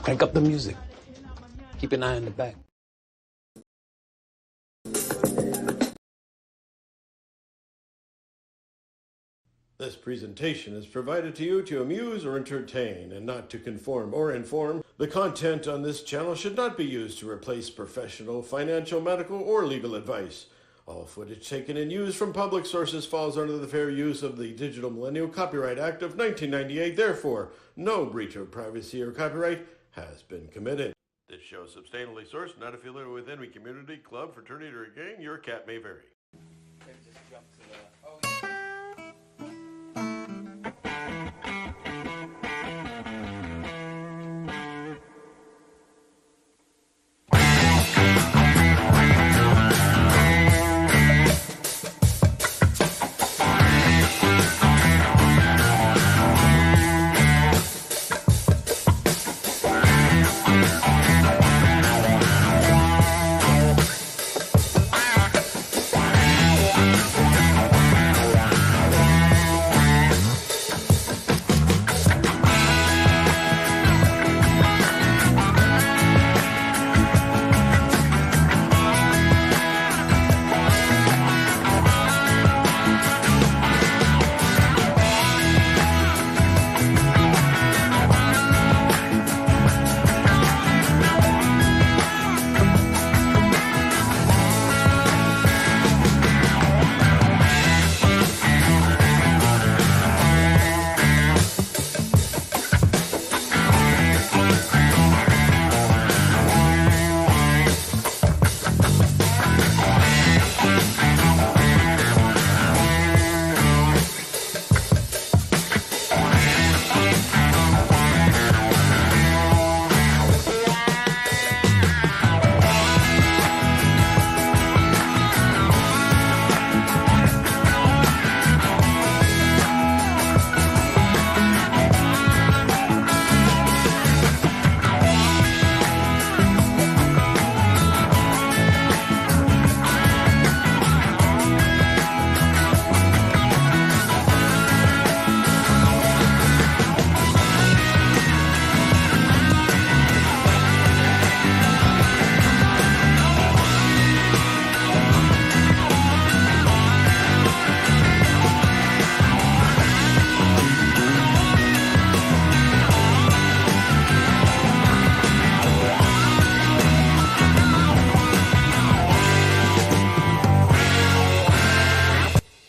Crank up the music. Keep an eye on the back. This presentation is provided to you to amuse or entertain and not to conform or inform. The content on this channel should not be used to replace professional, financial, medical, or legal advice. All footage taken and used from public sources falls under the fair use of the Digital Millennial Copyright Act of 1998. Therefore, no breach of privacy or copyright has been committed. This show is substantially sourced, not affiliated with any community, club, fraternity, or gang. Your cat may vary.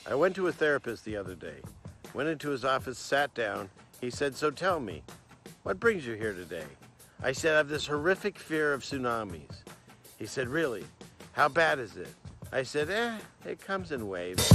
I went to a therapist the other day. Went into his office, sat down. He said, "So tell me, what brings you here today?" I said, "I have this horrific fear of tsunamis." He said, "Really? How bad is it?" I said, it comes in waves."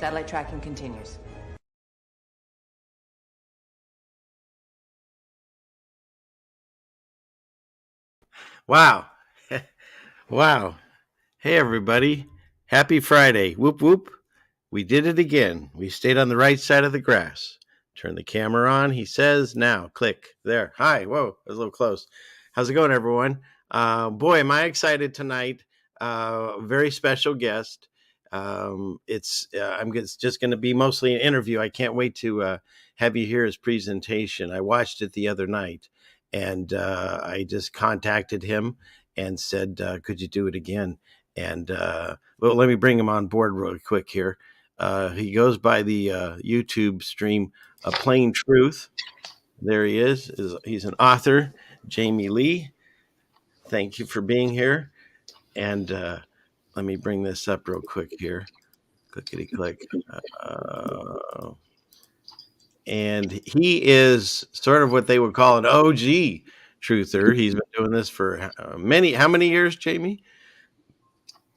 Satellite tracking continues. Wow. Wow. Hey, everybody. Happy Friday. Whoop, whoop. We did it again. We stayed on the right side of the grass. Turn the camera on. He says, now click there. Hi. Whoa. That was a little close. How's it going, everyone? Boy, am I excited tonight. Very special guest. It's just going to be mostly an interview. I can't wait to have you hear his presentation. I watched it the other night, and I just contacted him and said, could you do it again? And well, let me bring him on board real quick here. He goes by the YouTube stream Plain Truth. There he is. He's an author, Jamie Lee. Thank you for being here. And let me bring this up real quick here. Clickety click. And he is sort of what they would call an OG truther. He's been doing this for how many years, Jamie?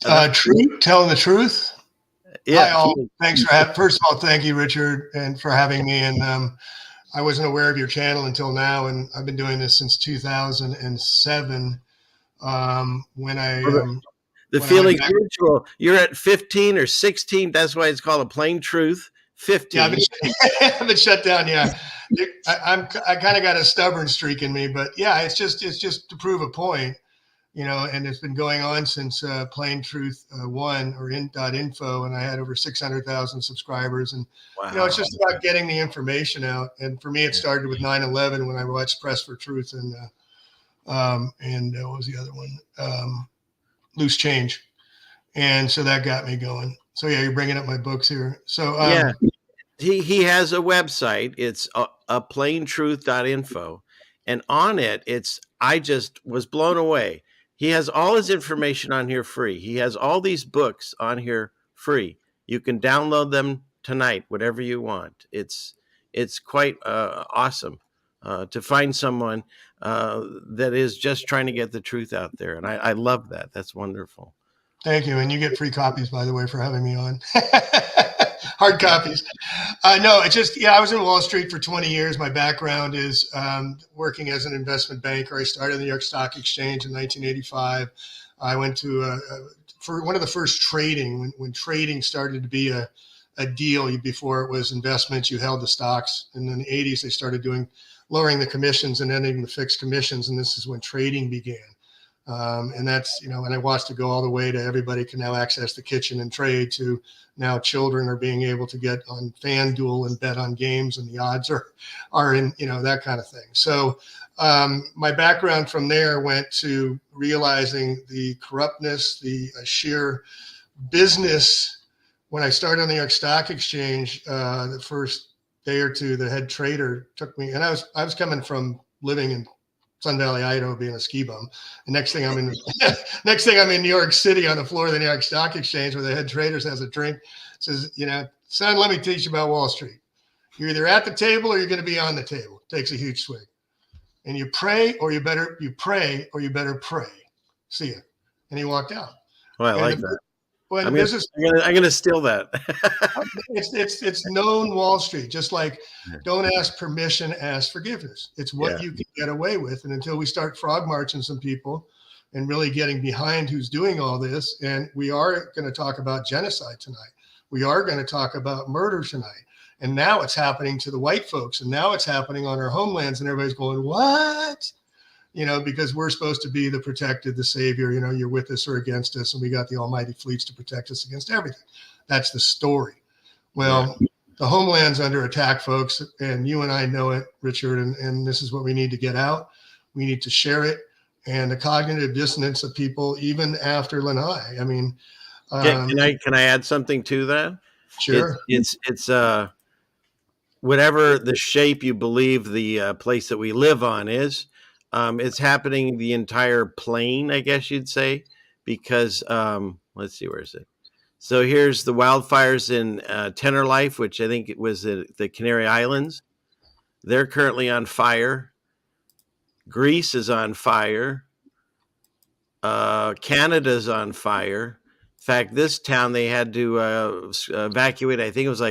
Telling the truth. Yeah. Hi, all. Thanks for first of all, thank you, Richard, and for having me. And I wasn't aware of your channel until now, and I've been doing this since 2007. When I the feeling's mutual. You're at 15 or 16. That's why it's called a Plain Truth. 15. Yeah, I've been shut down. Yeah, I kind of got a stubborn streak in me, but yeah, it's just to prove a point. And it's been going on since Plain Truth 1 or .info, and I had over 600,000 subscribers. And wow. It's just about getting the information out. And for me, it started with 9/11 when I watched Press for Truth and what was the other one? Loose Change. And so that got me going. So yeah, you're bringing up my books here. So yeah, he has a website. It's a plaintruth.info, and on it, I just was blown away. He has all his information on here free. He has all these books on here free. You can download them tonight, whatever you want. It's quite awesome to find someone that is just trying to get the truth out there. And I love that. That's wonderful. Thank you. And you get free copies, by the way, for having me on. Hard copies. No, it's just, I was in Wall Street for 20 years. My background is working as an investment banker. I started in the New York Stock Exchange in 1985. I went to for one of the first trading, when trading started to be a deal. Before it was investments, you held the stocks. And in the 80s, they started lowering the commissions and ending the fixed commissions. And this is when trading began. And that's, and I watched it go all the way to everybody can now access the kitchen and trade, to now children are being able to get on FanDuel and bet on games, and the odds are in, that kind of thing. So my background from there went to realizing the corruptness, the sheer business. When I started on the New York Stock Exchange, the first day or two, the head trader took me, and I was coming from living in Sun Valley, Idaho, being a ski bum. And next thing I'm in New York City on the floor of the New York Stock Exchange, where the head trader has a drink, says, son, let me teach you about Wall Street. You're either at the table or you're going to be on the table. Takes a huge swig. And you pray or you better pray. See ya. And he walked out. Well, I like that. Well, I'm going to steal that. it's known Wall Street, just like don't ask permission, ask forgiveness. It's what you can get away with. And until we start frog marching some people and really getting behind who's doing all this, and we are going to talk about genocide tonight. We are going to talk about murder tonight. And now it's happening to the white folks, and now it's happening on our homelands, and everybody's going, what? Because we're supposed to be the protected, the savior, you're with us or against us. And we got the almighty fleets to protect us against everything. That's the story. Well, the homeland's under attack, folks. And you and I know it, Richard. And this is what we need to get out. We need to share it. And the cognitive dissonance of people, even after Lanai. I mean, can I add something to that? Sure. It's whatever the shape you believe the place that we live on is. It's happening the entire plane, I guess you'd say, because let's see, where is it? So here's the wildfires in Tenerife, which I think it was the Canary Islands. They're currently on fire. Greece is on fire. Canada's on fire. In fact, this town they had to evacuate. I think it was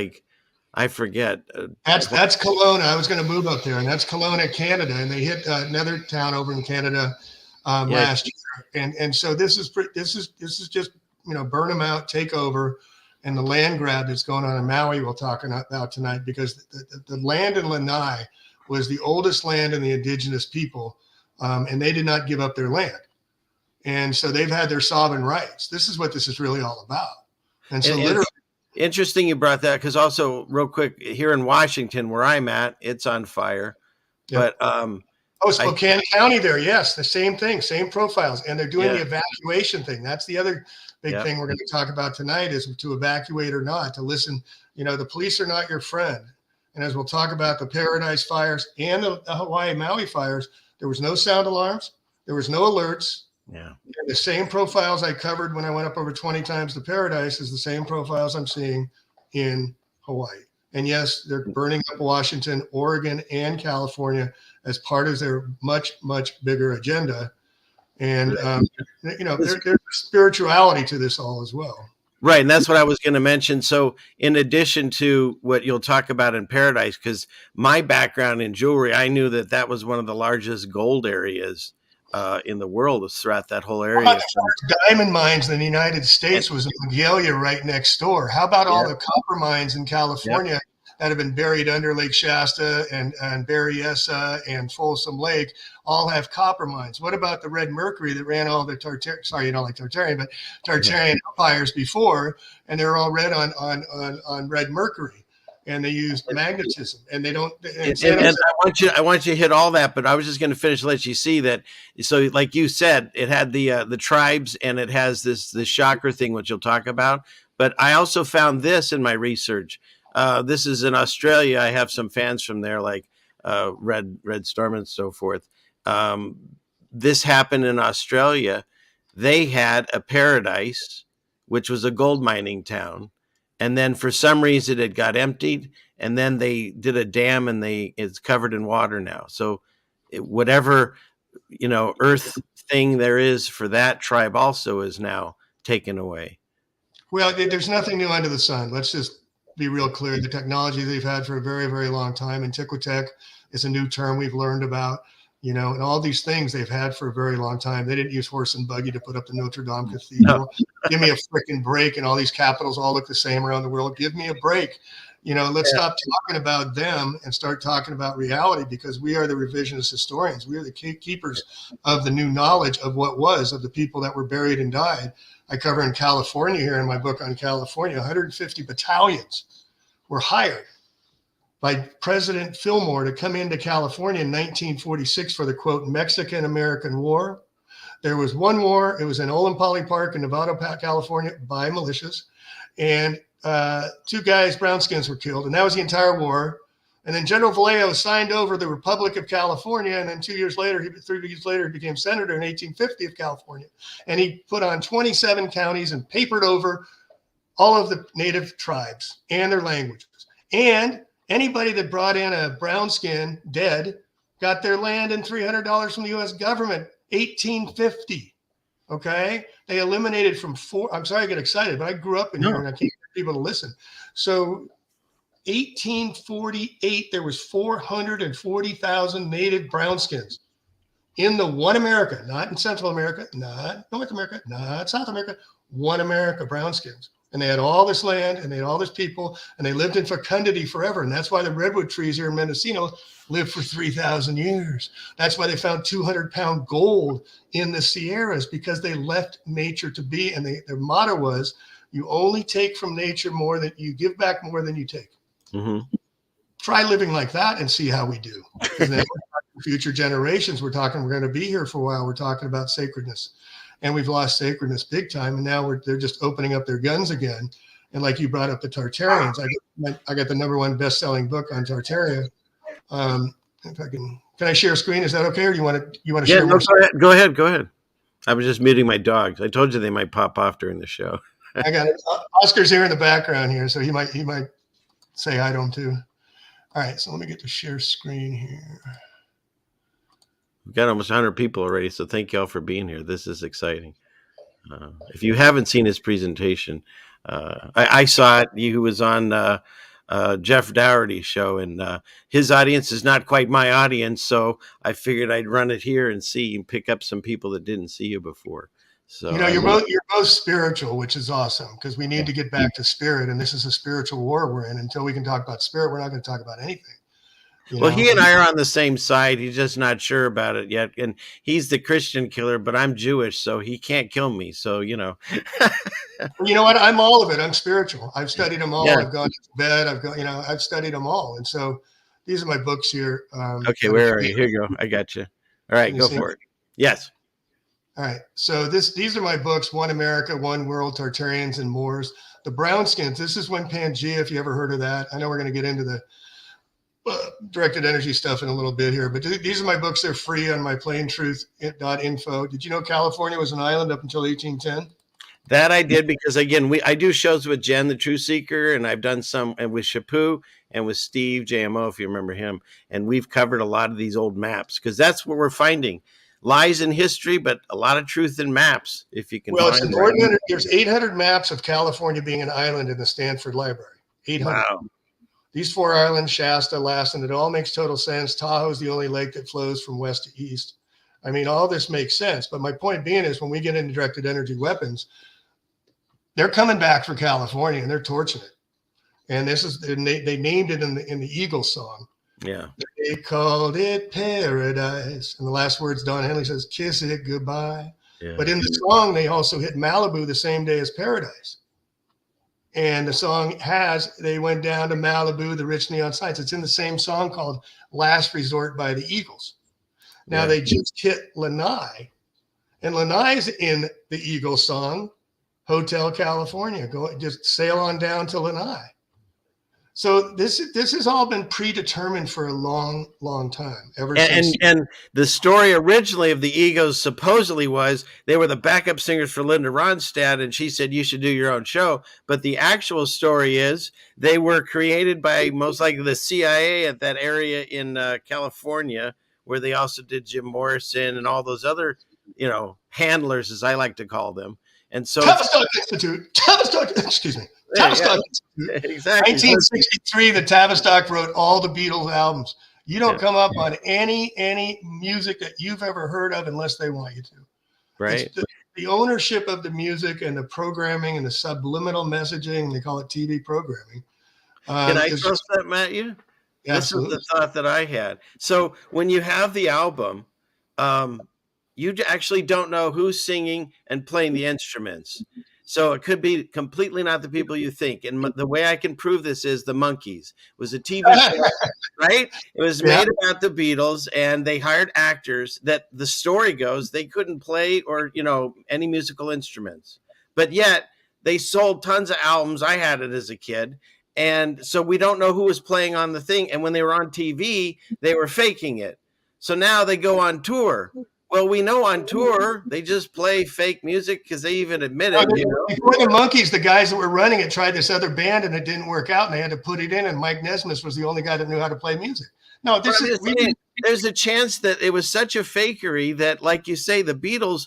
I forget. That's Kelowna. I was going to move up there, and that's Kelowna, Canada. And they hit another town over in Canada last year, and so this is just burn them out, take over, and the land grab that's going on in Maui we'll talk about tonight, because the land in Lanai was the oldest land in the indigenous people, and they did not give up their land, and so they've had their sovereign rights. This is what this is really all about, and so literally. Interesting you brought that, because also real quick here in Washington where I'm at, it's on fire. Yep. But Spokane County there, yes, the same thing, same profiles, and they're doing the evacuation thing. That's the other big thing we're going to talk about tonight, is to evacuate or not, to listen. The police are not your friend. And as we'll talk about the Paradise fires and the Hawaii Maui fires, there was no sound alarms, there was no alerts. Yeah. And the same profiles I covered when I went up over 20 times to Paradise is the same profiles I'm seeing in Hawaii. And yes, they're burning up Washington, Oregon, and California as part of their much, much bigger agenda. And, there's spirituality to this all as well. Right. And that's what I was going to mention. So in addition to what you'll talk about in Paradise, because my background in jewelry, I knew that was one of the largest gold areas in the world, was throughout that whole area. How about the first diamond mines in the United States was in Magalia right next door? How about all the copper mines in California that have been buried under Lake Shasta and Berryessa and Folsom Lake, all have copper mines? What about the red mercury that ran all the Tartarian empires before, and they're all red on red mercury? And they use magnetism, and they don't. And I want you to hit all that, but I was just going to finish, let you see that. So, like you said, it had the tribes, and it has this chakra thing, which you'll talk about. But I also found this in my research. This is in Australia. I have some fans from there, like Red Storm and so forth. This happened in Australia. They had a Paradise, which was a gold mining town. And then for some reason it got emptied, and then they did a dam, and it's covered in water now. So whatever, earth thing there is for that tribe also is now taken away. Well, there's nothing new under the sun. Let's just be real clear. The technology they've had for a very, very long time, Antiquitech is a new term we've learned about, and all these things they've had for a very long time. They didn't use horse and buggy to put up the Notre Dame Cathedral. No. Give me a freaking break. And all these capitals all look the same around the world. Give me a break. Let's stop talking about them and start talking about reality, because we are the revisionist historians. We are the keepers of the new knowledge of what was, of the people that were buried and died. I cover in California here in my book on California, 150 battalions were hired by President Fillmore to come into California in 1946 for the, quote, Mexican-American War. There was one war. It was in Olompali Park in Nevada, California, by militias. And 2 guys, brownskins, were killed. And that was the entire war. And then General Vallejo signed over the Republic of California. And then 3 years later, he became senator in 1850 of California. And he put on 27 counties and papered over all of the native tribes and their languages. And anybody that brought in a brown skin dead got their land and $300 from the U.S. government, 1850. Okay? They eliminated from 4. I'm sorry I get excited, but I grew up in here and I can't get people to listen. So 1848, there was 440,000 native brownskins in the one America, not in Central America, not North America, not South America, one America, brownskins. And they had all this land, and they had all this people, and they lived in fecundity forever. And that's why the redwood trees here in Mendocino lived for 3,000 years. That's why they found 200-pound gold in the Sierras, because they left nature to be. And their motto was, you only take from nature more than you give back, more than you take. Mm-hmm. Try living like that and see how we do. Because then future generations, we're going to be here for a while. We're talking about sacredness. And we've lost sacredness big time. And now they're just opening up their guns again. And like you brought up the Tartarians, I got the #1 best-selling book on Tartaria. If I can I share screen? Is that okay? Or do you want to share? No, go ahead. I was just muting my dogs. I told you they might pop off during the show. I got it. Oscar's here in the background here, so he might say hi to him too. All right, so let me get to share screen here. We've got almost 100 people already, so thank you all for being here. This is exciting. If you haven't seen his presentation, I saw it. He was on Jeff Dougherty's show, and his audience is not quite my audience, so I figured I'd run it here and see and pick up some people that didn't see you before. So you're both spiritual, which is awesome, because we need to get back to spirit, and this is a spiritual war we're in. Until we can talk about spirit, we're not going to talk about anything. Well, he and I are on the same side. He's just not sure about it yet. And he's the Christian killer, but I'm Jewish, so he can't kill me. So, You know what? I'm all of it. I'm spiritual. I've studied them all. Yeah. I've gone to bed. I've studied them all. And so these are my books here. Okay, where are you? Here you go. I got you. All right, go for it. Yes. All right. So these are my books: One America, One World, Tartarians and Moors. The Brownskins. This is when Pangea, if you ever heard of that. I know we're going to get into the directed energy stuff in a little bit here, but these are my books. They're free on my plaintruth.info. Did you know California was an island up until 1810? That I did, because again, I do shows with Jen, the Truth Seeker, and I've done some with Shapu and with Steve JMO, if you remember him. And we've covered a lot of these old maps, because that's what we're finding. Lies in history, but a lot of truth in maps, if you can. Well, find it. There's 800 maps of California being an island in the Stanford Library. 800. Wow. These 4 islands, Shasta, Lassen, it all makes total sense. Tahoe's the only lake that flows from west to east. I mean, all this makes sense. But my point being is, when we get into directed energy weapons, they're coming back for California and they're torching it. And they named it in the Eagles song. Yeah. They called it paradise. And the last words, Don Henley says, kiss it goodbye. Yeah. But in the song, they also hit Malibu the same day as paradise. And the song they went down to Malibu, the rich neon sights. It's in the same song called Last Resort by the Eagles. Now they just hit Lanai, and Lanai's in the Eagles song, Hotel California. Just sail on down to Lanai. So this has all been predetermined for a long, long time. And the story originally of the Eagles supposedly was they were the backup singers for Linda Ronstadt, and she said you should do your own show. But the actual story is they were created by most likely the CIA at that area in California, where they also did Jim Morrison and all those other, handlers, as I like to call them. And so Tavistock Institute, excuse me. Tavistock Institute. Exactly. 1963, the Tavistock wrote all the Beatles albums. You don't come up on any music that you've ever heard of unless they want you to. Right. The ownership of the music and the programming and the subliminal messaging, they call it TV programming. Can I trust that, Matthew? Absolutely. This is the thought that I had. So when you have the album, you actually don't know who's singing and playing the instruments. So it could be completely not the people you think. And the way I can prove this is The Monkees was a TV show, right? It was made about the Beatles, and they hired actors that the story goes they couldn't play or, any musical instruments. But yet they sold tons of albums. I had it as a kid. And so we don't know who was playing on the thing. And when they were on TV, they were faking it. So now they go on tour. Well, we know on tour, they just play fake music because they even admit it. Before the Monkees, the guys that were running it tried this other band and it didn't work out, and they had to put it in, and Mike Nesmith was the only guy that knew how to play music. No, there's a chance that it was such a fakery that, like you say, the Beatles,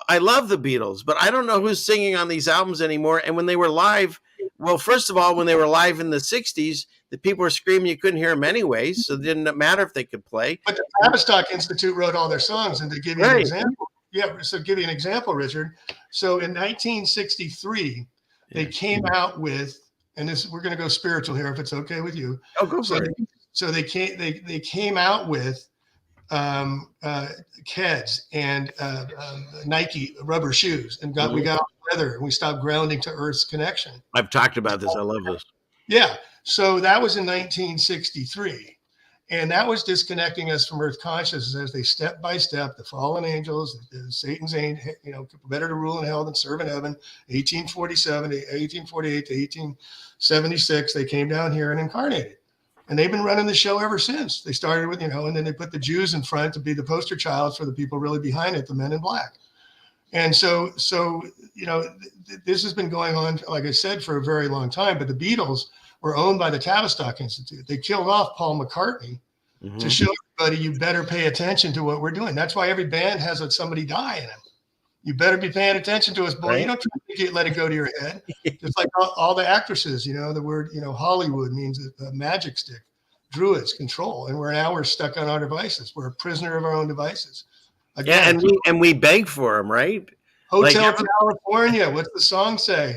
I love the Beatles, but I don't know who's singing on these albums anymore. And when they were live, well, first of all, when they were live in the 60s, the people were screaming you couldn't hear them anyways, so it didn't matter if they could play. But the Tavistock Institute wrote all their songs, and to give you an example, give you an example, Richard. So in 1963, they came out with, and we're going to go spiritual here if it's okay with you. Oh, go for it. So they came out with Keds and Nike rubber shoes, and we got weather, and we stopped grounding to Earth's connection. I've talked about this. I love this. Yeah. So that was in 1963. And that was disconnecting us from Earth consciousness as they step by step, the fallen angels, Satan's angel, better to rule in hell than serve in heaven. 1847, 1848 to 1876, they came down here and incarnated. And they've been running the show ever since. They started with, and then they put the Jews in front to be the poster child for the people really behind it, the men in black. And so this has been going on, like I said, for a very long time. But the Beatles were owned by the Tavistock Institute. They killed off Paul McCartney to show everybody you better pay attention to what we're doing. That's why every band has somebody die in them. You better be paying attention to us, boy. Right? You don't try to let it go to your head. Just like all the actresses, the word, Hollywood means a magic stick, druids, control. And we're stuck on our devices. We're a prisoner of our own devices. Again, and we beg for them, right? Hotel California. What's the song say?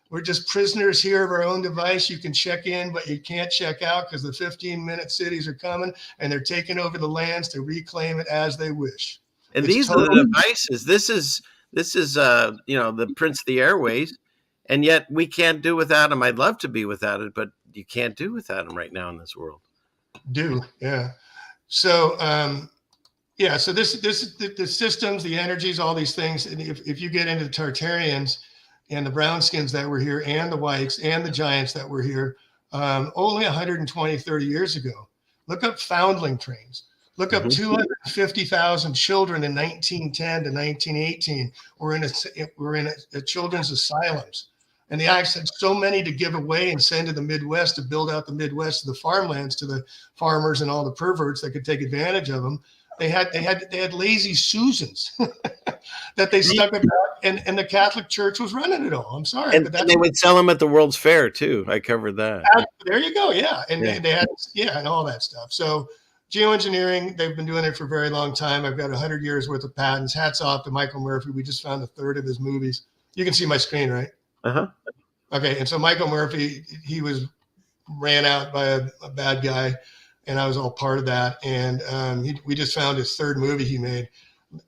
We're just prisoners here of our own device. You can check in, but you can't check out because the 15-minute cities are coming and they're taking over the lands to reclaim it as they wish. And these are the devices. This is the Prince of the Airways, and yet we can't do without them. I'd love to be without it, but you can't do without them right now in this world. So so the systems, the energies, all these things. And if you get into the Tartarians and the brownskins that were here, and the whites and the giants that were here, only 120, 30 years ago. Look up foundling trains. Look up 250,000 children in 1910 to 1918 were in a children's asylums. And the Irish had so many to give away and send to the Midwest to build out the Midwest, to the farmlands, to the farmers and all the perverts that could take advantage of them. They had lazy Susans that they stuck about, and the Catholic Church was running it all. I'm sorry, and they would sell them at the World's Fair too. I covered that. There you go. Yeah, and they had and all that stuff. So geoengineering, they've been doing it for a very long time. I've got 100 years worth of patents. Hats off to Michael Murphy. We just found a third of his movies. You can see my screen, right? Okay, and so Michael Murphy, he was ran out by a bad guy, and I was all part of that. And we just found his third movie he made,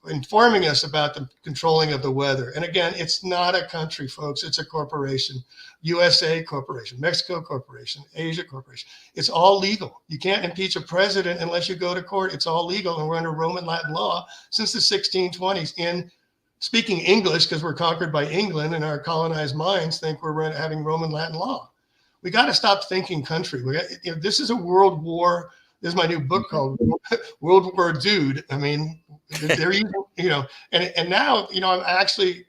informing us about the controlling of the weather. And again, it's not a country, folks. It's a corporation. USA Corporation, Mexico Corporation, Asia Corporation. It's all legal. You can't impeach a president unless you go to court. It's all legal. And we're under Roman Latin law since the 1620s. In speaking English, because we're conquered by England and our colonized minds think we're having Roman Latin law. We got to stop thinking country. This is a world war. This is my new book called World War Dude. I mean, they're even, and now, I'm actually,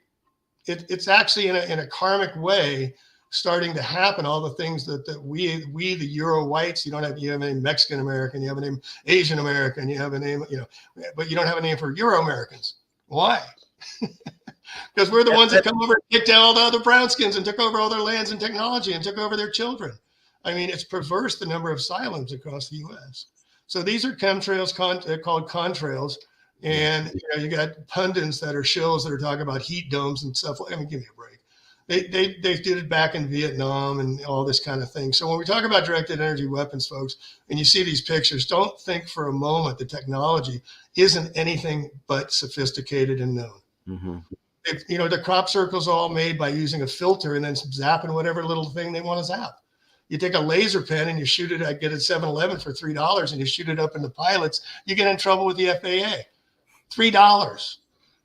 it's actually in a karmic way starting to happen. All the things that we the Euro whites, you have a name Mexican American, you have a name Asian American, you have a name, but you don't have a name for Euro Americans. Why? Because we're the ones that come over and kicked out all the other brownskins and took over all their lands and technology and took over their children. I mean, it's perverse the number of asylums across the U.S. So these are chemtrails, they're called contrails. And you got pundits that are shills that are talking about heat domes and stuff. I mean, give me a break. They did it back in Vietnam and all this kind of thing. So when we talk about directed energy weapons, folks, and you see these pictures, don't think for a moment the technology isn't anything but sophisticated and known. Mm-hmm. The crop circle's all made by using a filter and then zapping whatever little thing they want to zap. You take a laser pen and you shoot it. I get it at 7-Eleven for $3, and you shoot it up in the pilots. You get in trouble with the FAA. $3.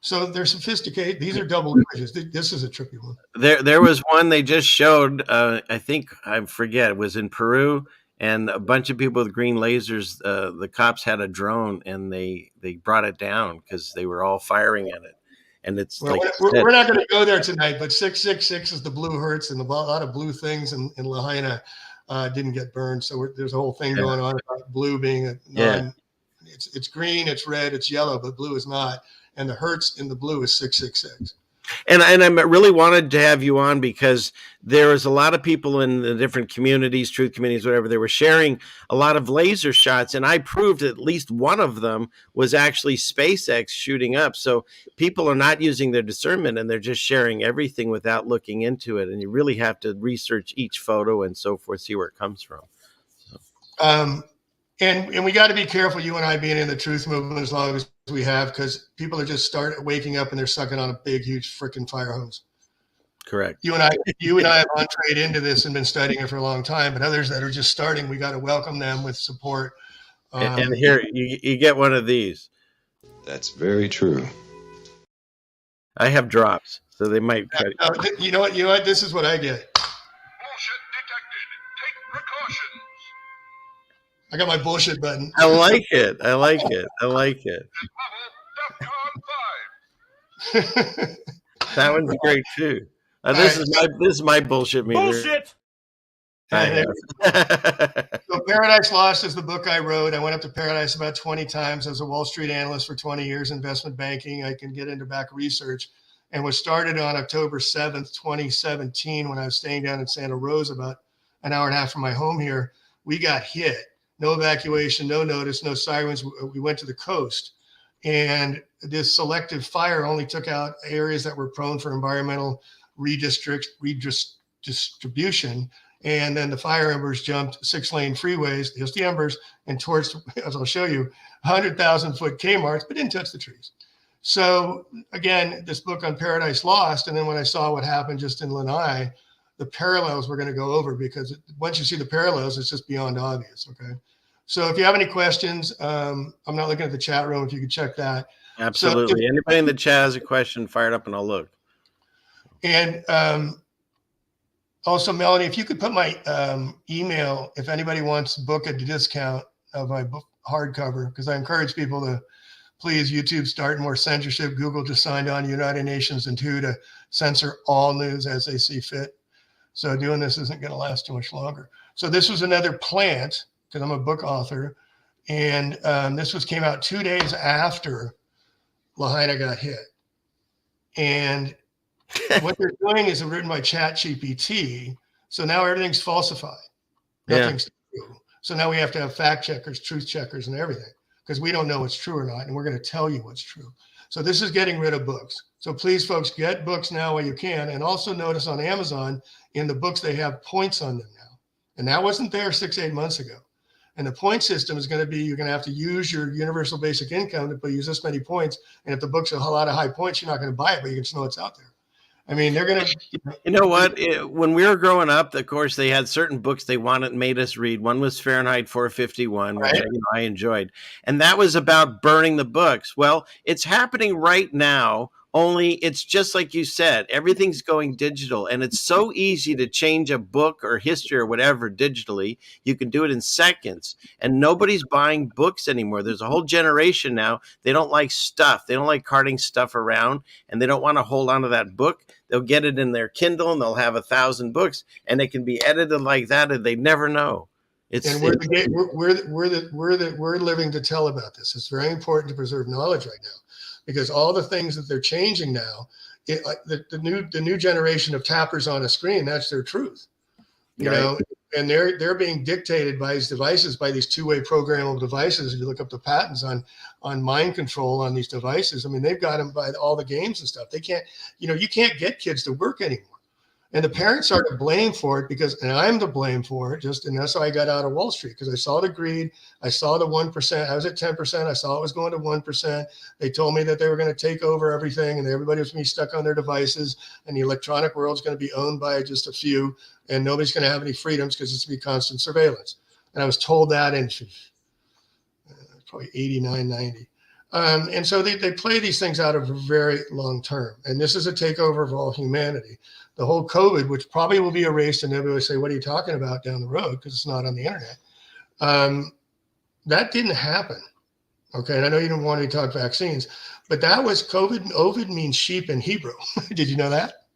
So they're sophisticated. These are double images. This is a tricky one. There was one they just showed. I think I forget. It was in Peru, and a bunch of people with green lasers. The cops had a drone, and they brought it down because they were all firing at it. And it's we're not going to go there tonight. But 666 is the blue Hertz, and a lot of blue things in Lahaina didn't get burned. So there's a whole thing going on about blue being a non. It's green, it's red, it's yellow, but blue is not. And the Hertz in the blue is 666. And I really wanted to have you on because there was a lot of people in the different communities, truth communities, whatever, they were sharing a lot of laser shots. And I proved at least one of them was actually SpaceX shooting up. So people are not using their discernment and they're just sharing everything without looking into it. And you really have to research each photo and so forth, see where it comes from. So. And we got to be careful, you and I being in the truth movement as long as we have, because people are just waking up and they're sucking on a big, huge freaking fire hose. Correct. You and I have entreed into this and been studying it for a long time, but others that are just starting, we got to welcome them with support. And here, you get one of these. That's very true. I have drops, so they might cut it. You know what? This is what I get. Bullshit detected. Take precautions. I got my bullshit button. I like it. That one's great too. This is my bullshit meter. Bullshit. So Paradise Lost is the book I wrote. I went up to Paradise about 20 times as a Wall Street analyst for 20 years, investment banking. I can get into back research. and was started on October 7th, 2017, when I was staying down in Santa Rosa, about an hour and a half from my home here. We got hit. No evacuation, no notice, no sirens. We went to the coast. And this selective fire only took out areas that were prone for environmental redistribution. And then the fire embers jumped 6-lane freeways, just the embers, and towards, as I'll show you, 100,000-foot Kmarts, but didn't touch the trees. So again, this book on Paradise Lost, and then when I saw what happened just in Lanai, the parallels we're going to go over, because once you see the parallels, it's just beyond obvious, okay? So if you have any questions, I'm not looking at the chat room, if you could check that. Absolutely. Anybody in the chat has a question, fire it up and I'll look. And also, Melanie, if you could put my email, if anybody wants to book a discount of my book hardcover, because I encourage people to please, YouTube, start more censorship. Google just signed on to United Nations and to censor all news as they see fit. So doing this isn't going to last too much longer. So this was another plant, because I'm a book author, and this came out 2 days after Lahaina got hit. And what they're doing is written by ChatGPT. So now everything's falsified. Nothing's true. So now we have to have fact checkers, truth checkers, and everything, because we don't know what's true or not, and we're going to tell you what's true. So this is getting rid of books. So please, folks, get books now while you can. And also notice on Amazon, in the books, they have points on them now. And that wasn't there 6-8 months ago. And the point system is going to be, you're going to have to use your universal basic income to use this many points. And if the book's a lot of high points, you're not going to buy it, but you can just know it's out there. I mean, they're going to. You know what? When we were growing up, of course, they had certain books they made us read. One was Fahrenheit 451, which I enjoyed. And that was about burning the books. Well, it's happening right now. Only it's just like you said, everything's going digital, and it's so easy to change a book or history or whatever digitally. You can do it in seconds, and nobody's buying books anymore. There's a whole generation now. They don't like stuff. They don't like carting stuff around, and they don't want to hold on to that book. They'll get it in their Kindle, and they'll have 1,000 books, and it can be edited like that, and they never know. We're living to tell about this. It's very important to preserve knowledge right now, because all the things that they're changing now, the new generation of tappers on a screen, that's their truth, you know, and they're being dictated by these devices, by these two-way programmable devices. If you look up the patents on mind control on these devices, I mean, they've got them by all the games and stuff. They can't, you can't get kids to work anymore. And the parents are to blame for it, and I'm to blame for it, and that's how I got out of Wall Street, because I saw the greed. I saw the 1%. I was at 10%. I saw it was going to 1%. They told me that they were going to take over everything, and everybody was going to be stuck on their devices, and the electronic world is going to be owned by just a few, and nobody's going to have any freedoms because it's going to be constant surveillance. And I was told that in probably 89, 90. And so they play these things out of a very long term. And this is a takeover of all humanity. The whole COVID, which probably will be erased, and everybody will say, what are you talking about down the road? Because it's not on the internet. That didn't happen. Okay. And I know you don't want to talk vaccines, but that was COVID. Ovid means sheep in Hebrew. Did you know that?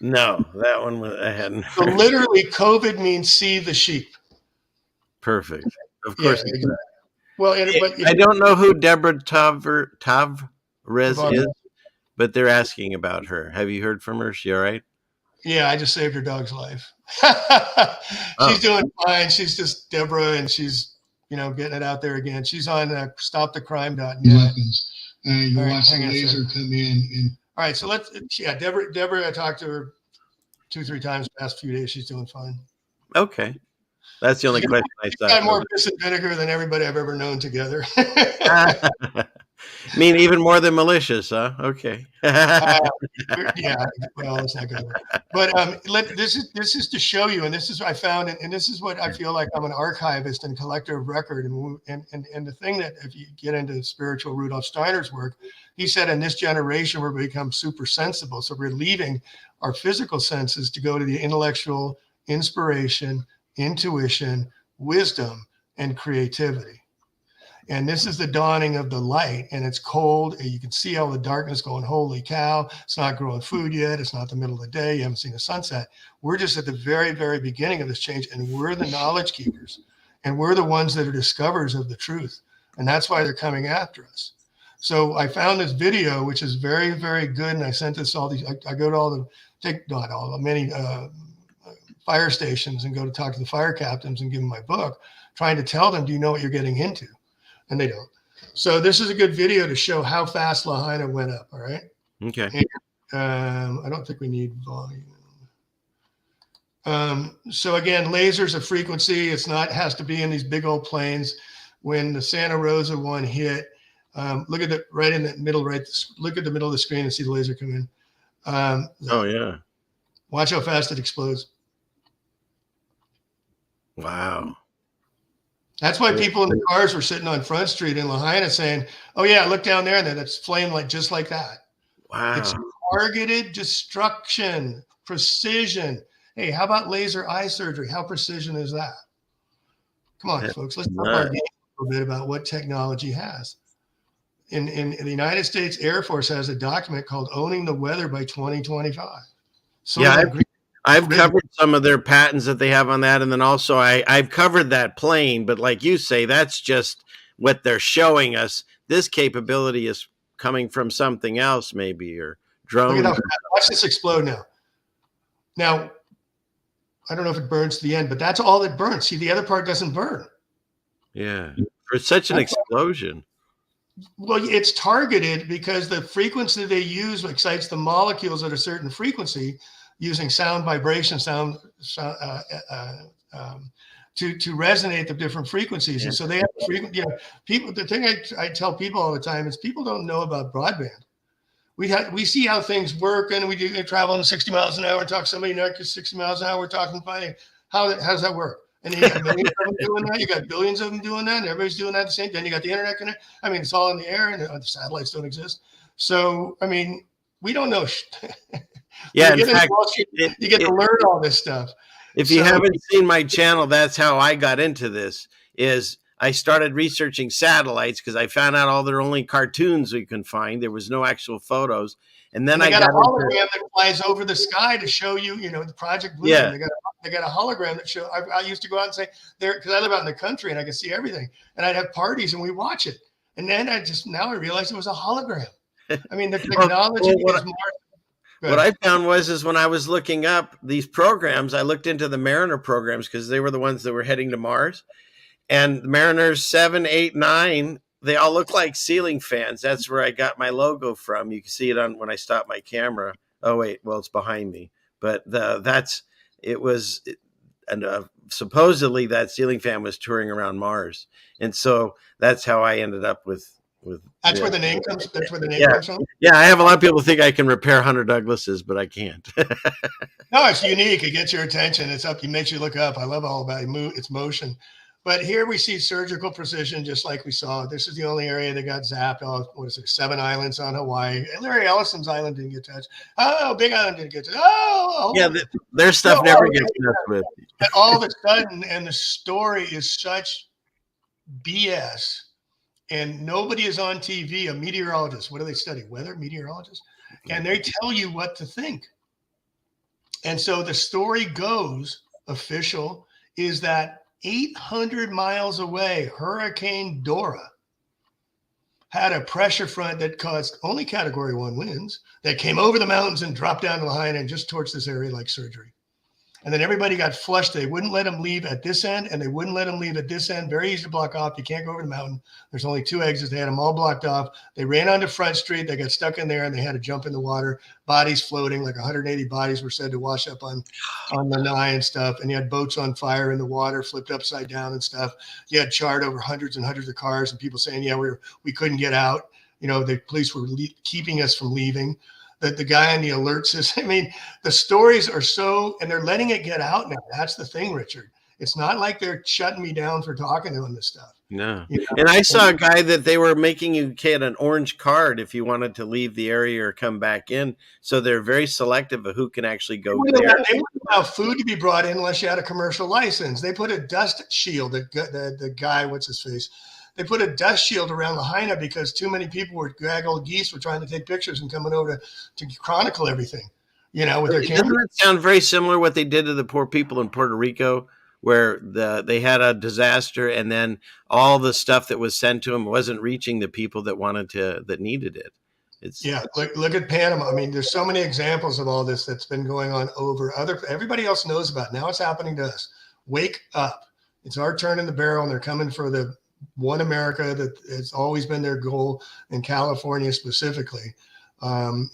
No, that one I hadn't. So literally, COVID means see the sheep. Perfect. Of course. Yeah, exactly. Well, I don't know who Deborah Tavares is, but they're asking about her. Have you heard from her? Is she all right? Yeah, I just saved her dog's life. She's doing fine. She's just Deborah, and she's getting it out there again. She's on stopthecrime.net. Weapons. You watch the laser come in. And all right, so Deborah, I talked to her 2-3 times the past few days. She's doing fine. Okay. That's the only question I saw. Got more piss and vinegar than everybody I've ever known together. I mean, even more than malicious, huh? Okay. Yeah, well, it's not good. But this is to show you, and this is what I found, and this is what I feel like I'm an archivist and collector of record. And the thing that, if you get into spiritual Rudolf Steiner's work, he said in this generation we're become super sensible. So we're leaving our physical senses to go to the intellectual, inspiration, intuition, wisdom, and creativity. And this is the dawning of the light, and it's cold, and you can see all the darkness going, holy cow, it's not growing food yet, it's not the middle of the day, you haven't seen a sunset. We're just at the very, very beginning of this change, and we're the knowledge keepers, and we're the ones that are discoverers of the truth, and that's why they're coming after us. So I found this video, which is very, very good. And I sent this I go to all the many fire stations and go to talk to the fire captains and give them my book, trying to tell them, do you know what you're getting into? And they don't. So this is a good video to show how fast Lahaina went up. All right. Okay. And, I don't think we need volume. So again, lasers of frequency. Has to be in these big old planes. When the Santa Rosa one hit, look at it right in the middle, look at the middle of the screen and see the laser come in. Oh yeah. Watch how fast it explodes. Wow. That's why people in the cars were sitting on Front Street in Lahaina saying, oh yeah, look down there. And then it's flame just like that. Wow. It's targeted destruction, precision. Hey, how about laser eye surgery? How precision is that? Come on, folks. Let's talk our game a little bit about what technology has. In the United States Air Force has a document called Owning the Weather by 2025. So yeah, I've covered some of their patents that they have on that. And then also I've covered that plane. But like you say, that's just what they're showing us. This capability is coming from something else, maybe, or drone. Watch this explode now. Now, I don't know if it burns to the end, but that's all that burns. See, the other part doesn't burn. Yeah. For such an explosion. Well, it's targeted because the frequency they use excites the molecules at a certain frequency using sound vibration, to resonate the different frequencies. Yeah. And so they have people, the thing I tell people all the time is people don't know about broadband. We see how things work, and we travel 60 miles an hour and talk to somebody 60 miles an hour. We're talking funny. How does that work? And you got millions of them doing that. You got billions of them doing that. And everybody's doing that at the same time. Then you got the internet connect. I mean, it's all in the air, and the satellites don't exist. So, I mean, we don't know. Yeah, in fact, you get to learn all this stuff. If you haven't seen my channel, that's how I got into this. Is I started researching satellites because I found out all their only cartoons we can find. There was no actual photos. And then I got a hologram that flies over the sky to show you, the Project Blue. Yeah. They got a hologram that show. I used to go out and say there because I live out in the country and I can see everything. And I'd have parties and we watch it. And then now I realized it was a hologram. I mean, the technology is more. What I found is when I was looking up these programs, I looked into the Mariner programs because they were the ones that were heading to Mars. And Mariners 7, 8, 9, they all look like ceiling fans. That's where I got my logo from. You can see it on when I stop my camera. Oh wait, well it's behind me. But supposedly that ceiling fan was touring around Mars, and so that's how I ended up with. That's where the name comes. That's where the name comes from. Yeah, I have a lot of people think I can repair Hunter Douglases, but I can't. No, it's unique. It gets your attention. It's up. It makes you look up. I love all about its motion. But here we see surgical precision, just like we saw. This is the only area that got zapped. What is it? 7 islands on Hawaii. And Larry Ellison's island didn't get touched. Oh, Big Island didn't get touched. Oh, yeah, their stuff never gets messed with. And all of a sudden, and the story is such BS. And nobody is on TV, a meteorologist. What do they study? Weather meteorologists? And they tell you what to think. And so the story goes, official, is that 800 miles away, Hurricane Dora had a pressure front that caused only Category 1 winds that came over the mountains and dropped down to Lahaina and just torched this area like surgery. And then everybody got flushed. They wouldn't let them leave at this end, and they wouldn't let them leave at this end. Very easy to block off. You can't go over the mountain. There's only 2 exits. They had them all blocked off. They ran onto Front Street. They got stuck in there, and they had to jump in the water. Bodies floating, like 180 bodies were said to wash up on the Nye and stuff. And you had boats on fire in the water, flipped upside down and stuff. You had charred over hundreds and hundreds of cars, and people saying, yeah, we couldn't get out. The police were keeping us from leaving. The guy on the alert system. I mean, the stories are and they're letting it get out now. That's the thing, Richard. It's not like they're shutting me down for talking on this stuff. No. And I saw a guy that they were making you get an orange card if you wanted to leave the area or come back in. So they're very selective of who can actually go there. They wouldn't allow food to be brought in unless you had a commercial license. They put a dust shield. The guy, what's his face? They put a dust shield around Lahaina because too many people gaggled geese were trying to take pictures and coming over to chronicle everything, with their camera. Doesn't it sound very similar what they did to the poor people in Puerto Rico where they had a disaster, and then all the stuff that was sent to them wasn't reaching the people that needed it. Yeah, look at Panama. I mean, there's so many examples of all this that's been going on everybody else knows about it. Now it's happening to us. Wake up. It's our turn in the barrel, and they're coming for the one America that has always been their goal, in California specifically,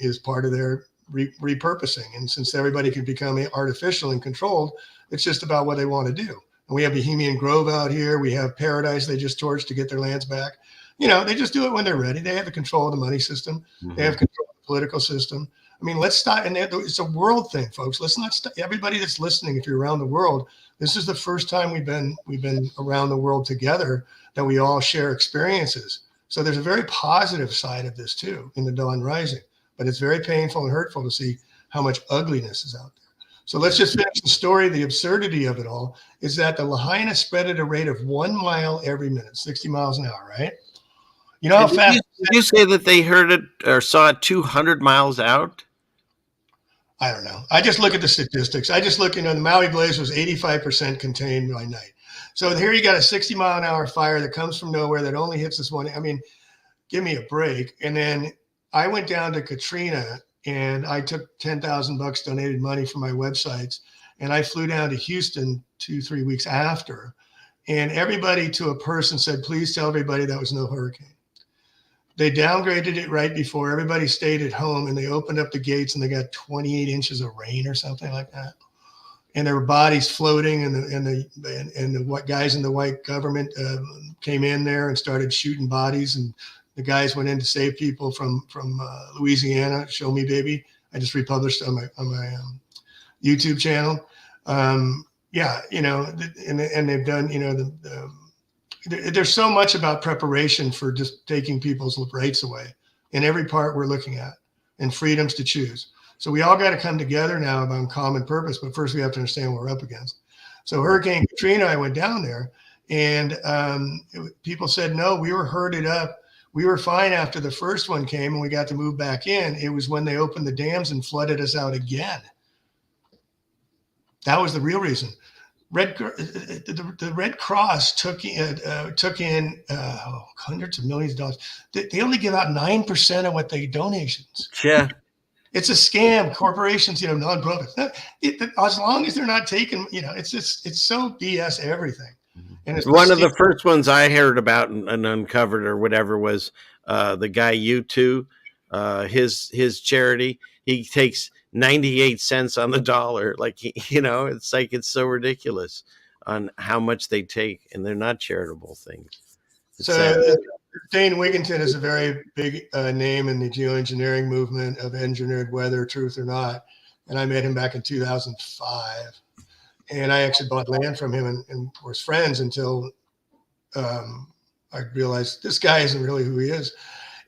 is part of their repurposing. And since everybody can become artificial and controlled, it's just about what they want to do. And we have Bohemian Grove out here. We have Paradise they just torched to get their lands back. They just do it when they're ready. They have the control of the money system. Mm-hmm. They have control of the political system. I mean, let's stop. And it's a world thing, folks. Let's not stop. Everybody that's listening, if you're around the world, this is the first time we've been around the world together, that we all share experiences. So there's a very positive side of this too in the dawn rising, but it's very painful and hurtful to see how much ugliness is out there. So let's just finish the story. The absurdity of it all is that the Lahaina spread at a rate of 1 mile every minute, 60 miles an hour, right? You know how fast? Did you say that they heard it or saw it 200 miles out? I don't know. I just look at the statistics. I just look, the Maui blaze was 85% contained by night. So here you got a 60-mile-an-hour fire that comes from nowhere that only hits this one. I mean, give me a break. And then I went down to Katrina, and I took $10,000 donated money from my websites, and I flew down to Houston 2-3 weeks after. And everybody to a person said, please tell everybody that was no hurricane. They downgraded it right before. Everybody stayed at home, and they opened up the gates, and they got 28 inches of rain or something like that. And there were bodies floating, and the white guys in the white government came in there and started shooting bodies. And the guys went in to save people from Louisiana. Show me, baby. I just republished on my YouTube channel. And they've done, there's so much about preparation for just taking people's rights away in every part we're looking at, and freedoms to choose. So we all got to come together now about common purpose, but first we have to understand what we're up against. So Hurricane Katrina, I went down there, and people said, no, we were herded up. We were fine after the first one came, and we got to move back in. It was when they opened the dams and flooded us out again. That was the real reason. The Red Cross took in hundreds of millions of dollars. They only give out 9% of what they donations. Yeah, it's a scam. Corporations, nonprofits. As long as they're not taking, it's so BS everything. And it's one of the first ones I heard about and uncovered or whatever was the guy U2, his charity. He takes 98 cents on the dollar. Like, it's like, it's so ridiculous on how much they take, and they're not charitable things. Dane Wigington is a very big name in the geoengineering movement of engineered weather, truth or not. And I met him back in 2005. And I actually bought land from him and was friends until I realized this guy isn't really who he is.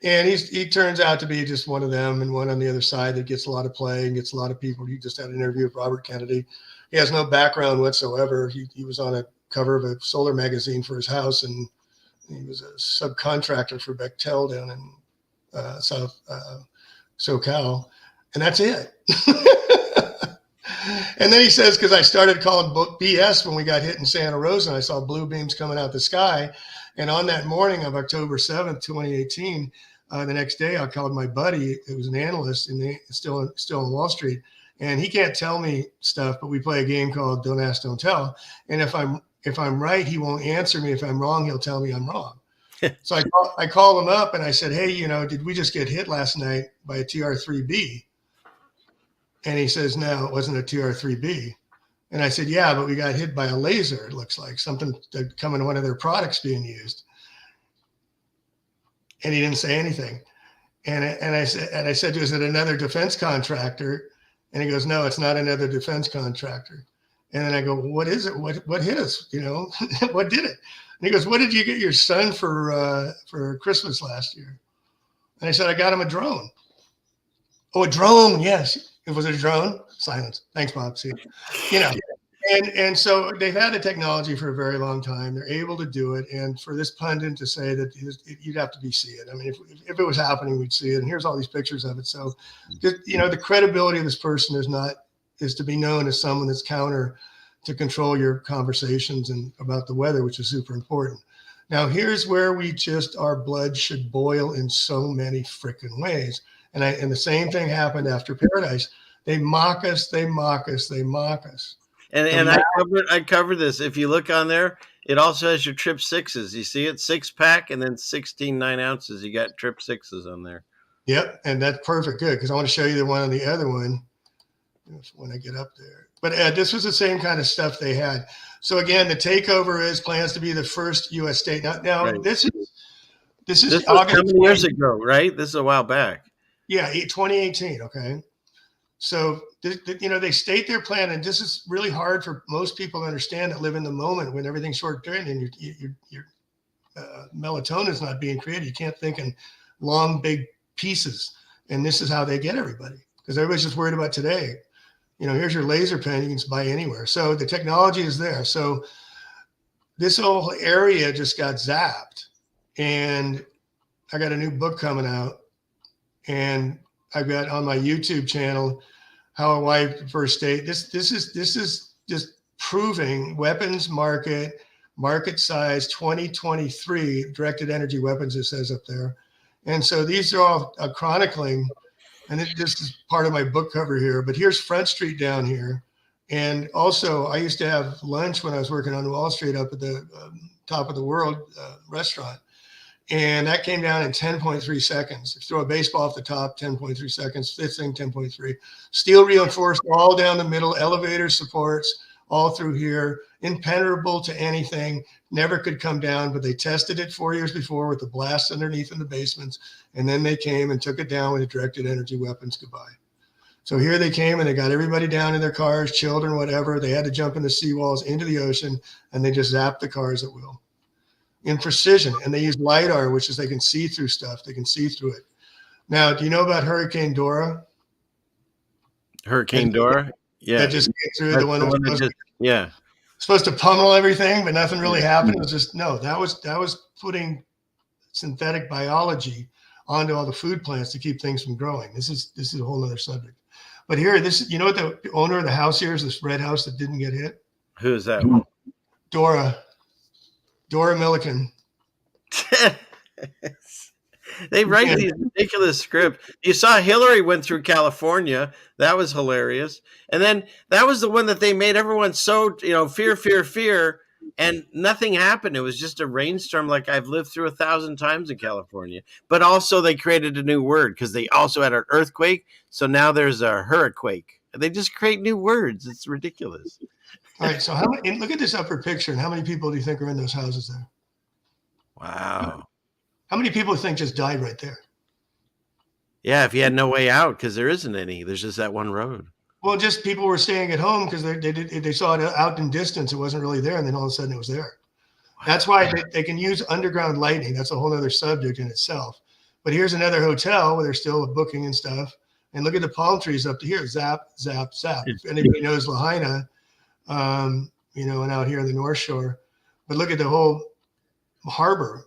And he turns out to be just one of them, and one on the other side that gets a lot of play and gets a lot of people. He just had an interview with Robert Kennedy. He has no background whatsoever. He was on a cover of a solar magazine for his house, and he was a subcontractor for Bechtel down in South SoCal. And that's it. And then he says, because I started calling BS when we got hit in Santa Rosa, and I saw blue beams coming out the sky. And on that morning of October 7th, 2018, the next day, I called my buddy, who was an analyst and still on Wall Street. And he can't tell me stuff, but we play a game called Don't Ask, Don't Tell. And if I'm right, he won't answer me. If I'm wrong, he'll tell me I'm wrong. So I called him up and I said, hey, did we just get hit last night by a TR-3B? And he says, no, it wasn't a TR-3B. And I said, yeah, but we got hit by a laser. It looks like something that come in one of their products being used. And he didn't say anything. And I said, is it another defense contractor? And he goes, no, it's not another defense contractor. And then I go, what is it? What hit us? What did it? And he goes, what did you get your son for Christmas last year? And I said, I got him a drone. Oh, a drone. Yes. It was a drone. Silence. Thanks, Bob. See, and so they've had the technology for a very long time. They're able to do it. And for this pundit to say that you'd have to see it. I mean, if it was happening, we'd see it. And here's all these pictures of it. So, the credibility of this person is to be known as someone that's counter to control your conversations and about the weather, which is super important. Now, here's where our blood should boil in so many freaking ways. And the same thing happened after Paradise. They mock us, they mock us, they mock us. And I covered this. If you look on there, it also has your trip sixes. You see it, 6-pack, and then 16 9-ounces. You got trip sixes on there. Yep, and that's perfect. Good, because I want to show you the one on the other one when I get up there. But this was the same kind of stuff they had. So again, the takeover is plans to be the first U.S. state. Now Right. This is This was August how many years ago, right? This is a while back. Yeah, 2018. Okay. So, they state their plan, and this is really hard for most people to understand that live in the moment when everything's short-term and your melatonin is not being created. You can't think in long, big pieces. And this is how they get everybody, because everybody's just worried about today. Here's your laser pen you can buy anywhere. So the technology is there. So this whole area just got zapped. And I got a new book coming out, and I've got on my YouTube channel how a wife first state. This is just proving weapons market size 2023 directed energy weapons, it says up there. And so these are all chronicling, and this is part of my book cover here. But here's Front Street down here. And also, I used to have lunch when I was working on Wall Street up at the Top of the World restaurant. And that came down in 10.3 seconds. If you throw a baseball off the top, 10.3 seconds. Fifth thing, 10.3. Steel reinforced all down the middle, elevator supports all through here, impenetrable to anything, never could come down, but they tested it 4 years before with the blast underneath in the basements. And then they came and took it down with the directed energy weapons. Goodbye. So here they came and they got everybody down in their cars, children, whatever. They had to jump in the seawalls into the ocean, and they just zapped the cars at will. In precision, and they use LiDAR, which is they can see through stuff. They can see through it. Now, do you know about Hurricane Dora? Hurricane Dora? Yeah. That just came through. The one that was supposed to pummel everything, but nothing really happened. It was just, no, that was putting synthetic biology onto all the food plants to keep things from growing. This is a whole other subject. But here, you know what the owner of the house here is, this red house that didn't get hit? Who is that? Dora Milliken. They write these ridiculous scripts. You saw Hillary went through California. That was hilarious. And then that was the one that they made everyone so, fear. And nothing happened. It was just a rainstorm like I've lived through 1,000 times in California. But also they created a new word because they also had an earthquake. So now there's a hurricane. They just create new words. It's ridiculous. All right. So look at this upper picture, and how many people do you think are in those houses there? Wow. How many people do you think just died right there? Yeah, if you had no way out, because there isn't any. There's just that one road. Well, just people were staying at home because they saw it out in distance. It wasn't really there, and then all of a sudden it was there. Wow. That's why they can use underground lighting. That's a whole other subject in itself. But here's another hotel where they're still booking and stuff. And look at the palm trees up to here. Zap, zap, zap. If anybody knows Lahaina, and out here on the North Shore. But look at the whole harbor.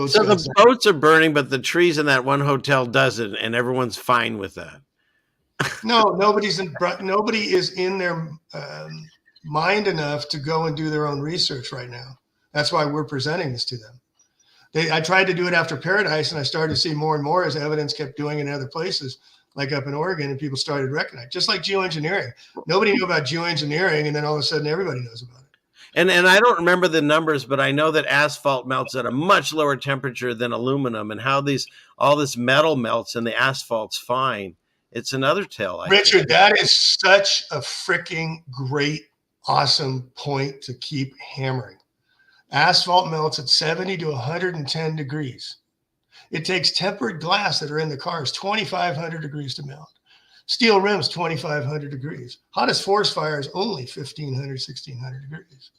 So the boats are burning, but the trees in that one hotel doesn't, and everyone's fine with that. No, nobody is in their mind enough to go and do their own research right now. That's why we're presenting this to them. I tried to do it after Paradise, and I started to see more and more as evidence kept doing it in other places, like up in Oregon, and people started recognizing, just like geoengineering. Nobody knew about geoengineering, and then all of a sudden everybody knows about it. And I don't remember the numbers, but I know that asphalt melts at a much lower temperature than aluminum, and how all this metal melts and the asphalt's fine. It's another tale. Richard, that is such a freaking great, awesome point to keep hammering. Asphalt melts at 70 to 110 degrees. It takes tempered glass that are in the cars 2,500 degrees to melt. Steel rims, 2,500 degrees. Hottest forest fire is only 1,500, 1,600 degrees.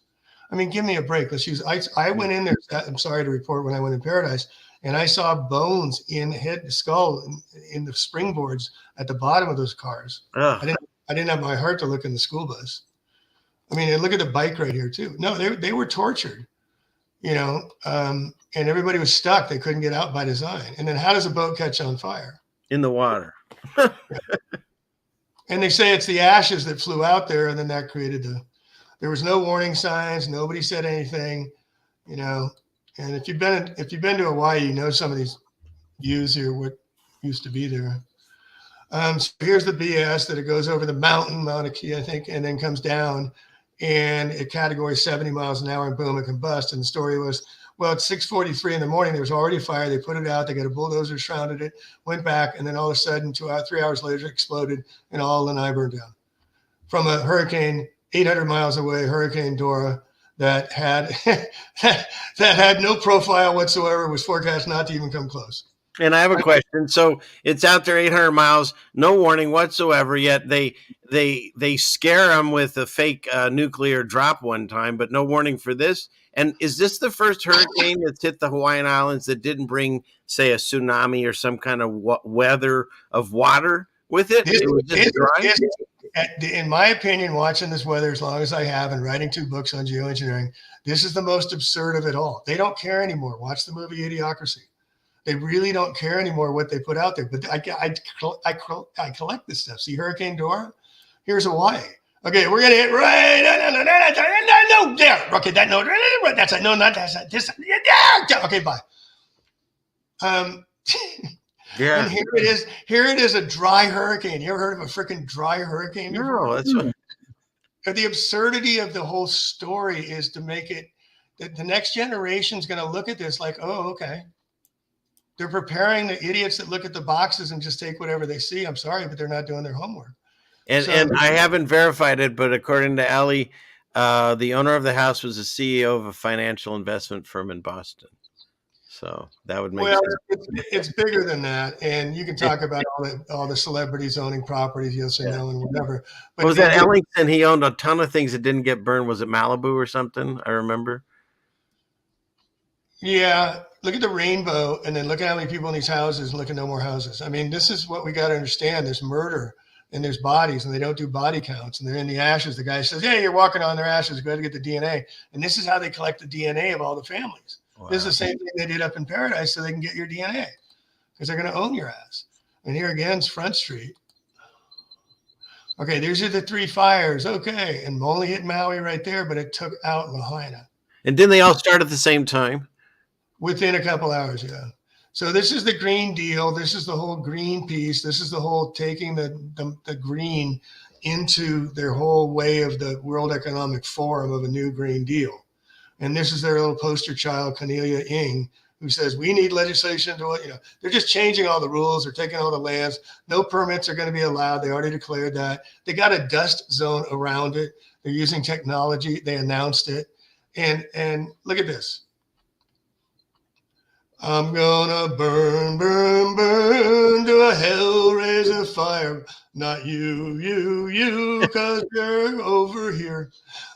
I mean, give me a break. Let's use I went in there, I'm sorry to report, when I went in Paradise, and I saw bones in the skull in the springboards at the bottom of those cars. I didn't have my heart to look in the school bus. I mean, and look at the bike right here too. No, they were tortured, and everybody was stuck. They couldn't get out by design. And then how does a boat catch on fire? In the water. And they say it's the ashes that flew out there, and then that created There was no warning signs. Nobody said anything, you know. And if you've been to Hawaii, you know some of these views here, what used to be there. So here's the BS that it goes over the mountain, Mauna Kea, I think, and then comes down, and at category 70 miles an hour, and boom, it combusts. And the story was, well, at 6:43 in the morning, there was already a fire. They put it out. They got a bulldozer, surrounded it, went back, and then all of a sudden, 3 hours later, it exploded, and all Lanai burned down. From a hurricane 800 miles away, Hurricane Dora, that had that had no profile whatsoever, was forecast not to even come close. And I have a question. So it's out there 800 miles, no warning whatsoever. Yet they scare them with a fake nuclear drop one time, but no warning for this. And is this the first hurricane that's hit the Hawaiian Islands that didn't bring, say, a tsunami or some kind of weather of water with it? It was just dry. In my opinion, watching this weather as long as I have and writing 2 books on geoengineering, this is the most absurd of it all. They don't care anymore. Watch the movie Idiocracy. They really don't care anymore what they put out there. But I collect this stuff. See Hurricane Dora? Here's Hawaii. Okay, we're gonna hit right. No, there. Okay, that no, that's a no, not that's a, this. Yeah. Okay, bye. Yeah. And here it is. Here it is, a dry hurricane. You ever heard of a freaking dry hurricane before? No, that's what. The absurdity of the whole story is to make it that the next generation is going to look at this like, oh, okay. They're preparing the idiots that look at the boxes and just take whatever they see. I'm sorry, but they're not doing their homework. And I haven't verified it, but according to Allie, the owner of the house was the CEO of a financial investment firm in Boston. So that would make sense. It's bigger than that. And you can talk about all the celebrities owning properties, yes or no, and whatever. But was that Ellington? He owned a ton of things that didn't get burned. Was it Malibu or something? I remember. Yeah. Look at the rainbow and then look at how many people in these houses and look at no more houses. I mean, this is what we got to understand. There's murder and there's bodies and they don't do body counts and they're in the ashes. The guy says, yeah, you're walking on their ashes. Go ahead and get the DNA. And this is how they collect the DNA of all the families. Wow. This is the same thing they did up in Paradise so they can get your DNA because they're going to own your ass. And here again is Front Street. Okay, these are the 3 fires. Okay. And only hit Maui right there, but it took out Lahaina. And didn't they all start at the same time? Within a couple hours, yeah. So this is the Green Deal. This is the whole green piece. This is the whole taking the green into their whole way of the World Economic Forum of a new Green Deal. And this is their little poster child, Cornelia Ng, who says, we need legislation to, they're just changing all the rules. They're taking all the lands. No permits are going to be allowed. They already declared that. They got a dust zone around it. They're using technology. They announced it. And look at this. I'm gonna burn, burn, burn to a hellraiser fire. Not you, cause you're over here.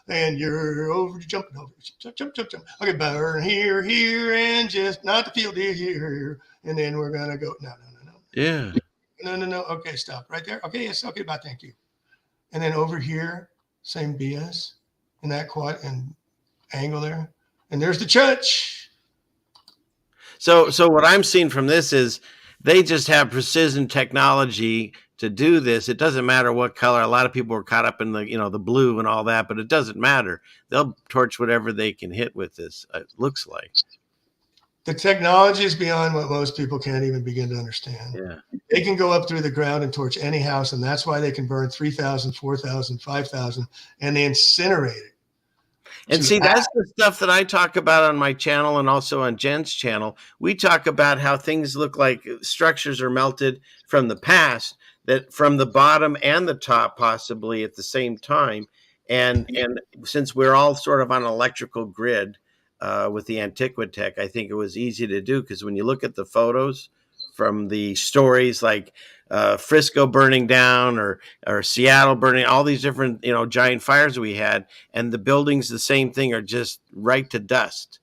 And you're jumping over. Jump. Okay, burn here, and just not the field here. And then we're gonna go, no. Yeah. No. Okay, stop right there. Okay, yes, okay, bye, thank you. And then over here, same BS in that quad and angle there. And there's the church. So what I'm seeing from this is they just have precision technology to do this. It doesn't matter what color. A lot of people are caught up in the blue and all that, but it doesn't matter. They'll torch whatever they can hit with this. It looks like the technology is beyond what most people can't even begin to understand. Yeah, they can go up through the ground and torch any house, and that's why they can burn 3,000, 4,000, 5,000, and they incinerate it. And see, that's the stuff that I talk about on my channel and also on Jen's channel. We talk about how things look like structures are melted from the past, that from the bottom and the top possibly at the same time. And since we're all sort of on an electrical grid with the Antiquitech, I think it was easy to do because when you look at the photos from the stories like Frisco burning down or Seattle burning, all these different, giant fires we had, and the buildings, the same thing, are just right to dust.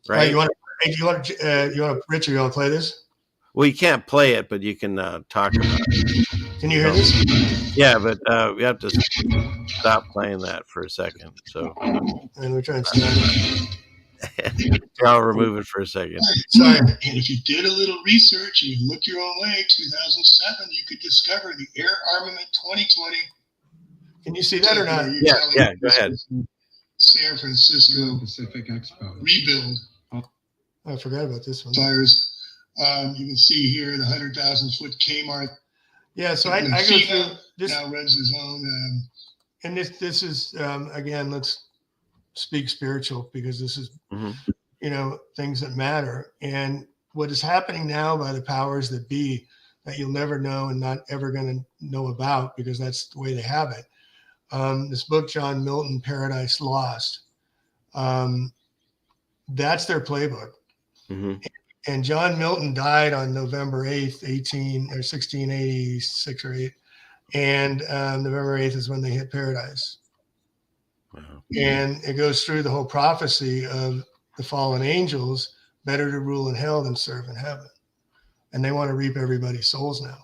Right. You want to, Richard, you want to play this? Well, you can't play it, but you can talk about it. Can you hear this? Yeah, but we have to stop playing that for a second. So, and we're trying to stop it. I'll remove it for a second. Sorry. And if you did a little research and you look your own way, 2007, you could discover the Air Armament 2020. Can you see that or not? Yeah, go ahead. San Francisco Pacific Expo. rebuild. I forgot about this one. Fires. You can see here the 100,000-foot Kmart. Yeah, so I go through this. Now runs his own. And this is, again, let's speak spiritual, because this is, things that matter. And what is happening now by the powers that be that you'll never know and not ever going to know about, because that's the way they have it. This book, John Milton, Paradise Lost, that's their playbook. And John Milton died on November 8th, 1686 or 8. And November 8th is when they hit paradise. Wow. And it goes through the whole prophecy of the fallen angels, better to rule in hell than serve in heaven. And they want to reap everybody's souls now.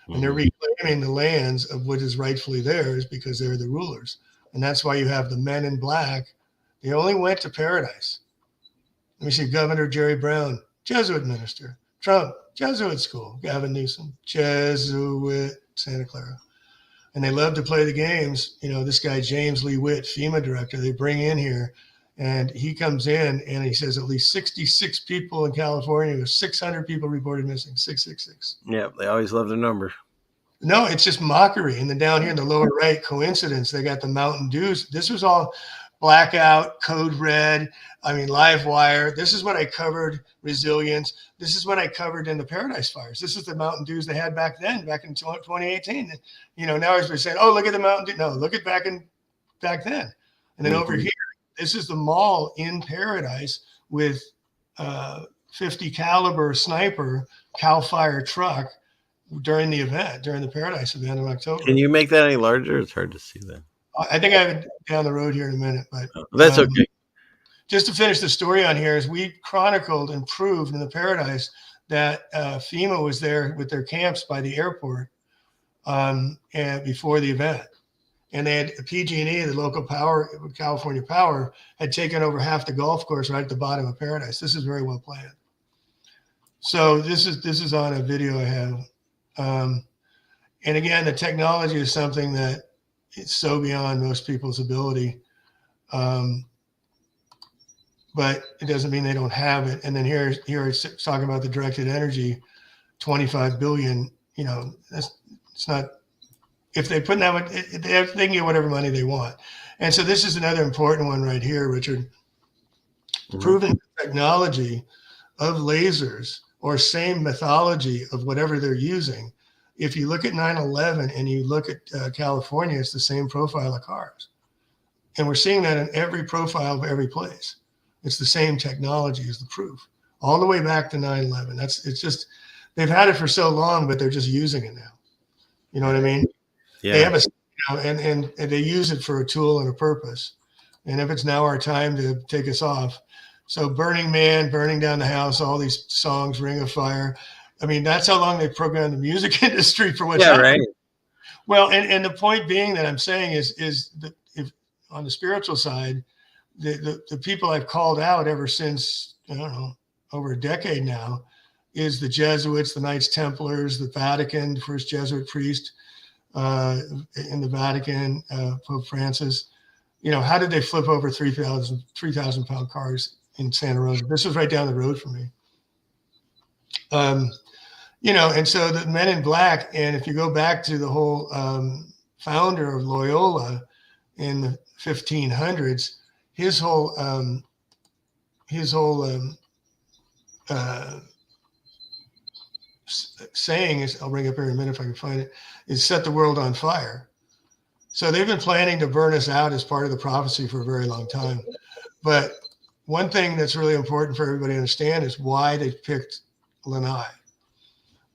And they're reclaiming the lands of what is rightfully theirs, because they're the rulers. And that's why you have the men in black. They only went to paradise. Let me see, Governor Jerry Brown, Jesuit minister. Trump, Jesuit school. Gavin Newsom, Jesuit, Santa Clara. And they love to play the games. This guy, James Lee Witt, FEMA director, they bring in here, and he comes in and he says at least 66 people in California, with 600 people reported missing, 666. Yeah, they always love the number. No, it's just mockery. And then down here in the lower right, coincidence, they got the Mountain Dews. This was all blackout, code red, live wire. This is what I covered, resilience. This is what I covered in the Paradise Fires. This is the Mountain Dews they had back then, back in 2018. Now as we're saying, oh, look at the Mountain Dew. No, look at back then. And then over here, this is the mall in Paradise with 50 caliber sniper Cal Fire truck during the event, during the Paradise event in October. Can you make that any larger? It's hard to see that. I think I have it down the road here in a minute, but that's okay. Just to finish the story on here, is we chronicled and proved in the Paradise that FEMA was there with their camps by the airport and before the event. And they had PG&E, the local power, California Power, had taken over half the golf course right at the bottom of Paradise. This is very well planned. So this is on a video I have. And again, the technology is something that it's so beyond most people's ability. But it doesn't mean they don't have it. And then here it's talking about the directed energy, 25 billion, it's not, if they put that, they can get whatever money they want. And so this is another important one right here, Richard. Proving the technology of lasers, or same mythology of whatever they're using. If you look at 9/11 and you look at California, it's the same profile of cars. And we're seeing that in every profile of every place. It's the same technology as the proof, all the way back to 9/11. It's just, they've had it for so long, but they're just using it now. You know what I mean? Yeah. They have and they use it for a tool and a purpose. And if it's now our time to take us off. So Burning Man, Burning Down the House, all these songs, Ring of Fire. That's how long they programmed the music industry for what's happening. Right. Well, and the point being that I'm saying is that if on the spiritual side, the people I've called out ever since, I don't know, over a decade now, is the Jesuits, the Knights Templars, the Vatican, the first Jesuit priest in the Vatican, Pope Francis. How did they flip over 3,000 pound cars in Santa Rosa? This was right down the road from me. And so the men in black, and if you go back to the whole founder of Loyola in the 1500s, his whole saying is, I'll bring it up here in a minute if I can find it, is set the world on fire. So they've been planning to burn us out as part of the prophecy for a very long time. But one thing that's really important for everybody to understand is why they picked Lanai.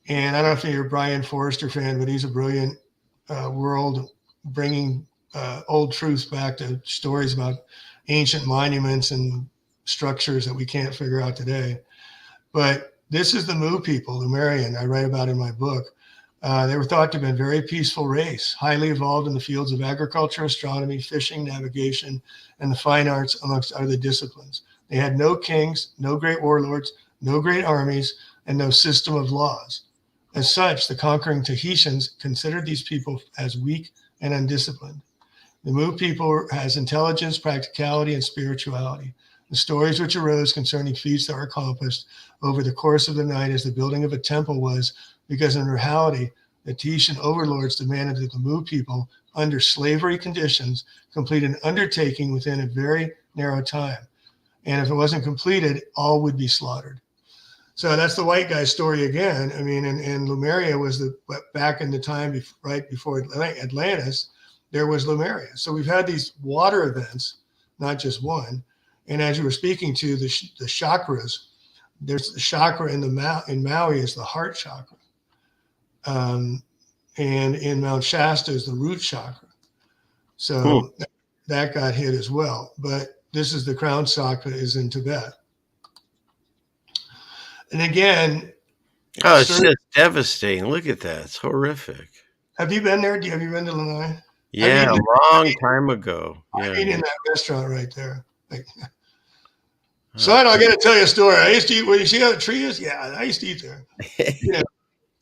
And I don't know if you're a Brian Forrester fan, but he's a brilliant world bringing old truths back to stories about ancient monuments and structures that we can't figure out today. But this is the Mu people, the Marian, I write about in my book. They were thought to have been a very peaceful race, highly evolved in the fields of agriculture, astronomy, fishing, navigation, and the fine arts, amongst other disciplines. They had no kings, no great warlords, no great armies, and no system of laws. As such, the conquering Tahitians considered these people as weak and undisciplined. The Mu people has intelligence, practicality, and spirituality. The stories which arose concerning feats that were accomplished over the course of the night as the building of a temple was because in reality, the Tahitian overlords demanded that the Mu people, under slavery conditions, complete an undertaking within a very narrow time. And if it wasn't completed, all would be slaughtered. So that's the white guy's story again. I mean, and Lemuria was back in the time right before Atlantis, there was Lemuria. So we've had these water events, not just one. And as you were speaking to the chakras, there's the chakra in Maui is the heart chakra. And in Mount Shasta is the root chakra. So that got hit as well. But this is the crown chakra is in Tibet. And again, it's just devastating. Look at that. It's horrific. Have you been there? Have you been to Lanai? Yeah, a long time ago. Yeah. I ate in that restaurant right there. Son, I got to tell you a story. I used to eat where you see how the tree is? Yeah, I used to eat there.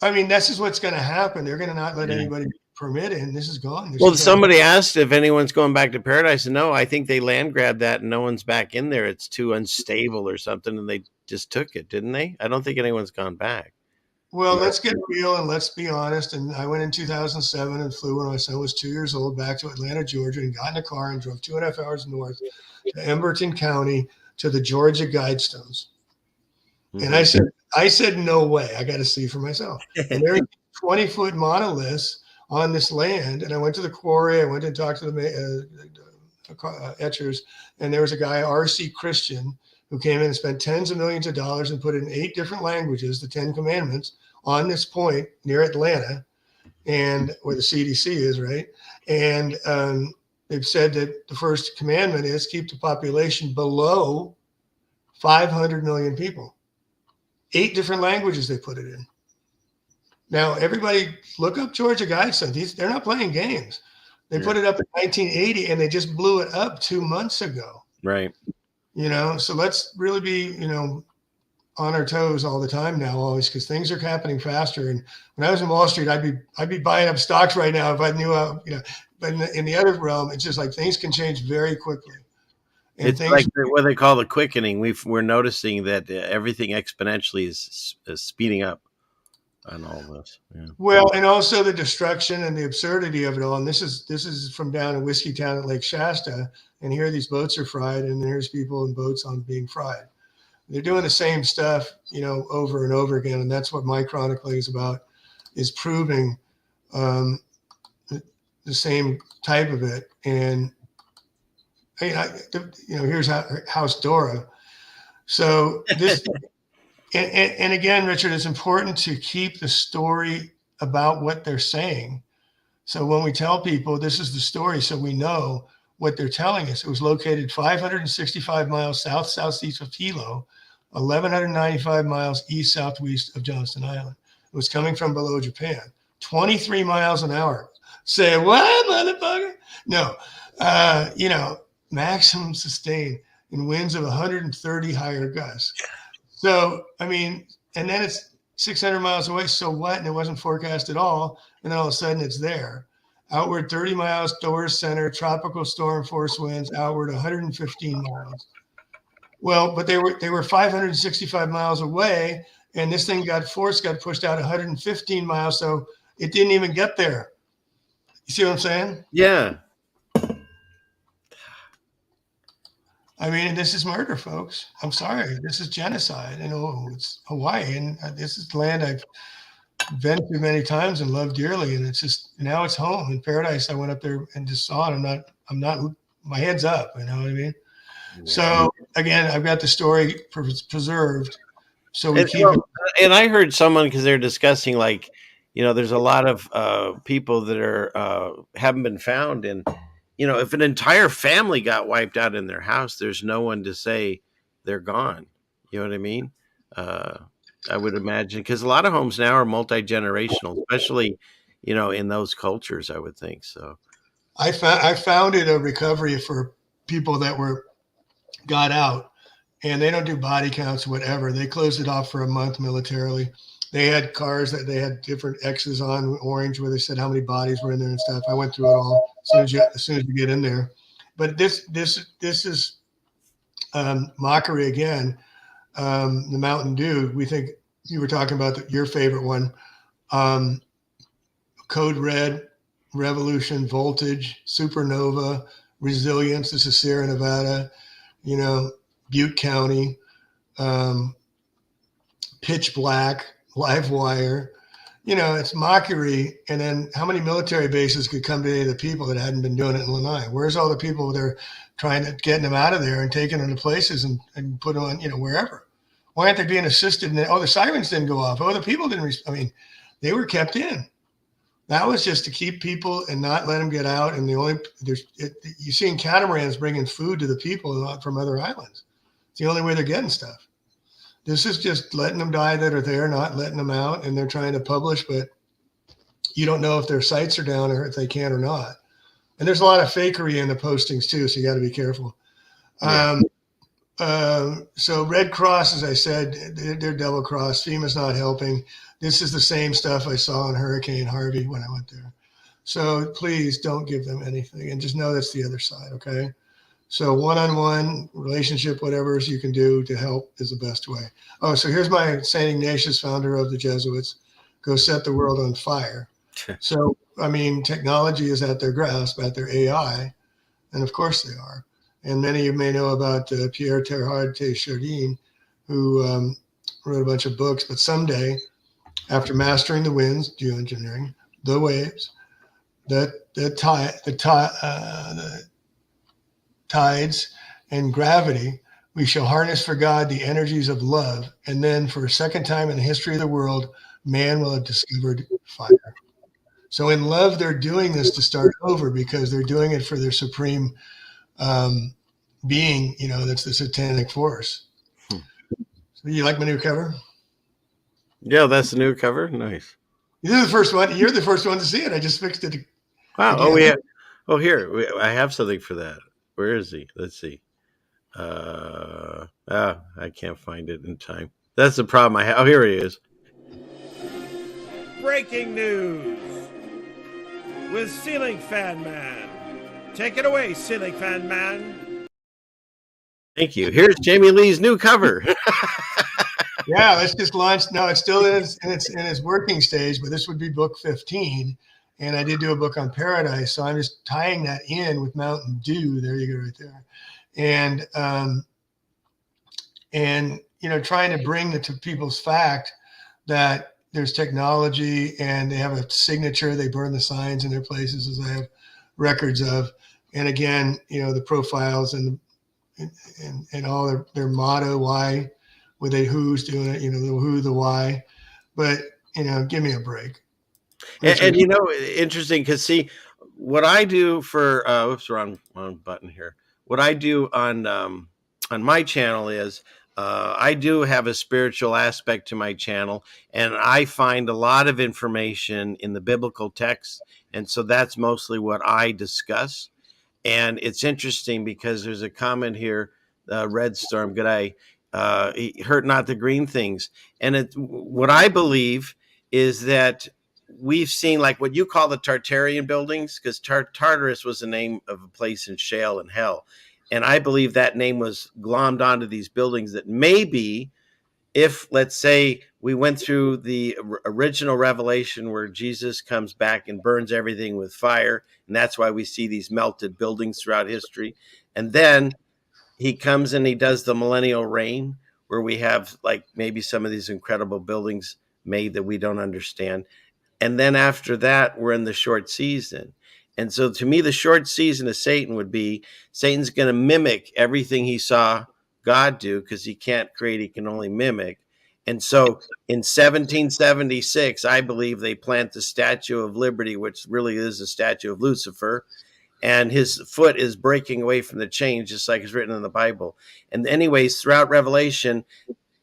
I mean, this is what's going to happen. They're going to not let anybody permit it, and this is gone. Well, somebody asked if anyone's going back to paradise, and no, I think they land grabbed that, and no one's back in there. It's too unstable or something, and they just took it, didn't they? I don't think anyone's gone back. Well, let's get real and let's be honest. And I went in 2007 and flew when my son was 2 years old back to Atlanta, Georgia, and got in a car and drove 2.5 hours north to Emberton County to the Georgia Guidestones. Mm-hmm. And I said, no way. I got to see for myself. And there are 20-foot monoliths on this land. And I went to the quarry. I went and talked to the etchers. And there was a guy, R.C. Christian, who came in and spent tens of millions of dollars and put in 8 different languages, the 10 Commandments, on this point near Atlanta, and where the CDC is, right? And they've said that the first commandment is keep the population below 500 million people. 8 different languages they put it in. Now, everybody look up Georgia Guidestones. They're not playing games. They put it up in 1980, and they just blew it up 2 months ago. Right. So let's really be, on our toes all the time now, always, because things are happening faster. And when I was in Wall Street, I'd be buying up stocks right now if I knew how, but in the other realm, it's just like things can change very quickly. And it's like what they call the quickening. We're noticing that everything exponentially is speeding up on all this. Yeah. Well, and also the destruction and the absurdity of it all. And this is from down in Whiskey Town at Lake Shasta. And here these boats are fried, and there's people in boats on being fried. They're doing the same stuff, over and over again. And that's what my chronicling is about, is proving the same type of it. And, here's House Dora. So this, and again, Richard, it's important to keep the story about what they're saying. So when we tell people this is the story, so we know what they're telling us. It was located 565 miles southeast of Hilo, 1,195 miles east-southwest of Johnston Island. It was coming from below Japan, 23 miles an hour. Say, what, motherfucker? No, maximum sustained in winds of 130 higher gusts. So, and then it's 600 miles away. So what? And it wasn't forecast at all. And then all of a sudden it's there. Outward 30 miles, Doris Center, tropical storm force winds, outward 115 miles. Well, but they were 565 miles away, and this thing got pushed out 115 miles, so it didn't even get there. You see what I'm saying? Yeah. This is murder, folks. I'm sorry. This is genocide. It's Hawaii, and this is land I've been to many times and loved dearly, and it's just now it's home in paradise. I went up there and just saw it. I'm not my head's up, you know what I mean? Yeah. So again, I've got the story preserved, so we keep it. And I heard someone, because they're discussing, there's a lot of people that are haven't been found, and if an entire family got wiped out in their house, there's no one to say they're gone. You know what I mean? I would imagine, because a lot of homes now are multi-generational, especially, in those cultures, I would think. So I founded a recovery for people that got out, and they don't do body counts or whatever. They closed it off for a month militarily. They had cars that they had different X's on, orange, where they said how many bodies were in there and stuff. I went through it all. as soon as you get in there. But this is mockery again. The Mountain Dew. We think you were talking about your favorite one. Code Red, Revolution, Voltage, Supernova, Resilience. This is Sierra Nevada. Butte County, Pitch Black, Livewire. It's mockery. And then how many military bases could come to any of the people that hadn't been doing it in Lanai? Where's all the people that are trying to get them out of there and taking them to places and put them on, wherever? Why aren't they being assisted? The sirens didn't go off. The people didn't. They were kept in. That was just to keep people and not let them get out. And you're seeing catamarans bringing food to the people from other islands. It's the only way they're getting stuff. This is just letting them die that are there, not letting them out. And they're trying to publish, but you don't know if their sites are down or if they can or not. And there's a lot of fakery in the postings too, so you got to be careful. Yeah. So Red Cross, as I said, they're double crossed. FEMA's not helping. This is the same stuff I saw in Hurricane Harvey when I went there. So please don't give them anything, and just know that's the other side, okay? So one-on-one relationship, whatever you can do to help is the best way. Oh, so here's my St. Ignatius, founder of the Jesuits. Go set the world on fire. So, technology is at their grasp, at their AI, and of course they are. And many of you may know about Pierre Teilhard de Chardin, who wrote a bunch of books. But someday, after mastering the winds, geoengineering, the waves, the tides, and gravity, we shall harness for God the energies of love. And then for a second time in the history of the world, man will have discovered fire. So in love, they're doing this to start over because they're doing it for their supreme being, that's the satanic force. So you like my new cover? Yeah, that's the new cover. Nice. You're the first one. You're the first one to see it. I just fixed it. Wow. Here. I have something for that. Where is he? Let's see. I can't find it in time. That's the problem I have. Oh, here he is. Breaking news with Ceiling Fan Man. Take it away, Ceiling Fan Man. Thank you. Here's Jamie Lee's new cover. Yeah, let's just launch. No, it still is in its working stage, but this would be book 15. And I did do a book on Paradise, so I'm just tying that in with Mountain Dew. There you go, right there. And trying to bring to people's fact that there's technology and they have a signature. They burn the signs in their places, as I have records of. And again, the profiles and all their motto, why, with a who's doing it, the who, the why. But give me a break. And interesting because see, what I do for wrong button here. What I do on my channel is I do have a spiritual aspect to my channel, and I find a lot of information in the biblical text, and so that's mostly what I discuss. And it's interesting because there's a comment here, Red Storm, g'day, hurt not the green things. And what I believe is that we've seen like what you call the Tartarian buildings, because Tartarus was the name of a place in shale and hell. And I believe that name was glommed onto these buildings that maybe if, let's say, we went through the original revelation where Jesus comes back and burns everything with fire, and that's why we see these melted buildings throughout history. And then he comes and he does the millennial reign where we have like maybe some of these incredible buildings made that we don't understand. And then after that, we're in the short season. And so to me, the short season of Satan would be Satan's going to mimic everything he saw God do because he can't create, he can only mimic. And so in 1776, I believe they plant the Statue of Liberty, which really is a statue of Lucifer. And his foot is breaking away from the chain, just like it's written in the Bible. And anyways, throughout Revelation,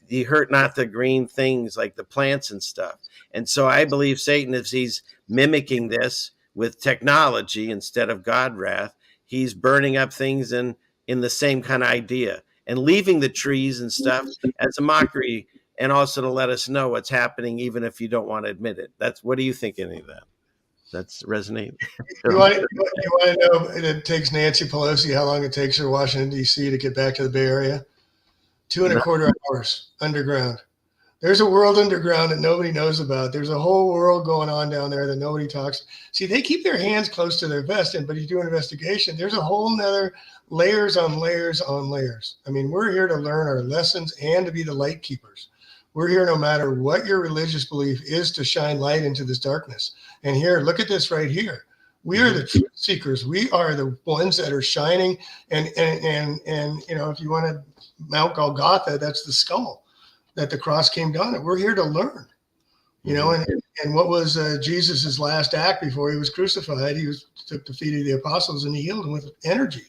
he hurt not the green things like the plants and stuff. And so I believe Satan, if he's mimicking this with technology instead of God wrath, he's burning up things in the same kind of idea and leaving the trees and stuff as a mockery and also to let us know what's happening, even if you don't want to admit it. What do you think of any of that? That's resonate. You want to know it takes Nancy Pelosi how long it takes her to Washington, D.C. to get back to the Bay Area? 2.25 hours underground. There's a world underground that nobody knows about. There's a whole world going on down there that nobody talks. See, they keep their hands close to their vest, but you do an investigation. There's a whole nother layers on layers on layers. I mean, we're here to learn our lessons and to be the light keepers. We're here no matter what your religious belief is to shine light into this darkness. And here, look at this right here. We are the truth seekers. We are the ones that are shining. And you know, if you want to Mount Golgotha, that's the skull that the cross came down at. We're here to learn, you know, and what was Jesus's last act before he was crucified? He took the feet of the apostles and he healed them with energy.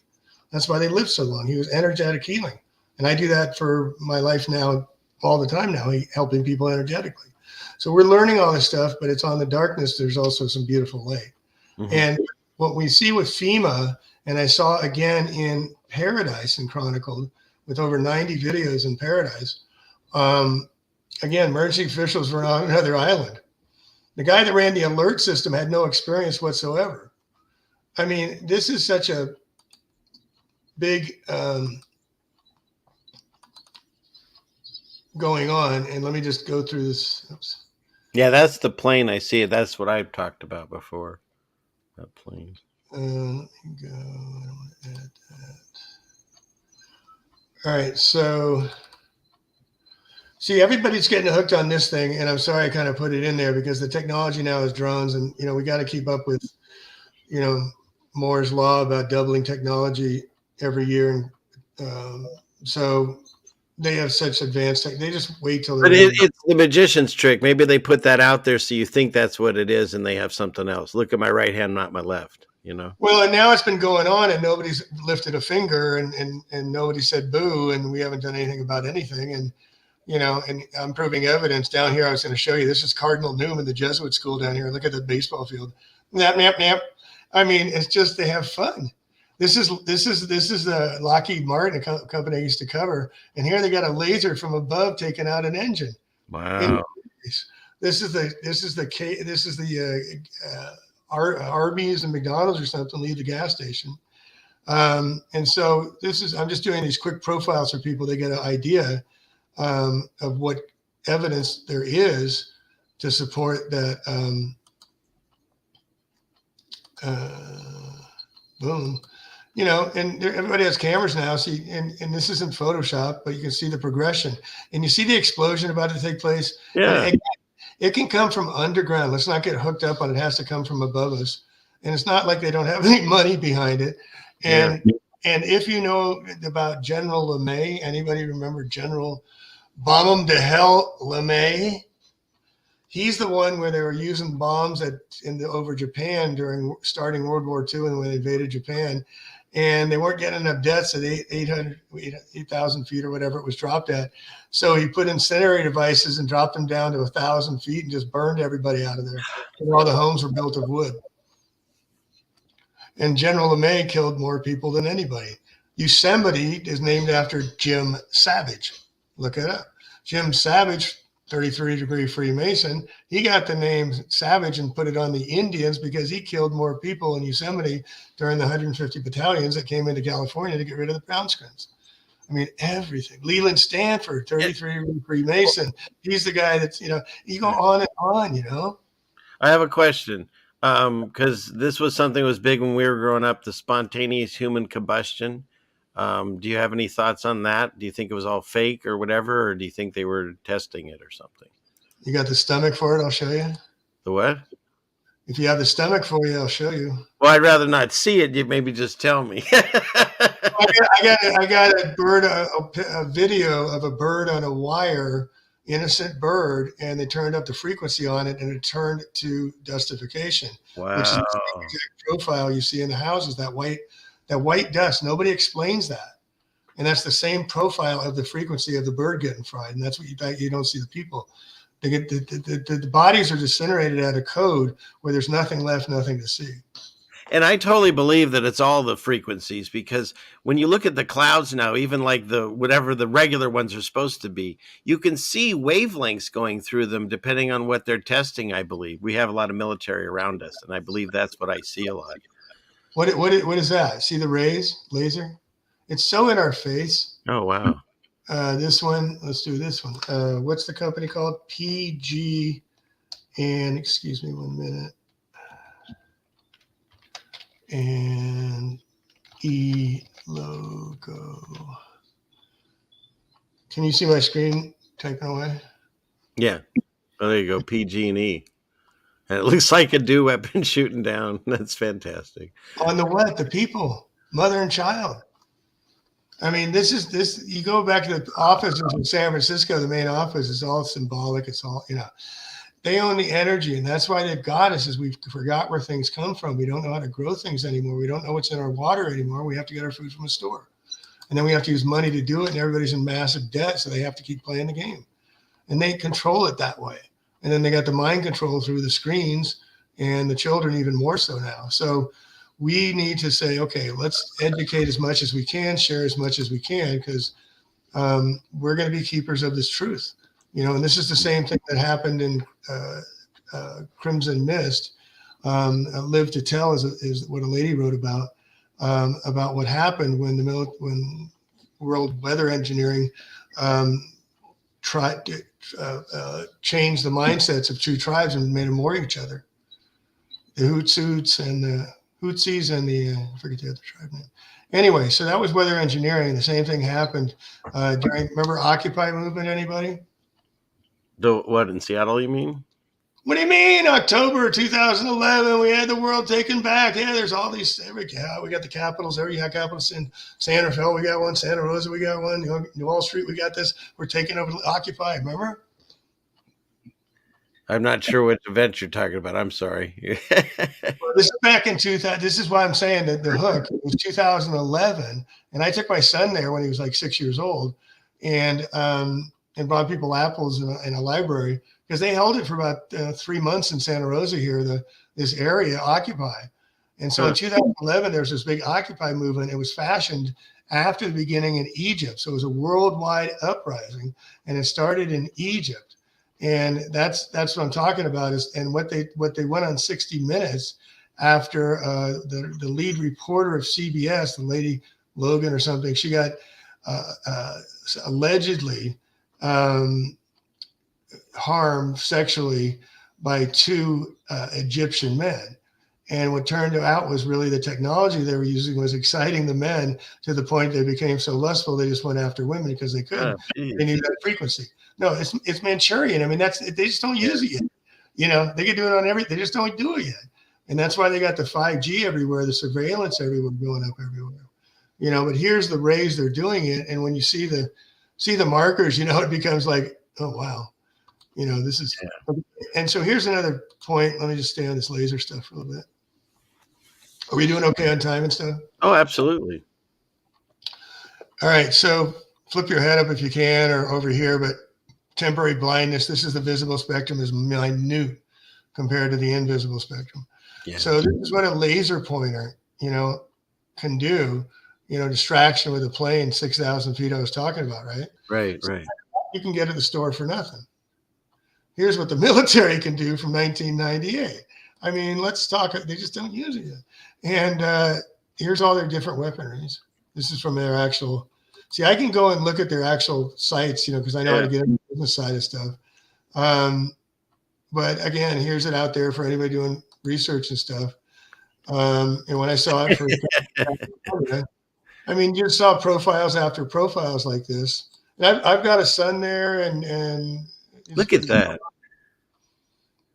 That's why they lived so long. He was energetic healing. And I do that for my life now, all the time now, helping people energetically. So we're learning all this stuff, but it's on the darkness. There's also some beautiful light. And what we see with FEMA, and I saw again in Paradise and Chronicled with over 90 videos in Paradise, again, emergency officials were on another island. The guy that ran the alert system had no experience whatsoever. I mean, this is such a big going on. And let me just go through this. Oops. Yeah, that's the plane. I see it. That's what I've talked about before. That plane. Let me go. I don't want to edit that. All right. So, see, everybody's getting hooked on this thing. And I'm sorry I kind of put it in there because the technology now is drones. And, you know, we got to keep up with, you know, Moore's law about doubling technology every year. And so they have such advanced tech. They just wait till. But it's the magician's trick. Maybe they put that out there so you think that's what it is, and they have something else. Look at my right hand, not my left. You know. Well, and now it's been going on, and nobody's lifted a finger, and nobody said boo, and we haven't done anything about anything, and you know, and I'm proving evidence down here. I was going to show you. This is Cardinal Newman, the Jesuit school down here. Look at the baseball field. Nap, nap, nap. I mean, it's just they have fun. This is the Lockheed Martin, a company I used to cover, and here they got a laser from above taking out an engine. Wow. This is the Arby's and McDonald's or something leave the gas station. And so I'm just doing these quick profiles for people to get an idea of what evidence there is to support that. Boom. You know, and everybody has cameras now. See, and this isn't Photoshop, but you can see the progression, and you see the explosion about to take place. Yeah, and it can come from underground. Let's not get hooked up on it. It has to come from above us, and it's not like they don't have any money behind it. And if you know about General LeMay, anybody remember General Bomb 'em to Hell LeMay? He's the one where they were using bombs over Japan during starting World War II and when they invaded Japan. And they weren't getting enough deaths at 8,000 feet or whatever it was dropped at. So he put incendiary devices and dropped them down to 1,000 feet and just burned everybody out of there. And all the homes were built of wood. And General LeMay killed more people than anybody. Yosemite is named after Jim Savage. Look it up. Jim Savage, 33-degree Freemason, he got the name Savage and put it on the Indians because he killed more people in Yosemite during the 150 battalions that came into California to get rid of the brown skins. I mean, everything. Leland Stanford, 33-degree Freemason. He's the guy that's, you know, you go on and on, you know. I have a question because this was something that was big when we were growing up, the spontaneous human combustion. Do you have any thoughts on that? Do you think it was all fake or whatever, or do you think they were testing it or something? You got the stomach for it? I'll show you. The what? If you have the stomach for you, I'll show you. Well, I'd rather not see it. You maybe just tell me. I got a video of a bird on a wire, innocent bird, and they turned up the frequency on it, and it turned to dustification. Wow. Which is the same exact profile you see in the houses, that white dust. Nobody explains that. And that's the same profile of the frequency of the bird getting fried. And that's what you don't see the people. They get the bodies are disintegrated at a code where there's nothing left, nothing to see. And I totally believe that it's all the frequencies, because when you look at the clouds now, even like the whatever the regular ones are supposed to be, you can see wavelengths going through them depending on what they're testing. I believe we have a lot of military around us, and I believe that's what I see a lot. What is that? See the rays, laser? It's so in our face. Oh, wow. This one, let's do this one. What's the company called? PG, and excuse me 1 minute. And E logo. Can you see my screen typing away? Yeah. Oh, there you go. PG&E. And it looks like a DO weapon shooting down. That's fantastic. On the what? The people, mother and child. I mean, this. You go back to the offices in San Francisco, the main office is all symbolic. It's all, they own the energy, and that's why they've got us, is we forgot where things come from. We don't know how to grow things anymore. We don't know what's in our water anymore. We have to get our food from a store. And then we have to use money to do it, and everybody's in massive debt, so they have to keep playing the game. And they control it that way. And then they got the mind control through the screens, and the children even more so now. So we need to say, okay, let's educate as much as we can, share as much as we can, because we're going to be keepers of this truth. And this is the same thing that happened in Crimson Mist. Live to Tell is what a lady wrote about what happened when when World Weather Engineering tried to change the mindsets of two tribes and made them war each other. The Hootsuits and the Hootsies and the I forget the other tribe name. Anyway, so that was weather engineering. The same thing happened remember Occupy movement, anybody? What, in Seattle, you mean? What do you mean? October 2011, we had the world taken back. Yeah, there's all these. We got the capitals. Every capitals in Santa Fe, we got one. Santa Rosa, we got one. New Wall Street, we got this. We're taking over Occupy. Remember? I'm not sure what event you're talking about. I'm sorry. Well, this is back in 2000. This is why I'm saying that the hook. It was 2011, and I took my son there when he was like 6 years old, and brought people apples in a library, because they held it for about 3 months in Santa Rosa here, this area, Occupy. And so in 2011, there was this big Occupy movement. It was fashioned after the beginning in Egypt. So it was a worldwide uprising, and it started in Egypt. And that's what I'm talking about, and what they went on 60 Minutes after the lead reporter of CBS, the lady Logan or something, she got allegedly harmed sexually by two Egyptian men. And what turned out was really the technology they were using was exciting the men to the point they became so lustful they just went after women because they could. They need that frequency. No, it's Manchurian. I mean, they just don't use it yet. They can do it on everything. They just don't do it yet. And that's why they got the 5G everywhere, the surveillance everywhere, going up everywhere. But here's the rays they're doing it. And when you see the markers, it becomes like, oh, wow. This is, and so here's another point. Let me just stay on this laser stuff for a little bit. Are we doing okay on time and stuff? Oh, absolutely. All right. So flip your head up if you can, or over here, but temporary blindness. This is the visible spectrum is minute compared to the invisible spectrum. Yeah. So this is what a laser pointer, can do, distraction with a plane 6,000 feet I was talking about, right? Right. You can get at the store for nothing. Here's what the military can do from 1998. I mean, let's talk. They just don't use it yet. And here's all their different weaponries. This is from their actual. See, I can go and look at their actual sites, because I know how to get into the business side of stuff. But again, here's it out there for anybody doing research and stuff. And when I saw it you saw profiles after profiles like this. And I've got a son there, and look at that.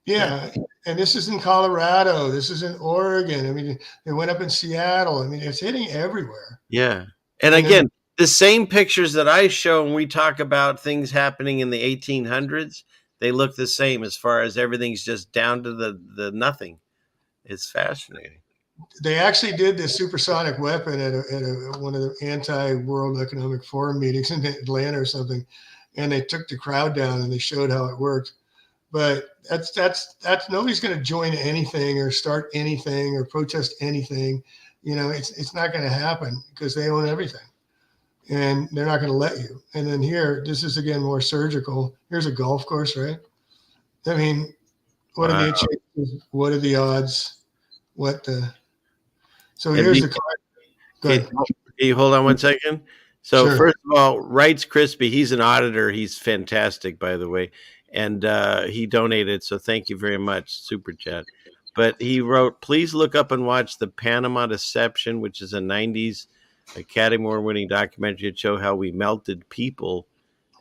Yeah. And this is in Colorado. This is in Oregon. I mean, they went up in Seattle. I mean, it's hitting everywhere. Yeah. And again, the same pictures that I show when we talk about things happening in the 1800s, they look the same as far as everything's just down to the nothing. It's fascinating. They actually did this supersonic weapon at one of the anti-World Economic Forum meetings in Atlanta or something. And they took the crowd down and they showed how it worked. But that's nobody's going to join anything or start anything or protest anything. It's not going to happen because they own everything, and they're not going to let you. And then here, this is again more surgical. Here's a golf course, right? I mean, what are the chances? What are the odds? So here's the card. Go ahead. Can you hold on one second? So Sure. first of all, Wright's Crispy, he's an auditor. He's fantastic, by the way. And he donated, so thank you very much, Super Chat. But he wrote, please look up and watch The Panama Deception, which is a 90s Academy Award-winning documentary that show how we melted people.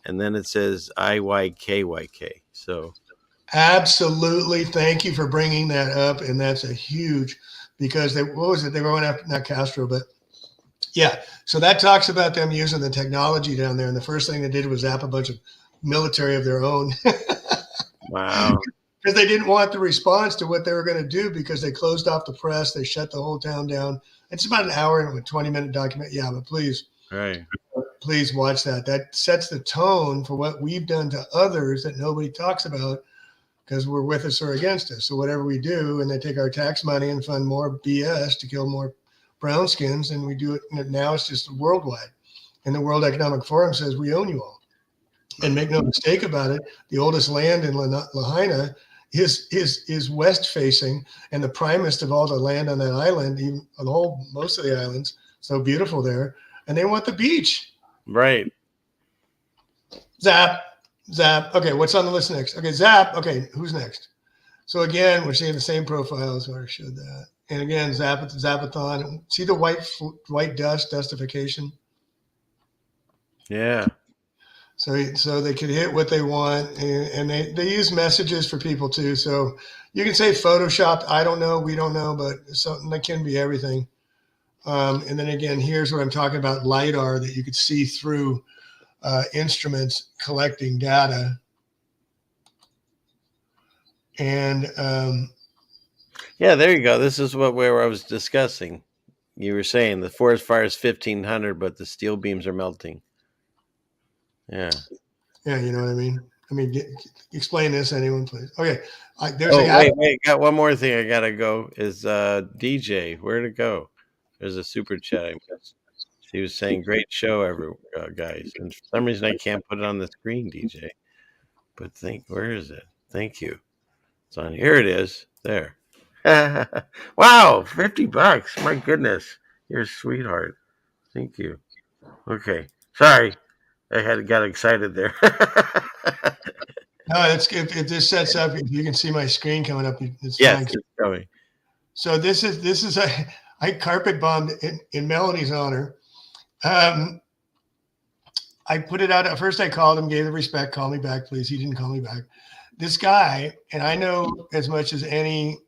And then it says IYKYK. So Absolutely. Thank you for bringing that up. And that's a huge, because they were going after, not Castro, but yeah. So that talks about them using the technology down there. And the first thing they did was zap a bunch of military of their own. wow. Because they didn't want the response to what they were going to do, because they closed off the press. They shut the whole town down. It's about an hour and a 20-minute document. Yeah, but please watch that. That sets the tone for what we've done to others that nobody talks about, because we're with us or against us. So whatever we do, and they take our tax money and fund more BS to kill more brown skins, and we do it. And now it's just worldwide. And the World Economic Forum says we own you all. And make no mistake about it, the oldest land in Lahaina is west facing, and the primest of all the land on that island, even most of the islands, so beautiful there. And they want the beach. Right. Zap. Okay, what's on the list next? Okay, zap. Okay, who's next? So again, we're seeing the same profiles where I showed that. And again, zapathon. See the white dustification? Yeah. So they could hit what they want, and they use messages for people too. So you can say photoshopped. I don't know. We don't know, but something that can be everything. And then again, here's where I'm talking about LiDAR, that you could see through instruments collecting data. And yeah, there you go. This is where I was discussing. You were saying the forest fire is 1,500, but the steel beams are melting. Yeah. Yeah, you know what I mean? Explain this, anyone, please. Okay. Wait. Got one more thing I got to go is DJ. Where'd it go? There's a super chat. She was saying, great show, guys. And for some reason, I can't put it on the screen, DJ. But where is it? Thank you. It's on here. It is. There. Wow, $50. My goodness. You're a sweetheart. Thank you. Okay. Sorry. I got excited there. No, that's good. If this sets up, if you can see my screen coming up, it's yes, fine. it's going. So this is I carpet bombed in Melanie's honor. I put it out. At first I called him, gave the respect, call me back, please. He didn't call me back. This guy, and I know as much as any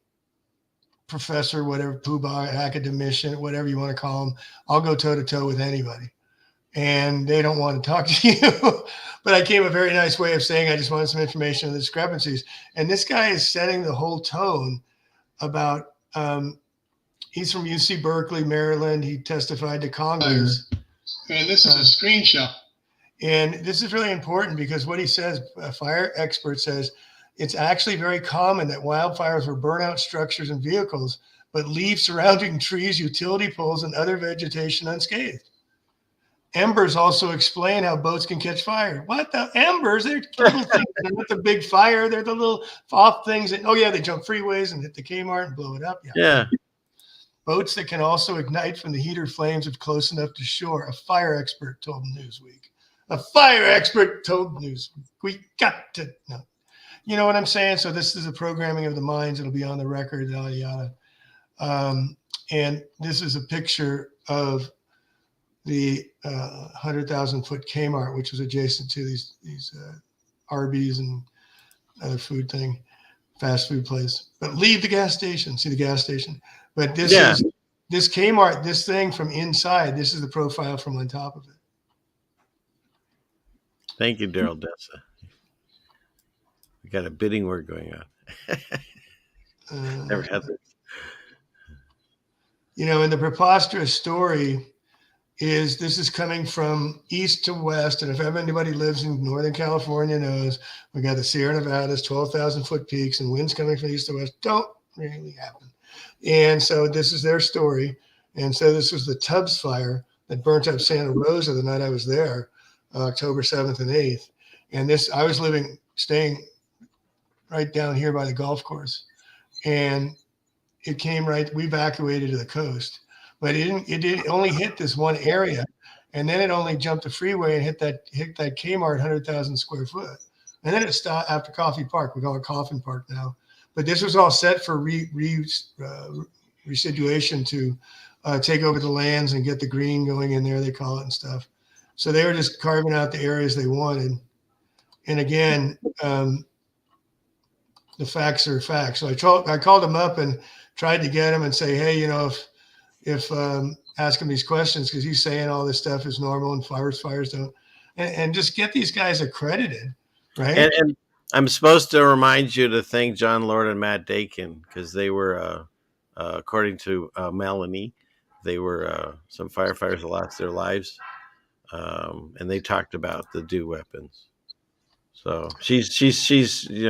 professor, whatever, poobah, academician, whatever you want to call him, I'll go toe to toe with anybody. And they don't want to talk to you. But I came a very nice way of saying I just wanted some information on the discrepancies. And this guy is setting the whole tone about, he's from UC Berkeley, Maryland. He testified to Congress. And this is a screenshot. And this is really important, because what he says, a fire expert says, it's actually very common that wildfires will burn out structures and vehicles, but leave surrounding trees, utility poles, and other vegetation unscathed. Embers also explain how boats can catch fire. What the embers? They're little things. They're not the big fire. They're the little off things. That, they jump freeways and hit the Kmart and blow it up. Yeah. Boats that can also ignite from the heater flames if close enough to shore. A fire expert told Newsweek. A fire expert told Newsweek. We got to know. You know what I'm saying? So this is a programming of the minds. It'll be on the record, yada, yada. And this is a picture of the 100,000-foot Kmart, which was adjacent to these Arby's and other food thing, fast food place. But leave the gas station. See the gas station? But this is this Kmart, this thing from inside. This is the profile from on top of it. Thank you, Daryl Dessa. We got a bidding war going on. Never had this. In the preposterous story this is coming from east to west. And if anybody lives in Northern California knows, we got the Sierra Nevadas, 12,000 foot peaks, and winds coming from east to west don't really happen. And so this is their story. And so this was the Tubbs fire that burnt up Santa Rosa the night I was there, October 7th and 8th. And I was staying right down here by the golf course. And it came we evacuated to the coast. But it only hit this one area, and then it only jumped the freeway and hit that Kmart 100,000 square foot, and then it stopped after Coffee Park. We call it Coffin Park now, but this was all set for residuation to take over the lands and get the green going in there. They call it and stuff. So they were just carving out the areas they wanted, and again, the facts are facts. So I called him up and tried to get him and say, hey, if ask him these questions, because he's saying all this stuff is normal and fires don't, and just get these guys accredited, right? And I'm supposed to remind you to thank John Lord and Matt Dakin, because they were, according to Melanie, they were some firefighters that lost their lives, and they talked about the DEW weapons. So she's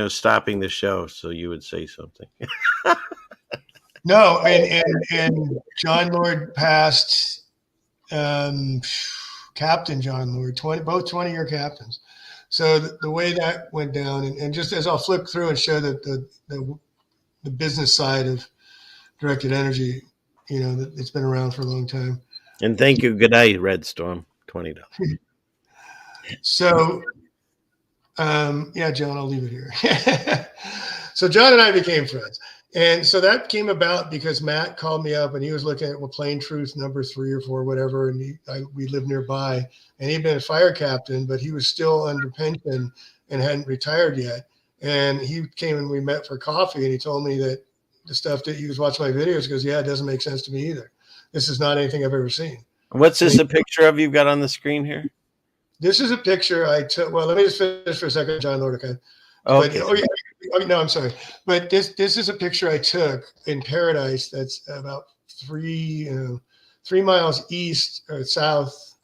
stopping the show, so you would say something. No, and John Lord passed, Captain John Lord, both 20-year captains. So the way that went down, and just as I'll flip through and show that the business side of directed energy, that it's been around for a long time. And thank you. Good night, Red Storm. $20. So, yeah, John, I'll leave it here. So John and I became friends. And so that came about because Matt called me up and he was looking at Plain Truth number 3 or 4, whatever. And we lived nearby, and he'd been a fire captain, but he was still under pension and hadn't retired yet. And he came and we met for coffee, and he told me that the stuff that he was watching my videos, he goes, yeah, it doesn't make sense to me either. This is not anything I've ever seen. What's this a picture of you've got on the screen here? This is a picture I took. Well, let me just finish for a second, John Lord. Okay. Okay. No, I'm sorry. But this is a picture I took in Paradise. That's about 3 miles east or south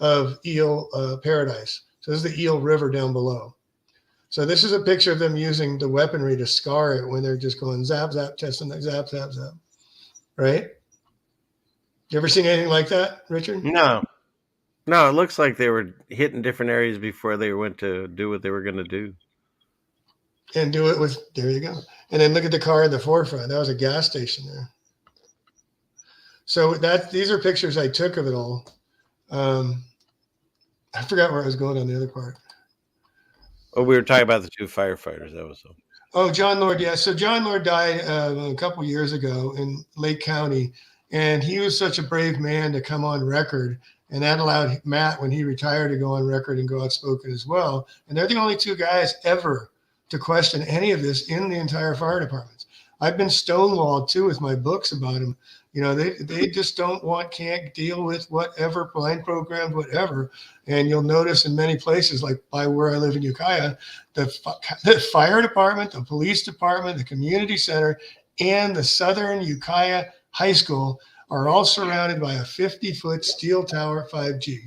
of Eel Paradise. So this is the Eel River down below. So this is a picture of them using the weaponry to scar it when they're just going zap, zap, testing that zap, zap, zap. Right? You ever seen anything like that, Richard? No, it looks like they were hitting different areas before they went to do what they were going to do. And do it with, there you go. And then look at the car in the forefront. That was a gas station there. So these are pictures I took of it all. I forgot where I was going on the other part. Oh, we were talking about the 2 firefighters. That was so. Oh, John Lord. Yeah. So John Lord died a couple years ago in Lake County. And he was such a brave man to come on record. And that allowed Matt, when he retired, to go on record and go outspoken as well. And they're the only 2 guys ever to question any of this in the entire fire departments. I've been stonewalled too with my books about them. They just can't deal with whatever, blind programmed, whatever. And you'll notice in many places, like by where I live in Ukiah, the fire department, the police department, the community center, and the Southern Ukiah High School are all surrounded by a 50-foot steel tower 5G.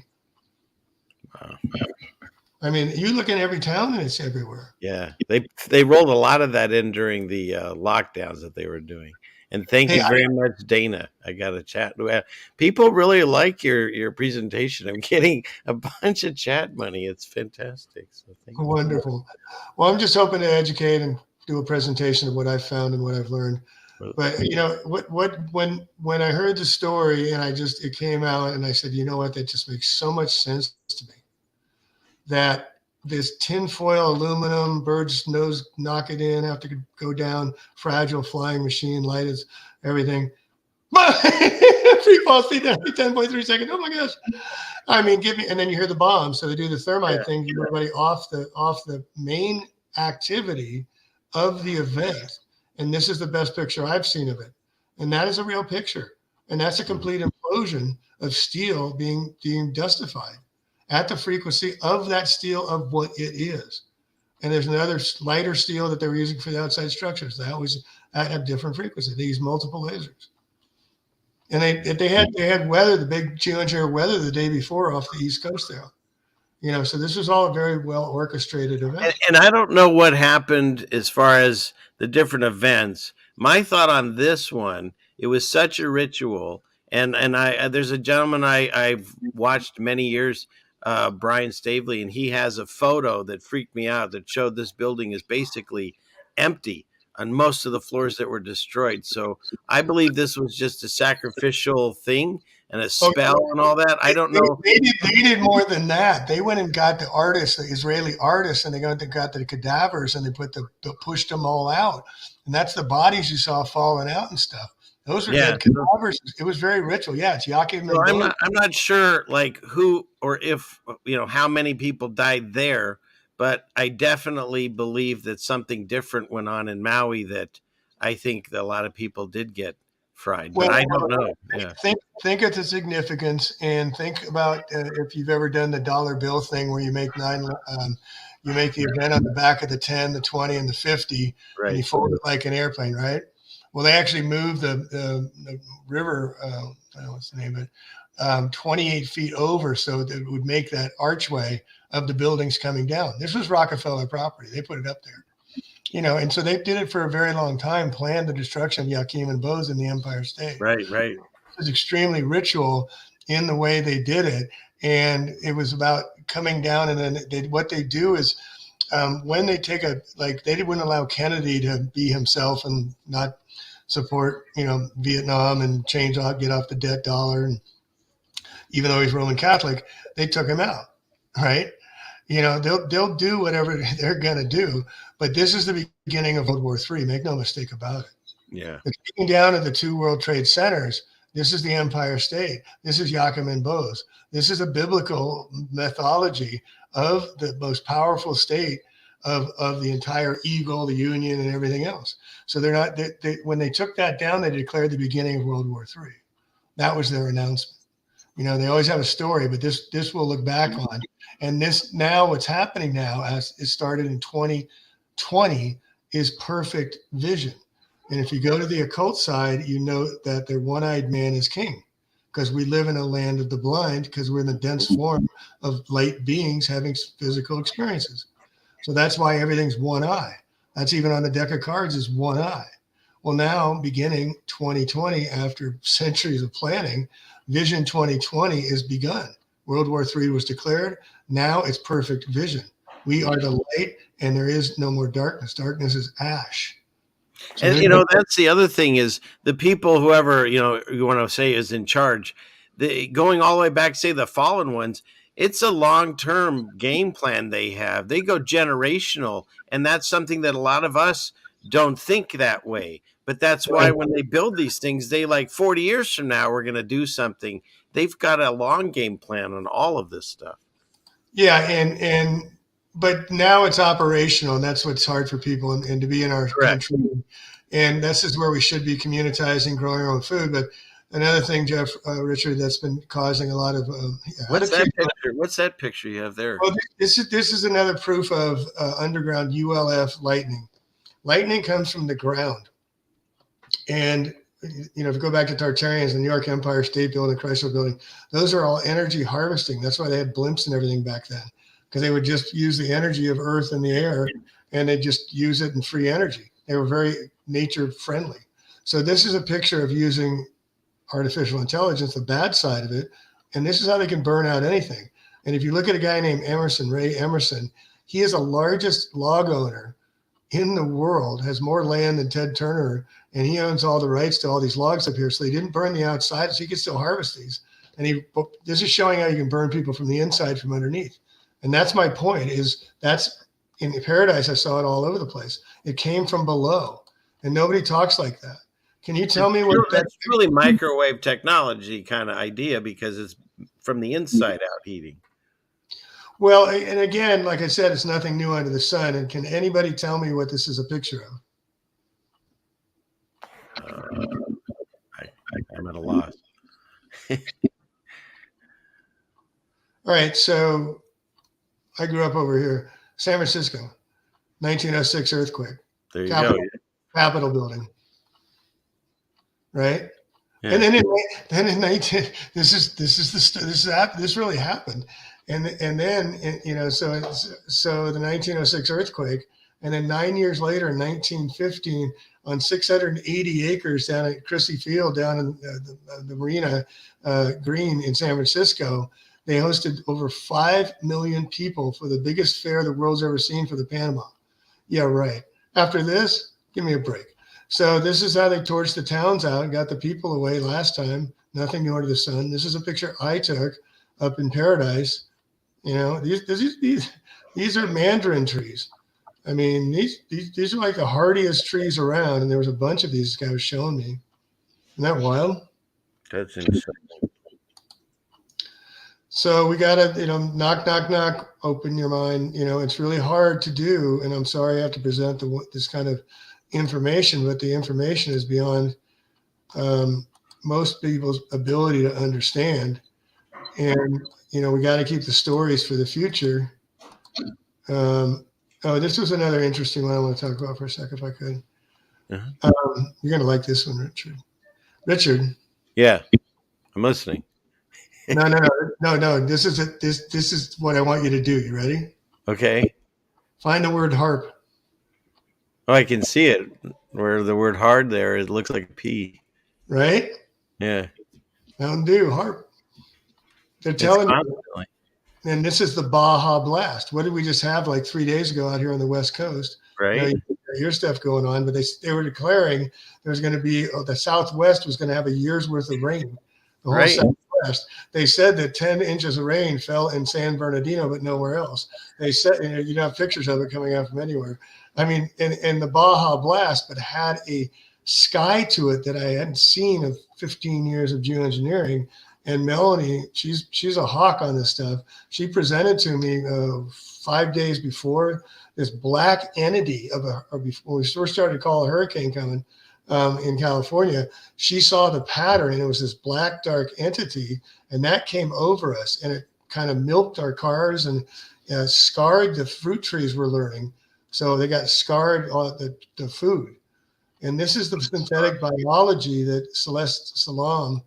Wow. I mean, you look in every town and it's everywhere. Yeah, they rolled a lot of that in during the lockdowns that they were doing. And thank you very much, Dana. I got a chat. People really like your presentation. I'm getting a bunch of chat money. It's fantastic. So thank you. Wonderful. Well, I'm just hoping to educate and do a presentation of what I've found and what I've learned. But when I heard the story and it came out, and I said, you know what, that just makes so much sense to me. That this tinfoil aluminum, birds nose knock it in, have to go down, fragile flying machine, light is everything. Free fall speed down 10.3 seconds. Oh my gosh. I mean, and then you hear the bomb. So they do the thermite thing, get everybody off the main activity of the event. And this is the best picture I've seen of it. And that is a real picture. And that's a complete implosion of steel being dustified at the frequency of that steel of what it is. And there's another lighter steel that they were using for the outside structures. They always have different frequencies. They use multiple lasers. And they had weather, the big geoengineered weather the day before off the East Coast there. So this was all a very well orchestrated event. And I don't know what happened as far as the different events. My thought on this one, it was such a ritual. And I there's a gentleman I've watched many years, Brian Stavely, and he has a photo that freaked me out that showed this building is basically empty on most of the floors that were destroyed. So I believe this was just a sacrificial thing and a spell and all that. I don't know. They did more than that. They went and got the artists, the Israeli artists, and they got the cadavers, and they pushed them all out. And that's the bodies you saw falling out and stuff. Those were dead cadavers. It was very ritual. Yeah, it's Yaakov. So I'm not sure like who or if how many people died there, but I definitely believe that something different went on in Maui that I think that a lot of people did get fried, but I don't know. Yeah. Think of the significance, and think about if you've ever done the dollar bill thing where you make you make the event on the back of the 10, the 20, and the 50, right, and you fold it like an airplane, right? Well, they actually moved the river, I don't know what's the name of it, 28 feet over, so that it would make that archway of the buildings coming down. This was Rockefeller property. They put it up there. And so they did it for a very long time, planned the destruction of Yaakov and Bose in the Empire State. Right. It was extremely ritual in the way they did it. And it was about coming down. And then what they do is when they take they wouldn't allow Kennedy to be himself and not support, Vietnam and get off the debt dollar. And even though he's Roman Catholic, they took him out. Right. They'll do whatever they're going to do, but this is the beginning of World War III. Make no mistake about it. Yeah. The taking down of the two World Trade Centers. This is the Empire State. This is Yaakov and Bose. This is a biblical mythology of the most powerful state of the entire eagle, the Union, and everything else. So they're not. When they took that down, they declared the beginning of World War III. That was their announcement. They always have a story, but this will look back on. And this now, what's happening now, as it started in 2020, is perfect vision. And if you go to the occult side, you know that their one-eyed man is king, because we live in a land of the blind, because we're in the dense form of light beings having physical experiences. So that's why everything's one eye. That's even on the deck of cards is one eye. Well, now beginning 2020, after centuries of planning, Vision 2020 is begun. World War III was declared. Now it's perfect vision. We are the light, and there is no more darkness. Darkness is ash. So and that's the other thing is the people, whoever you want to say is in charge, going all the way back, say the fallen ones. It's a long-term game plan they have. They go generational, and that's something that a lot of us don't think that way. But that's why when they build these things, they 40 years from now, we're going to do something. They've got a long game plan on all of this stuff. Yeah, but now it's operational, and that's what's hard for people and to be in our country. And this is where we should be communitizing, growing our own food. But another thing, Richard, that's been causing a lot of what's that picture? What's that picture you have there? Well, this is another proof of underground ULF lightning. Lightning comes from the ground. And, if you go back to Tartarians, the New York Empire State Building, Chrysler Building, those are all energy harvesting. That's why they had blimps and everything back then, because they would just use the energy of earth and the air, and they just use it in free energy. They were very nature friendly. So this is a picture of using artificial intelligence, the bad side of it. And this is how they can burn out anything. And if you look at a guy named Ray Emerson, he is the largest log owner in the world, has more land than Ted Turner, and he owns all the rights to all these logs up here. So they didn't burn the outside, so he can still harvest these. And this is showing how you can burn people from the inside, from underneath. And that's my point, is that's in paradise. I saw it all over the place. It came from below, and nobody talks like that. Can you tell me what that's really microwave technology kind of idea, because it's from the inside out heating? Well, and again, like I said, it's nothing new under the sun. And can anybody tell me what this is a picture of? I'm at a loss. All right. So I grew up over here, San Francisco, 1906 earthquake. There you go. Capitol building. Right. Yeah. And then in 19, this really happened. And then, so the 1906 earthquake, and then 9 years later, in 1915, on 680 acres down at Crissy Field, down in the Marina Green in San Francisco, they hosted over 5 million people for the biggest fair the world's ever seen for the Panama. Yeah, right. After this, give me a break. So this is how they torched the towns out and got the people away last time. Nothing new under the sun. This is a picture I took up in Paradise. You know, these are mandarin trees. I mean, these are like the hardiest trees around, and there was a bunch of these guy was showing me. Isn't that wild? That's insane. So we gotta, knock, knock, knock, open your mind. It's really hard to do, and I'm sorry I have to present this kind of information, but the information is beyond most people's ability to understand. And we got to keep the stories for the future. This was another interesting one I want to talk about for a second, if I could. Uh-huh. You're gonna like this one, Richard. Richard. Yeah, I'm listening. No. This is what I want you to do. You ready? Okay. Find the word harp. Oh, I can see it. Where the word hard there, it looks like a P. Right? Yeah. Mountain Dew, harp. They're telling you. And this is the Baja Blast. What did we just have like 3 days ago out here on the West Coast? Right. You got your stuff going on, but they were declaring there was going to be the Southwest was going to have a year's worth of rain. The whole Southwest. They said that 10 inches of rain fell in San Bernardino, but nowhere else. They said you don't have pictures of it coming out from anywhere. I mean, and the Baja Blast, but had a sky to it that I hadn't seen of 15 years of geoengineering. And Melanie, she's a hawk on this stuff. She presented to me 5 days before this black entity before we first started to call a hurricane coming in California. She saw the pattern, and it was this black dark entity, and that came over us, and it kind of milked our cars and scarred the fruit trees we're learning. So they got scarred on the food. And this is the synthetic biology that Celeste Salam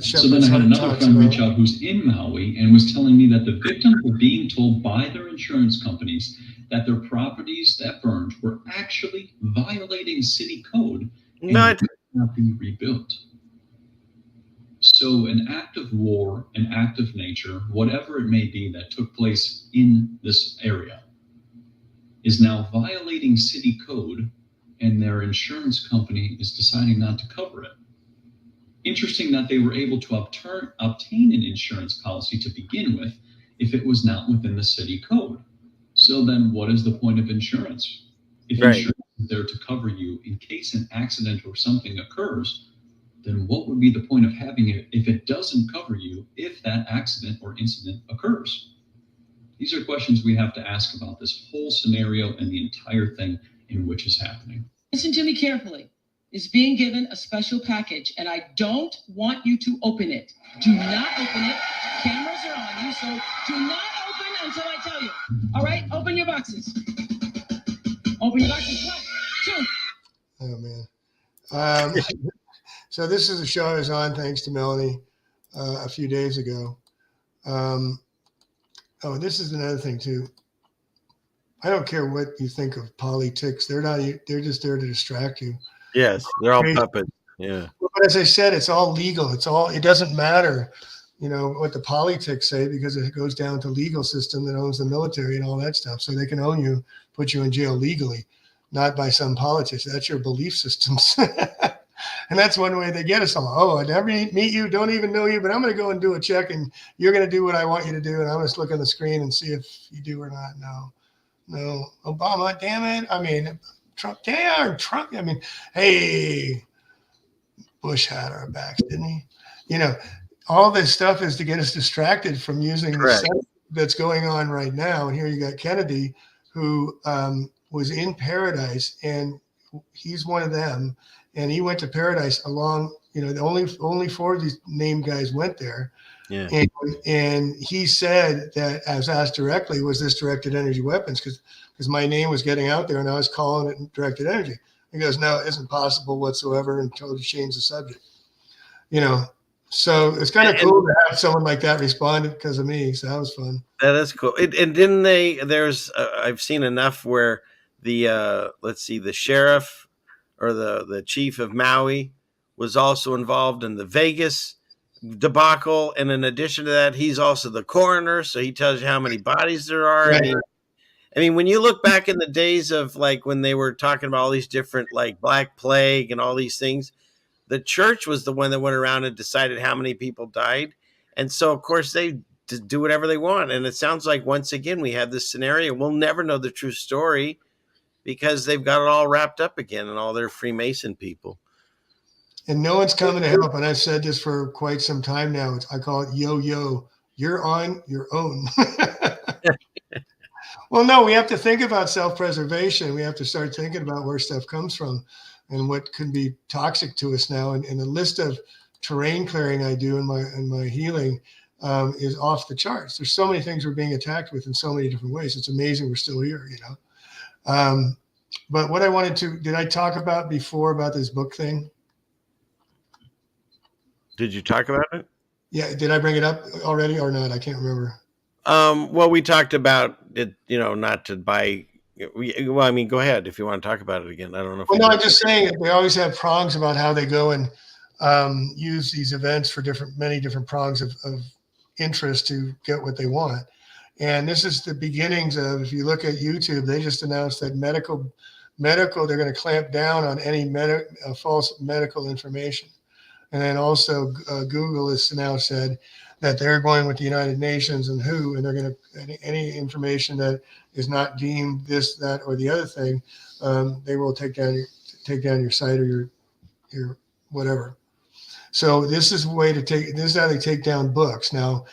so then I had another friend reach out who's in Maui and was telling me that the victims were being told by their insurance companies that their properties that burned were actually violating city code and could not be rebuilt. So an act of war, an act of nature, whatever it may be that took place in this area, is now violating city code, and their insurance company is deciding not to cover it. Interesting that they were able to obtain an insurance policy to begin with if it was not within the city code. So then what is the point of insurance? If insurance is there to cover you in case an accident or something occurs, then what would be the point of having it if it doesn't cover you if that accident or incident occurs? These are questions we have to ask about this whole scenario and the entire thing in which is happening. Listen to me carefully. Is being given a special package, and I don't want you to open it. Do not open it. Cameras are on you, so do not open until I tell you. All right? Open your boxes. Open your boxes. 1, 2. Oh, man. So this is a show I was on thanks to Melanie a few days ago. This is another thing, too. I don't care what you think of politics. They're just there to distract you. Yes, they're all puppets. Yeah. But as I said, it's all legal. It doesn't matter, what the politics say, because it goes down to legal system that owns the military and all that stuff. So they can own you, put you in jail legally, not by some politician. That's your belief systems. And that's one way they get us all. Oh, I never meet you, don't even know you, but I'm going to go and do a check, and you're going to do what I want you to do, and I'm going to look on the screen and see if you do or not. No, Obama, damn it. I mean, Trump, damn, Trump. I mean, hey, Bush had our backs, didn't he? All this stuff is to get us distracted from using the stuff that's going on right now. And here you got Kennedy, who was in Paradise, and he's one of them. And he went to Paradise along, the only 4 of these named guys went there. Yeah. And he said that, as asked directly, was this directed energy weapons? Because my name was getting out there and I was calling it directed energy. He goes, no, it isn't possible whatsoever, and totally changed the subject. you know, so it's kind of cool to have someone like that respond because of me. So that was fun. That is cool. And didn't they? There's I've seen enough where the let's see, the sheriff or the chief of Maui was also involved in the Vegas debacle, and in addition to that, he's also the coroner, so he tells you how many bodies there are. Right. I mean, when you look back in the days of like when they were talking about all these different like Black Plague and all these things, the church was the one that went around and decided how many people died, and so of course they do whatever they want. And it sounds like once again we have this scenario. We'll never know the true story because they've got it all wrapped up again and all their Freemason people. And no one's coming to help. And I've said this for quite some time now. I call it yo-yo. You're on your own. Well, no, we have to think about self-preservation. We have to start thinking about where stuff comes from and what can be toxic to us now. And the list of terrain clearing I do in my healing is off the charts. There's so many things we're being attacked with in so many different ways. It's amazing we're still here, you know. But what I wanted to, did I talk about before about this book thing? Did you talk about it? Yeah. Did I bring it up already or not? I can't remember. Well, we talked about it, you know, not to buy. Well, I mean, go ahead if you want to talk about it again. I don't know. Well, no, I'm just saying that they always have prongs about how they go and use these events for many different prongs of interest to get what they want. And this is the beginnings of, if you look at YouTube, they just announced that medical, they're going to clamp down on any false medical information. And then also Google has now said that they're going with the United Nations and WHO, and they're going to, any information that is not deemed this, that, or the other thing, they will take down your site or your whatever. So this is a way to this is how they take down books. Now,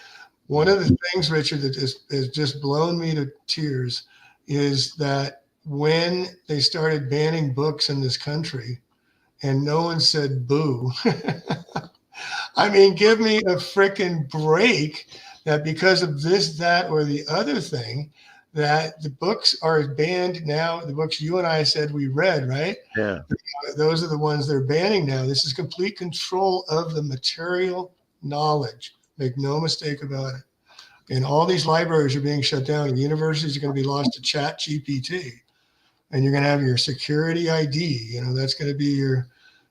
one of the things, Richard, that has just blown me to tears is that when they started banning books in this country and no one said boo, I mean, give me a freaking break that because of this, that, or the other thing, that the books are banned now. The books you and I said we read, right? Yeah. Those are the ones they're banning now. This is complete control of the material knowledge. Make no mistake about it. And all these libraries are being shut down. And universities are going to be lost to Chat GPT. And you're going to have your security ID. You know, that's going to be your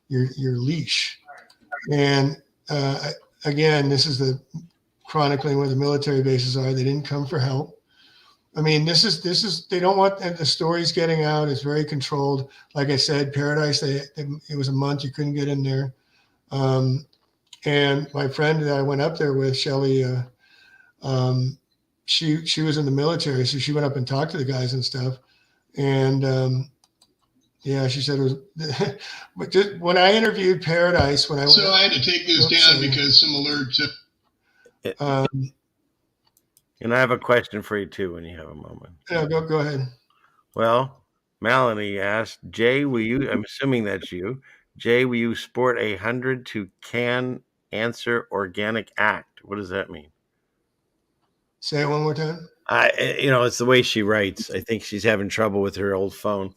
leash. And again, this is the chronicling where the military bases are. They didn't come for help. I mean, this is they don't want the stories getting out. It's very controlled. Like I said, Paradise, it was a month. You couldn't get in there. And my friend that I went up there with, Shelly, she was in the military, so she went up and talked to the guys and stuff. And yeah, she said it was. But just, when I interviewed Paradise, I had to take this down because some alerts. And I have a question for you too when you have a moment. Yeah, go ahead. Well, Melanie asked, Jay, will you? I'm assuming that's you. Jay, will you sport 100 to can answer organic act? What does that mean? Say it one more time. It's the way she writes. I think she's having trouble with her old phone.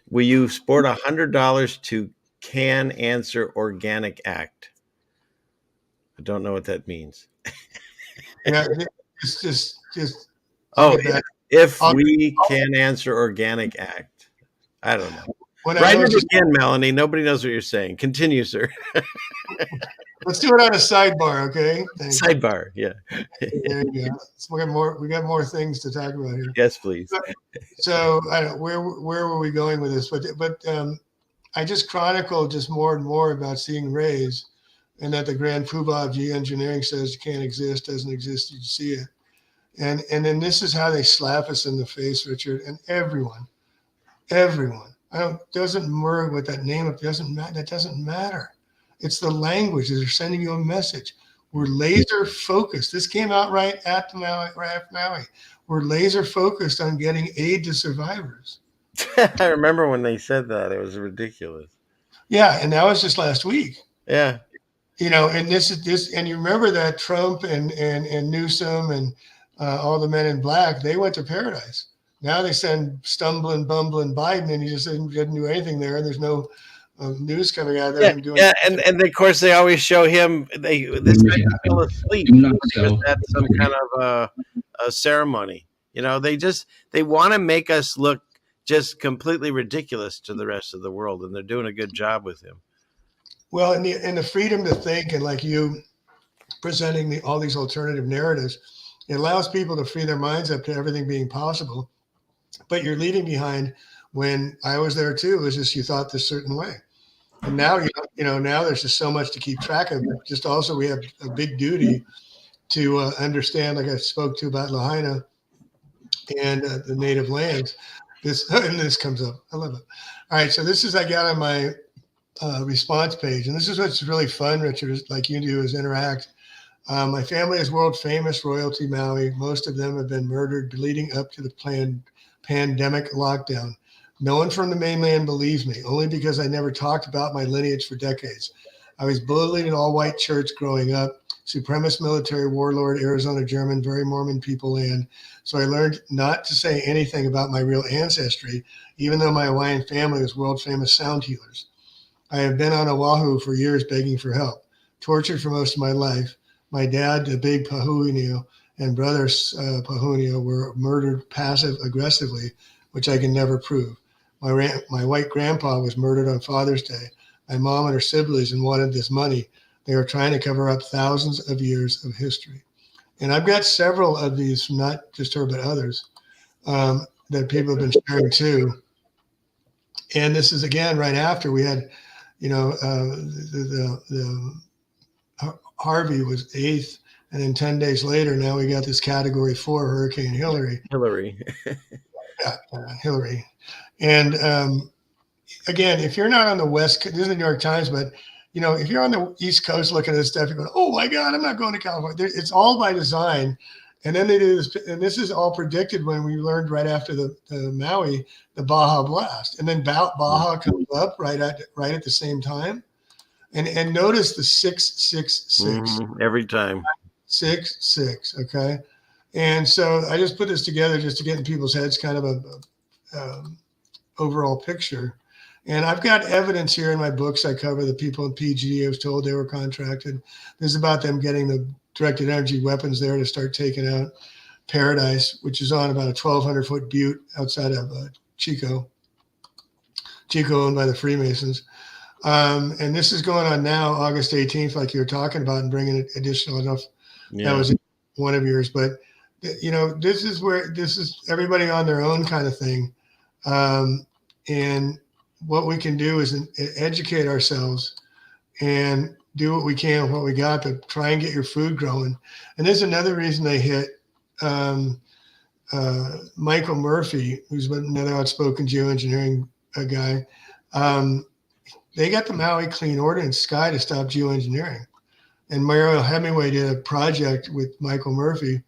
Will you sport $100 to can answer organic act? I don't know what that means. Yeah, it's just. If we can answer organic act, I don't know. Write it again, Melanie. Nobody knows what you're saying. Continue, sir. Let's do it on a sidebar, okay? Thanks. Sidebar, yeah. There you go. So we got more things to talk about here. Yes, please. So I don't where were we going with this? But I just chronicled just more and more about seeing rays, and that the grand poobah of geoengineering says it can't exist, doesn't exist. You see it, and then this is how they slap us in the face, Richard, and everyone. Doesn't matter what that name. Doesn't matter. That doesn't matter. It's the language. They're sending you a message. We're laser focused. This came out right after Maui. We're laser focused on getting aid to survivors. I remember when they said that. It was ridiculous. Yeah, and that was just last week. Yeah. And this, and you remember that Trump and Newsom and all the men in black, they went to paradise. Now they send stumbling, bumbling Biden, and he just didn't do anything there. And there's no news coming out there. Yeah, Him doing yeah, and of course they always show him. This guy fell asleep. Do not He was sell. at some kind of a ceremony. They want to make us look just completely ridiculous to the rest of the world, and they're doing a good job with him. Well, and the freedom to think, and like you presenting all these alternative narratives, it allows people to free their minds up to everything being possible. But you're leaving behind, when I was there too, it was just you thought this certain way. And now, now there's just so much to keep track of. Just also we have a big duty to understand, like I spoke to about Lahaina and the native lands. This comes up. I love it. All right. So this is, I got on my response page. And this is what's really fun, Richard, is like you do, is interact. My family is world famous royalty Maui. Most of them have been murdered leading up to the planned pandemic lockdown. No one from the mainland believes me, only because I never talked about my lineage for decades. I was bullied in all-white church growing up, supremacist military warlord, Arizona German, very Mormon people land. So I learned not to say anything about my real ancestry, even though my Hawaiian family was world-famous sound healers. I have been on Oahu for years begging for help, tortured for most of my life. My dad, the big Pahu'inio, and brother Pahu'inio were murdered passive-aggressively, which I can never prove. My white grandpa was murdered on Father's Day. My mom and her siblings wanted this money. They were trying to cover up thousands of years of history. And I've got several of these from not just her, but others that people have been sharing too. And this is, again, right after we had, the Harvey was 8th. And then 10 days later, now we got this Category 4 Hurricane Hillary. Hillary. And again, if you're not on the West Coast, this is the New York Times, but if you're on the East Coast looking at this stuff, you're going, oh my God, I'm not going to California. It's all by design. And then they do this, and this is all predicted when we learned right after the Maui, the Baja blast. And then Baja comes up right at the same time. And notice the 666. Every time. 666. Okay. And so I just put this together just to get in people's heads kind of a overall picture. And I've got evidence here in my books. I cover the people in PG. I was told they were contracted. This is about them getting the directed energy weapons there to start taking out Paradise, which is on about a 1,200-foot butte outside of Chico, owned by the Freemasons. And this is going on now, August 18th, like you were talking about, and bringing additional enough. Yeah. That was one of yours. But, this is everybody on their own kind of thing. And what we can do is educate ourselves and do what we can with what we got, but try and get your food growing. And there's another reason they hit Michael Murphy, who's another outspoken geoengineering guy. They got the Maui Clean Ordinance Sky to stop geoengineering. And Mario Hemingway did a project with Michael Murphy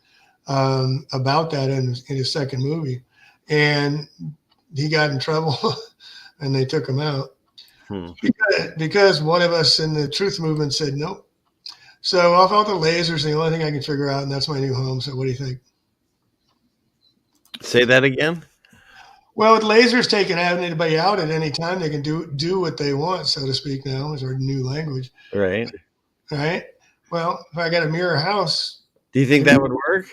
about that in his second movie. And he got in trouble and they took him out because one of us in the truth movement said nope. So off all the lasers, the only thing I can figure out, and that's my new home. So what do you think? Say that again. Well, with lasers taking anybody out at any time, they can do what they want, so to speak. Now is our new language. Right. Well, if I got a mirror house, do you think that would work?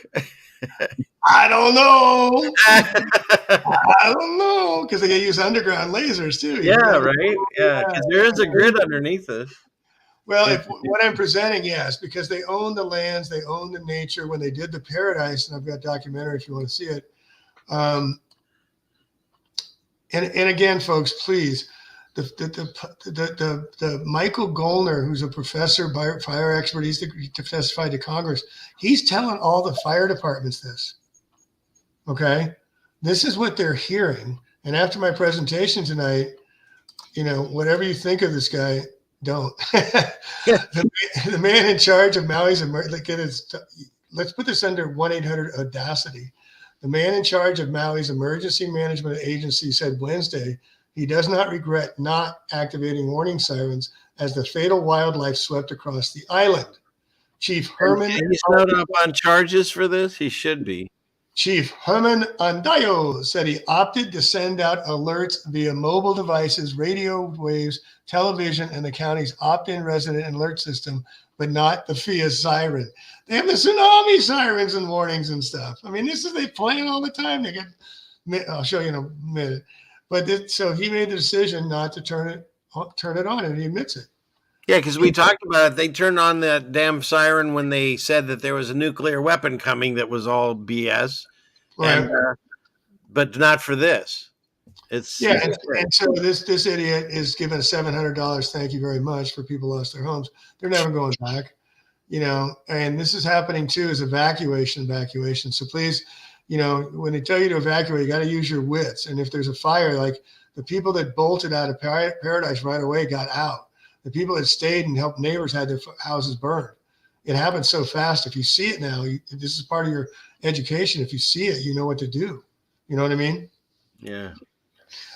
I don't know. I don't know, because they use underground lasers too. Yeah, right. Yeah, because there is a grid underneath it. Well, what I'm presenting, yes, because they own the lands, they own the nature. When they did the Paradise, and I've got a documentary if you want to see it. And again, folks, please, the Michael Gollner, who's a professor, fire expert, he's testified to Congress. He's telling all the fire departments this. Okay, this is what they're hearing. And after my presentation tonight, whatever you think of this guy, don't. The man in charge of Maui's let's put this under 1-800-AUDACITY. The man in charge of Maui's Emergency Management Agency said Wednesday he does not regret not activating warning sirens as the fatal wildlife swept across the island. Chief Herman. He's not up on charges for this. He should be. Chief Herman Andayo said he opted to send out alerts via mobile devices, radio waves, television, and the county's opt-in resident alert system, but not the FIA siren. They have the tsunami sirens and warnings and stuff. I mean, they play it all the time. I'll show you in a minute. But so he made the decision not to turn it on, and he admits it. Yeah, because we talked about it. They turned on that damn siren when they said that there was a nuclear weapon coming that was all BS. Right. But not for this. And so this idiot is given $700. Thank you very much for people lost their homes. They're never going back, and this is happening too as evacuation. So please, when they tell you to evacuate, you got to use your wits. And if there's a fire, like the people that bolted out of Paradise right away got out. The people that stayed and helped neighbors had their houses burned. It happens so fast. If you see it now, this is part of your education. If you see it, you know what to do. You know what I mean? Yeah.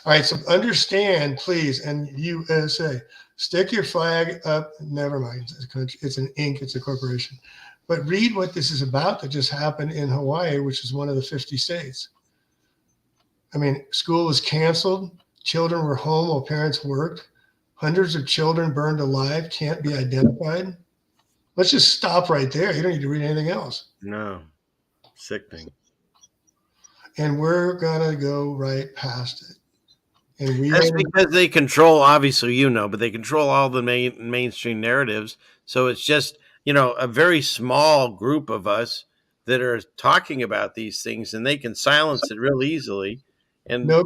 All right. So understand, please, and USA, stick your flag up. Never mind. It's a country. It's an Inc. It's a corporation. But read what this is about that just happened in Hawaii, which is one of the 50 states. I mean, school was canceled. Children were home while parents worked. Hundreds of children burned alive, can't be identified. Let's just stop right there. You don't need to read anything else. No. Sickening. And we're going to go right past it. And that's because they control, obviously, but they control all the mainstream narratives. So it's just, a very small group of us that are talking about these things, and they can silence it real easily. And no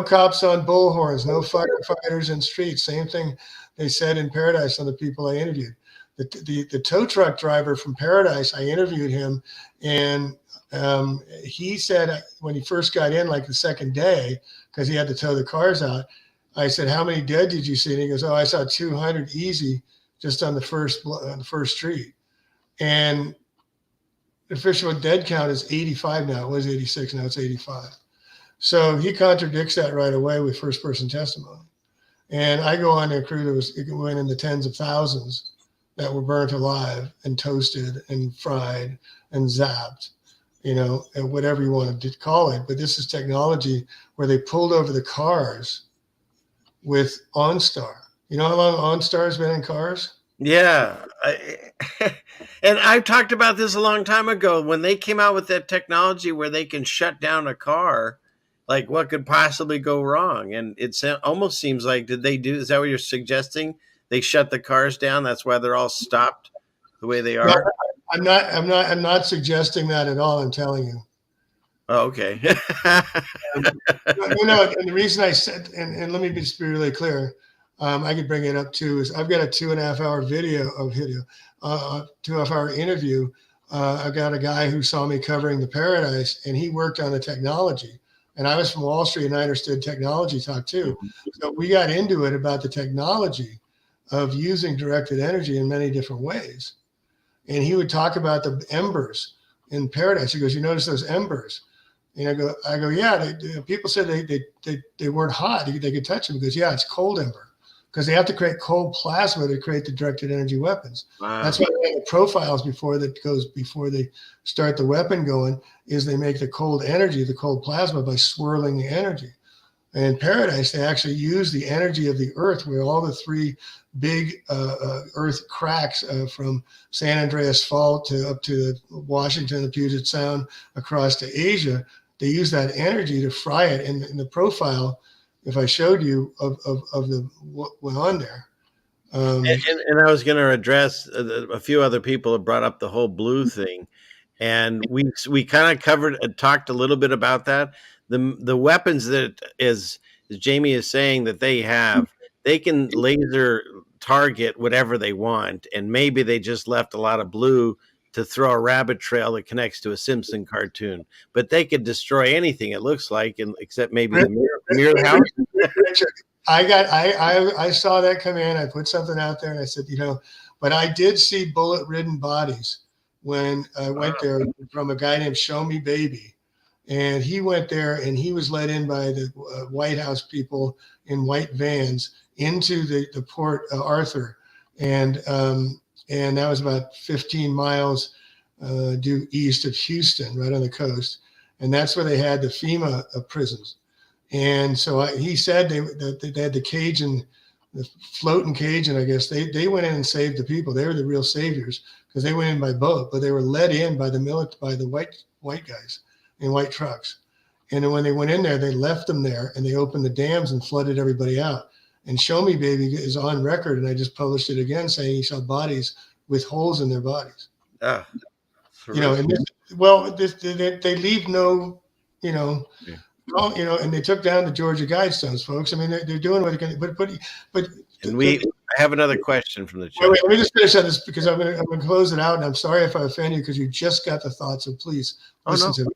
cops on bullhorns, no firefighters in streets. Same thing they said in Paradise on the people I interviewed. The tow truck driver from Paradise, I interviewed him, and he said when he first got in, like the second day, because he had to tow the cars out, I said, "How many dead did you see?" And he goes, "Oh, I saw 200 easy just on the first street." And the official dead count is 85 now. It was 86, now it's 85. So he contradicts that right away with first-person testimony. And I go on to a crew that went in the tens of thousands that were burnt alive and toasted and fried and zapped, and whatever you want to call it. But this is technology where they pulled over the cars with OnStar. You know how long OnStar has been in cars? Yeah. And I've talked about this a long time ago when they came out with that technology where they can shut down a car. Like, what could possibly go wrong? And it almost seems like, is that what you're suggesting? They shut the cars down. That's why they're all stopped the way they are. No, I'm not suggesting that at all. I'm telling you. Oh, okay. And the reason I said, and let me just be really clear. I could bring it up too, is I've got a 2.5 hour video, 2.5 hour interview. I got a guy who saw me covering the Paradise, and he worked on the technology. And I was from Wall Street, and I understood technology talk too. So we got into it about the technology of using directed energy in many different ways. And he would talk about the embers in Paradise. He goes, "You notice those embers?" And I go, "Yeah." People said they weren't hot. They could touch them. He goes, "Yeah, it's cold ember." Because they have to create cold plasma to create the directed energy weapons. Wow. That's why they make the profiles before they start the weapon going, is they make the cold energy, the cold plasma, by swirling the energy. And in Paradise, they actually use the energy of the Earth, where all the three big Earth cracks from San Andreas Fault up to Washington, the Puget Sound, across to Asia, they use that energy to fry it in the profile. If I showed you of what went on there. And I was going to address a few other people have brought up the whole blue thing. And we kind of talked a little bit about that. The weapons that, as Jamie is saying, that they can laser target whatever they want. And maybe they just left a lot of blue to throw a rabbit trail that connects to a Simpson cartoon, but they could destroy anything, it looks like, except maybe the mirror house. I saw that come in. I put something out there and I said, but I did see bullet-ridden bodies when I went there from a guy named Show Me Baby. And he went there and he was led in by the White House people in white vans into the Port Arthur. And that was about 15 miles due east of Houston, right on the coast. and that's where they had the FEMA prisons. And so he said they had the cage and the floating cage, and I guess they went in and saved the people. They were the real saviors because they went in by boat, but they were led in by the white guys in white trucks. And then when they went in there, they left them there, and they opened the dams and flooded everybody out. And Show Me Baby is on record, and I just published it again, saying he saw bodies with holes in their bodies. You know, and they leave no, you know, well, you know, and they took down the Georgia Guidestones, folks. I mean, they're doing what they can, but. And I have another question from the chat. Wait, let me just finish on this because I'm going to close it out, and I'm sorry if I offend you because you just got the thought. So please listen to me.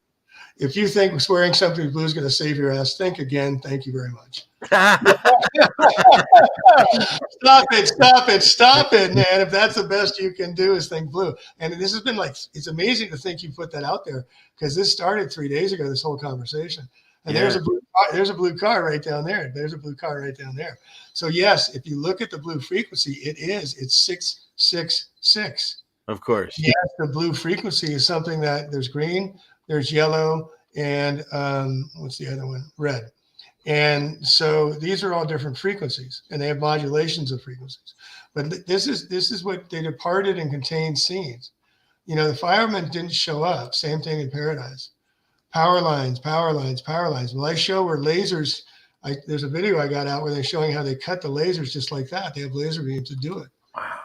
If you think swearing something blue is going to save your ass, think again. Thank you very much. Stop it, man. If that's the best you can do is think blue. And this has been like, it's amazing to think you put that out there because this started 3 days ago, this whole conversation. And there's a blue car right down there. There's a blue car right down there. So yes, if you look at the blue frequency, it's 666. Of course. Yes, the blue frequency is something that there's green, there's yellow, and what's the other one? Red. And so these are all different frequencies, and they have modulations of frequencies. But this is what they departed and contained scenes. You know, the firemen didn't show up. Same thing in Paradise. Power lines. Well, I show where lasers. There's a video I got out where they're showing how they cut the lasers just like that. They have laser beams to do it. Wow.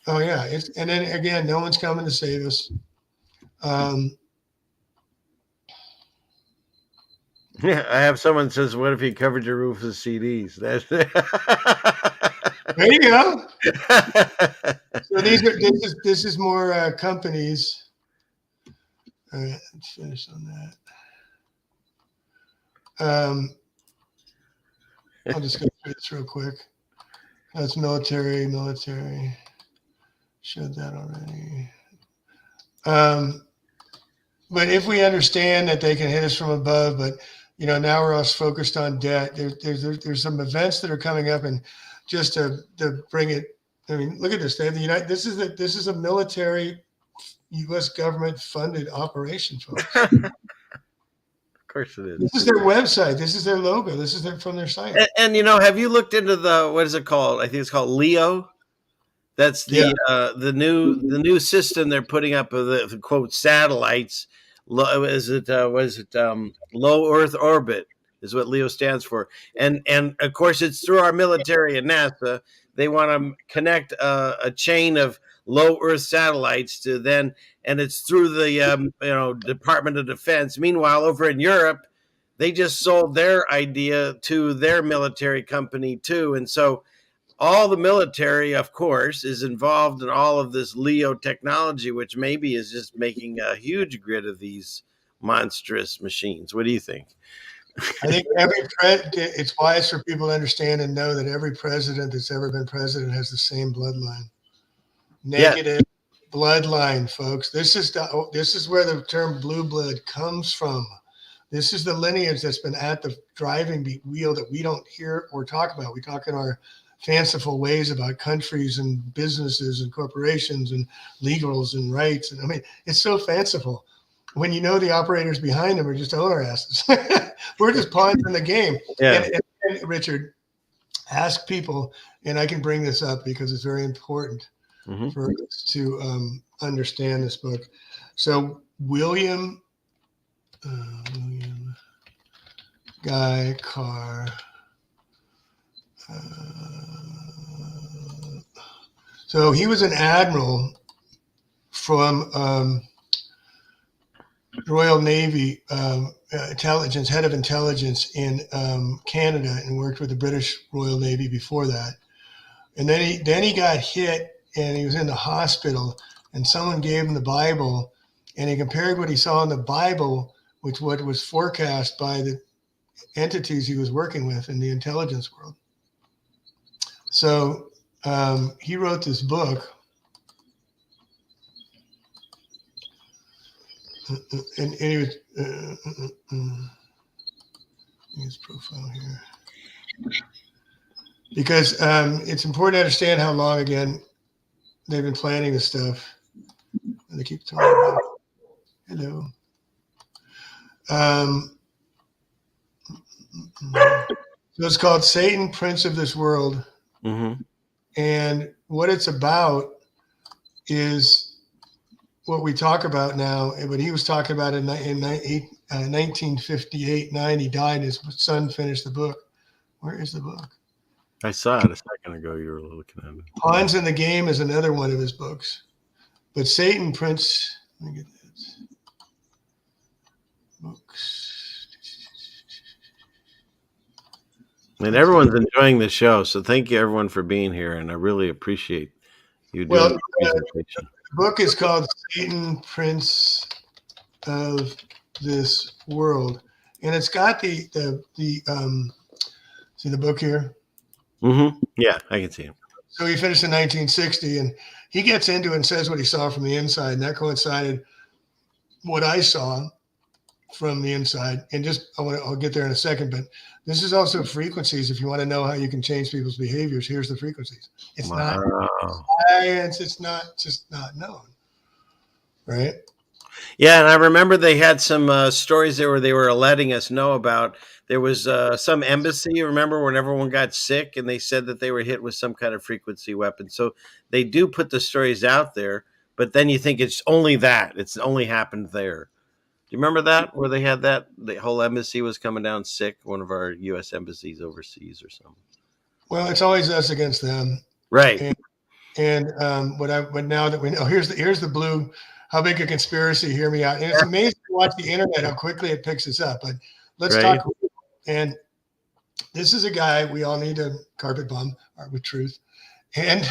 Oh yeah. And then again, no one's coming to save us. Yeah, I have someone says, "What if you covered your roof with CDs?" That's there you go. So this is more companies. All right, let's finish on that. I'll just go through this real quick. That's military. Showed that already. But if we understand that they can hit us from above, but you know, now we're all focused on debt. There's some events that are coming up, and just to bring it. I mean, look at this. They have This is a military, U.S. government funded operation, folks. Of course it is. This is their website. This is their logo. This is from their site. And you know, have you looked into what is it called? I think it's called Leo. That's the new system they're putting up of the quote satellites. Low Earth orbit is what Leo stands for, and of course it's through our military and NASA. They want to connect a chain of low Earth satellites to then, and it's through the Department of Defense. Meanwhile, over in Europe, they just sold their idea to their military company too, and so all the military, of course, is involved in all of this LEO technology, which maybe is just making a huge grid of these monstrous machines. What do you think? I think it's wise for people to understand and know that every president that's ever been president has the same bloodline. Negative bloodline, folks. This is where the term blue blood comes from. This is the lineage that's been at the driving wheel that we don't hear or talk about. We talk in our fanciful ways about countries and businesses and corporations and legals and rights. And I mean, it's so fanciful when you know the operators behind them are just owner asses. We're just pawns in the game. Yeah. And Richard, ask people, and I can bring this up because it's very important for us to understand this book. So William Guy Carr. So he was an admiral from Royal Navy intelligence, head of intelligence in Canada, and worked with the British Royal Navy before that. And then he got hit, and he was in the hospital, and someone gave him the Bible, and he compared what he saw in the Bible with what was forecast by the entities he was working with in the intelligence world. So he wrote this book, and he was his profile here, because it's important to understand how long again they've been planning this stuff, and they keep talking about it. Hello. So it's called Satan, Prince of this World. Mm-hmm. And what it's about is what we talk about now. But he was talking about in 1958, 9, he died. His son finished the book. Where is the book? I saw it a second ago. You were looking at it. Pawns in the Game is another one of his books. But Satan, Prince, let me get that. Books. And everyone's enjoying the show, so thank you everyone for being here, and I really appreciate you doing the presentation. The book is called Satan, Prince of this World, and it's got the see the book here. Mm-hmm. Yeah, I can see him. So he finished in 1960, and he gets into it and says what he saw from the inside, and that coincided what I saw from the inside. And just I'll get there in a second, but this is also frequencies. If you want to know how you can change people's behaviors, here's the frequencies. It's not science. It's not just not known, right? Yeah, and I remember they had some stories there where they were letting us know about. There was some embassy, remember, when everyone got sick, and they said that they were hit with some kind of frequency weapon. So they do put the stories out there, but then you think it's only that. It's only happened there. Do you remember that, where they had that? The whole embassy was coming down sick, one of our U.S. embassies overseas or something. Well, it's always us against them. Right. And but now that we know, here's the blue, how big a conspiracy, hear me out. And it's amazing to watch the internet, how quickly it picks us up. But let's talk. And this is a guy we all need to carpet bomb with truth. And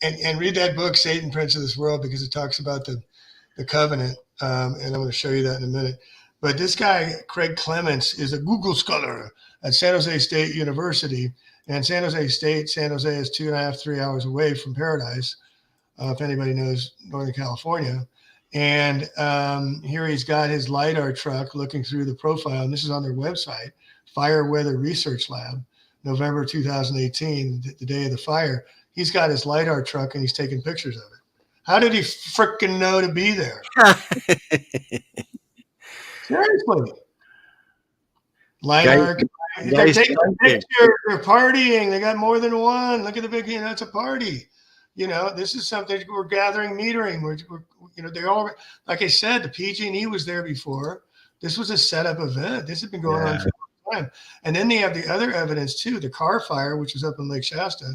and read that book, Satan, Prince of this World, because it talks about the covenant. And I'm going to show you that in a minute. But this guy, Craig Clements, is a Google scholar at San Jose State University. And San Jose is 2.5, 3 hours away from Paradise, if anybody knows Northern California. And here he's got his LiDAR truck looking through the profile. And this is on their website, Fire Weather Research Lab, November 2018, the day of the fire. He's got his LiDAR truck and he's taking pictures of it. How did he frickin' know to be there? Seriously. LiDAR. They're taking pictures. They're partying. They got more than one. Look at the big, it's a party. This is something we're gathering, metering. We're they're all, like I said, the PG&E was there before. This was a setup event. This had been going on for a long time. And then they have the other evidence too, the car fire, which was up in Lake Shasta.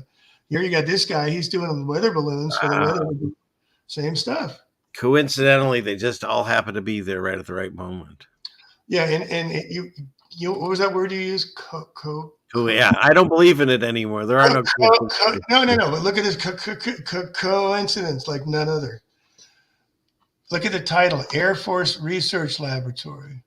Here you got this guy. He's doing weather balloons for the weather. Same stuff. Coincidentally, they just all happen to be there right at the right moment. Yeah, and you what was that word you used? Yeah, I don't believe in it anymore. There are no. No. But look at this coincidence like none other. Look at the title: Air Force Research Laboratory.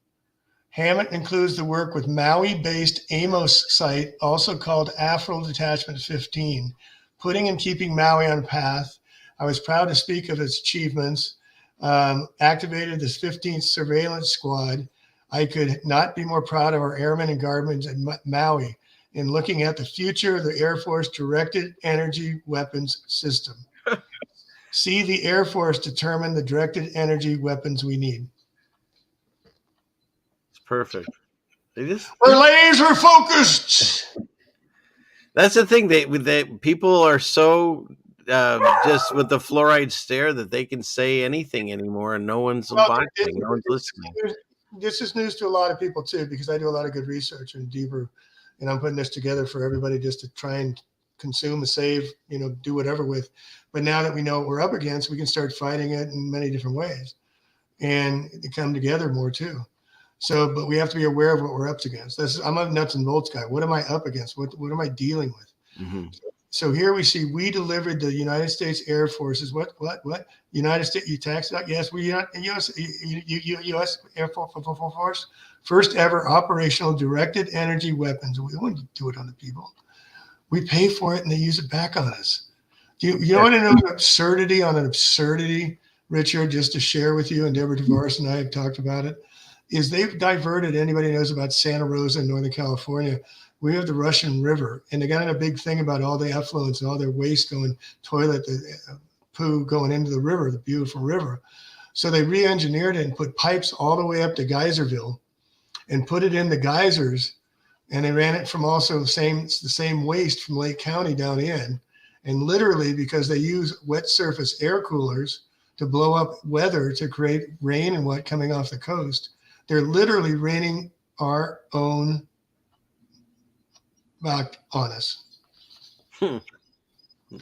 Hammett includes the work with Maui-based Amos site, also called Afro Detachment 15, putting and keeping Maui on path. I was proud to speak of its achievements. Activated this 15th Surveillance Squad. I could not be more proud of our airmen and guardsmen at Maui in looking at the future of the Air Force Directed Energy Weapons System. See the Air Force determine the directed energy weapons we need. It's perfect. We're laser focused. That's the thing. They people are so just with the fluoride stare that they can say anything anymore, and no one's watching, no one's listening. This is news to a lot of people too, because I do a lot of good research and deeper, and I'm putting this together for everybody just to try and consume, save, do whatever with. But now that we know what we're up against, we can start fighting it in many different ways, and they come together more too. So, but we have to be aware of what we're up against. I'm a nuts and bolts guy. What am I up against? What am I dealing with? Mm-hmm. So here we see we delivered the United States Air Force's what United States, you taxed that? Yes, we U.S. Air Force first ever operational directed energy weapons. We don't do it on the people. We pay for it and they use it back on us. You want to know an absurdity on an absurdity, Richard, just to share with you, and Deborah Tavares and I have talked about it, is they've diverted, anybody knows about Santa Rosa in Northern California, we have the Russian River, and they got in a big thing about all the effluents and all their waste going, toilet, poo going into the river, the beautiful river. So they re-engineered it and put pipes all the way up to Geyserville and put it in the geysers. And they ran it from also the same waste from Lake County down in. And literally, because they use wet surface air coolers to blow up weather to create rain and what coming off the coast, they're literally raining our own back on us. Nice.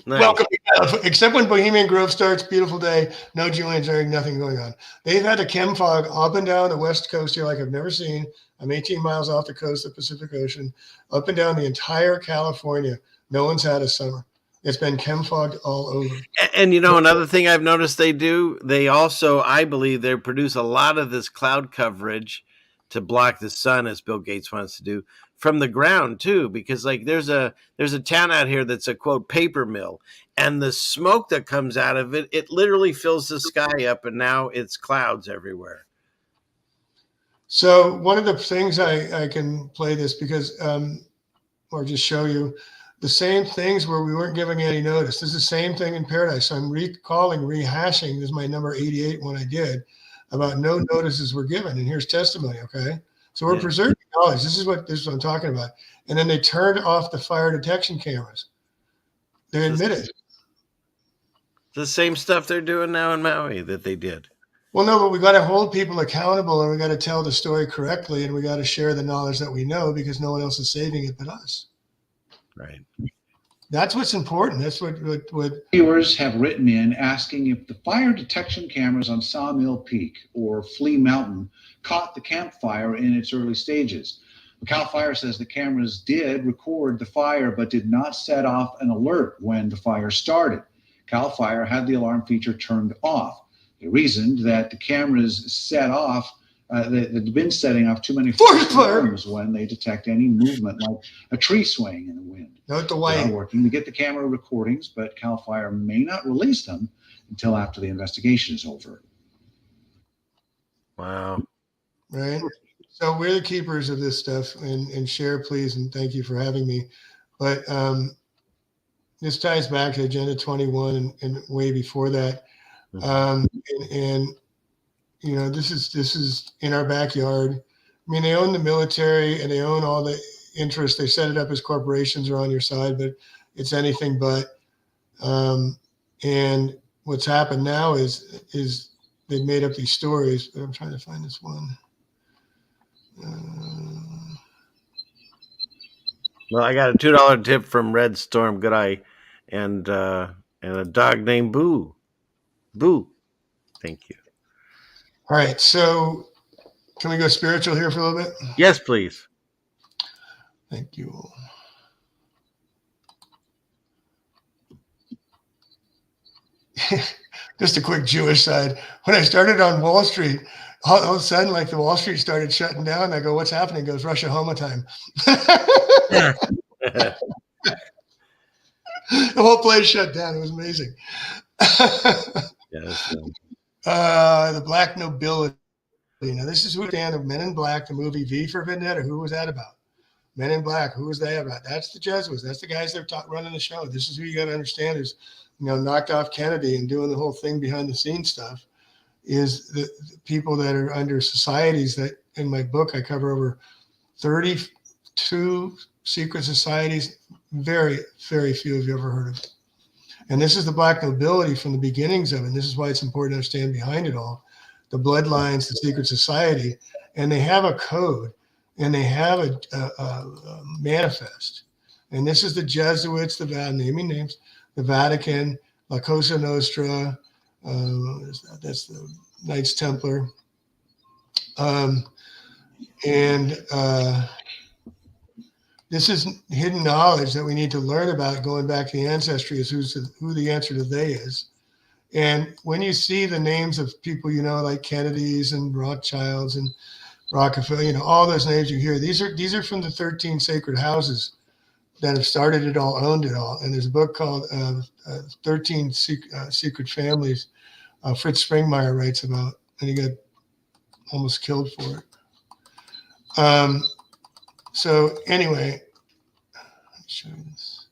Welcome to California. Except when Bohemian Grove starts, beautiful day, no Julian's airing, nothing going on. They've had a chem fog up and down the west coast here like I've never seen. I'm 18 miles off the coast of the Pacific Ocean, up and down the entire California. No one's had a summer. It's been chem fogged all over. And you know, another thing I've noticed they do, they also, I believe, they produce a lot of this cloud coverage to block the sun, as Bill Gates wants to do, from the ground too, because like there's a town out here that's a quote paper mill, and the smoke that comes out of it, it literally fills the sky up, and now it's clouds everywhere. So one of the things I can play this because, or just show you the same things where we weren't giving any notice. This is the same thing in Paradise. So I'm rehashing. This is my number 88 one I did about no notices were given. And here's testimony. Okay. So we're preserving knowledge. This is what I'm talking about. And then they turned off the fire detection cameras. They admitted. The same stuff they're doing now in Maui that they did. Well, no, but we got to hold people accountable, and we got to tell the story correctly, and we got to share the knowledge that we know because no one else is saving it but us. Right. That's what's important. That's what viewers have written in asking if the fire detection cameras on Sawmill Peak or Flea Mountain caught the campfire in its early stages. Cal Fire says the cameras did record the fire but did not set off an alert when the fire started. Cal Fire had the alarm feature turned off. They reasoned that the cameras set off, they'd been setting off too many alarms when they detect any movement like a tree swaying in the wind. Note the They way. are working to get the camera recordings, but Cal Fire may not release them until after the investigation is over. Wow. Right. So we're the keepers of this stuff, and share, please, and thank you for having me. But this ties back to Agenda 21 and way before that. And you know, this is in our backyard. I mean, they own the military and they own all the interests. They set it up as corporations are on your side, but it's anything but. And what's happened now is they've made up these stories, but I'm trying to find this one. Well, I got a $2 tip from Red Storm Good Eye, and a dog named Boo. Boo. Thank you. All right. So can we go spiritual here for a little bit? Yes, please. Thank you. Just a quick Jewish side. When I started on Wall Street, all of a sudden, like the Wall Street started shutting down. I go, what's happening? He goes, Russia Homa time. The whole place shut down. It was amazing. Yes. The black nobility. Now, this is who stand of Men in Black, the movie V for Vendetta. Who was that about? Men in Black. Who was that about? That's the Jesuits. That's the guys that are running the show. This is who you got to understand is, you know, knocked off Kennedy and doing the whole thing behind the scenes stuff is the people that are under societies that in my book, I cover over 32 secret societies. Very, very few have you ever heard of. And this is the black nobility from the beginnings of it. And this is why it's important to understand behind it all, the bloodlines, the secret society, and they have a code and they have a manifest. And this is the Jesuits, the naming names, the Vatican, La Cosa Nostra, that's the Knights Templar. This is hidden knowledge that we need to learn about going back to the ancestry is who the answer to they is. And when you see the names of people, you know, like Kennedys and Rothschilds and Rockefeller, you know, all those names you hear, these are from the 13 sacred houses that have started it all, owned it all. And there's a book called 13 Secret Families. Fritz Springmeier writes about, and he got almost killed for it. So anyway, let me show you this.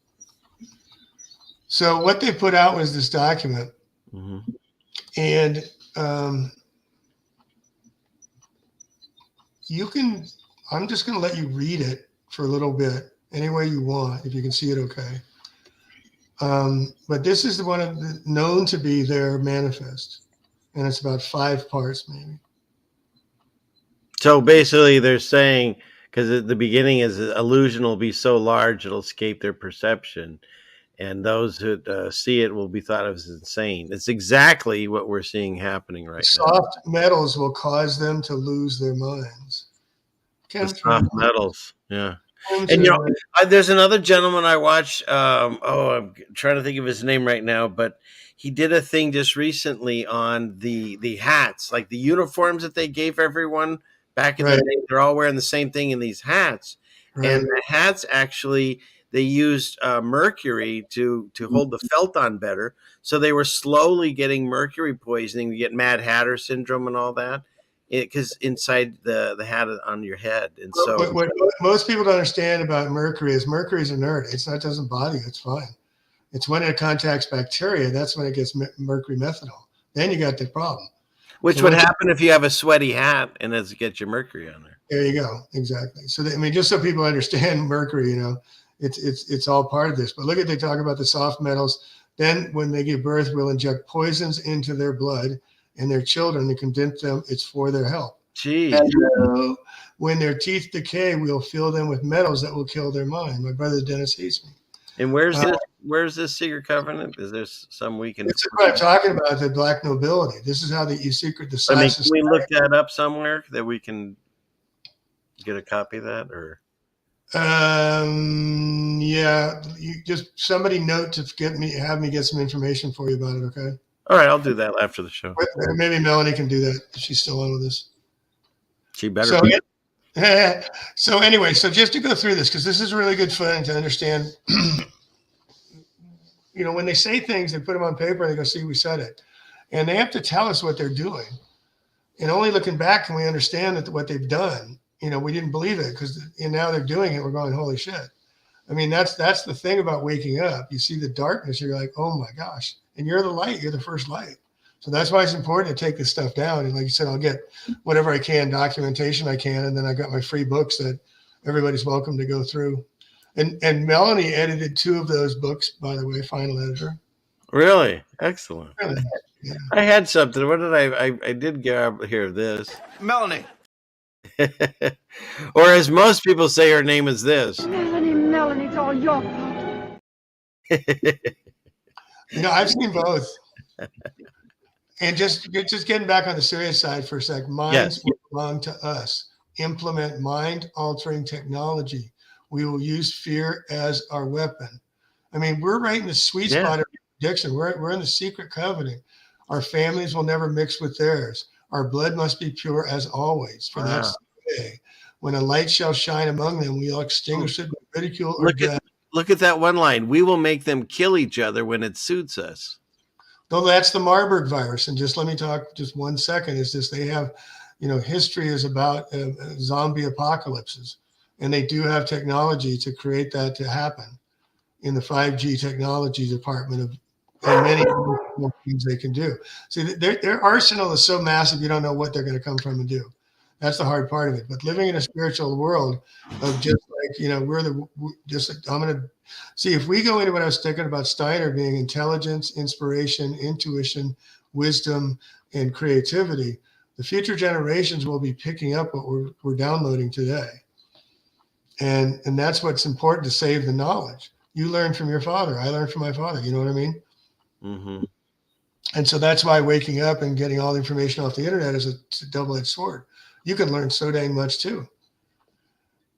So what they put out was this document. Mm-hmm. And I'm just going to let you read it for a little bit, any way you want, if you can see it okay. But this is the one known to be their manifest, and it's about 5 parts, maybe. So basically, they're saying, because at the beginning is illusion will be so large it'll escape their perception, and those who see it will be thought of as insane. It's exactly what we're seeing happening right now. Soft metals will cause them to lose their minds. The soft metals, yeah. And there's another gentleman I watch. I'm trying to think of his name right now, but he did a thing just recently on the hats, like the uniforms that they gave everyone back in the day. They're all wearing the same thing in these hats, and the hats actually they used mercury to hold the felt on better. So they were slowly getting mercury poisoning. You get Mad Hatter syndrome and all that. Because inside the hat on your head, and so what most people don't understand about mercury is mercury's inert. It doesn't bother you. It's fine. It's when it contacts bacteria that's when it gets mercury methanol. Then you got the problem. Which would happen if you have a sweaty hat and it gets your mercury on there. There you go. Exactly. So just so people understand mercury, it's all part of this. But look at they talk about the soft metals. Then when they give birth, we'll inject poisons into their blood and their children to convince them it's for their health. And, when their teeth decay, we'll fill them with metals that will kill their mind. My brother Dennis hates me. And where's this secret covenant? Is there some we can? This is what I'm talking about, the black nobility. This is how you secret the size. Can we look that up somewhere that we can get a copy of that, or? Yeah, you just somebody note to have me get some information for you about it. Okay. All right, I'll do that after the show. Maybe Melanie can do that if she's still on with us. She better be. So anyway, just to go through this, because this is really good fun to understand. When they say things, they put them on paper and they go, see, we said it. And they have to tell us what they're doing. And only looking back can we understand that what they've done. We didn't believe it because now they're doing it. We're going, holy shit. I mean, that's the thing about waking up. You see the darkness, you're like, oh my gosh. And you're the light, you're the first light. So that's why it's important to take this stuff down. And like you said, I'll get whatever I can, documentation I can. And then I got my free books that everybody's welcome to go through. And Melanie edited 2 of those books, by the way, final editor. Really? Excellent. Really? Yeah. I had something. What did I did grab here this. Melanie. Or as most people say, her name is this. Melanie, it's all your fault. I've seen both. And just getting back on the serious side for a sec, minds belong to us. Implement mind-altering technology. We will use fear as our weapon. I mean, we're right in the sweet spot of addiction. We're in the secret covenant. Our families will never mix with theirs. Our blood must be pure as always. For that's the day. When a light shall shine among them, we'll extinguish it with ridicule or death. Look at that one line. We will make them kill each other when it suits us. No, that's the Marburg virus. And just let me talk just 1 second. Is this they have, history is about zombie apocalypses. And they do have technology to create that to happen in the 5G technology department of and many more things they can do. See, their arsenal is so massive, you don't know what they're going to come from and do. That's the hard part of it. But living in a spiritual world of just like, I'm going to see if we go into what I was thinking about Steiner being intelligence, inspiration, intuition, wisdom, and creativity, the future generations will be picking up what we're downloading today. And that's what's important to save the knowledge. You learn from your father. I learned from my father. You know what I mean? Mm-hmm. And so that's why waking up and getting all the information off the internet is a double-edged sword. You can learn so dang much too.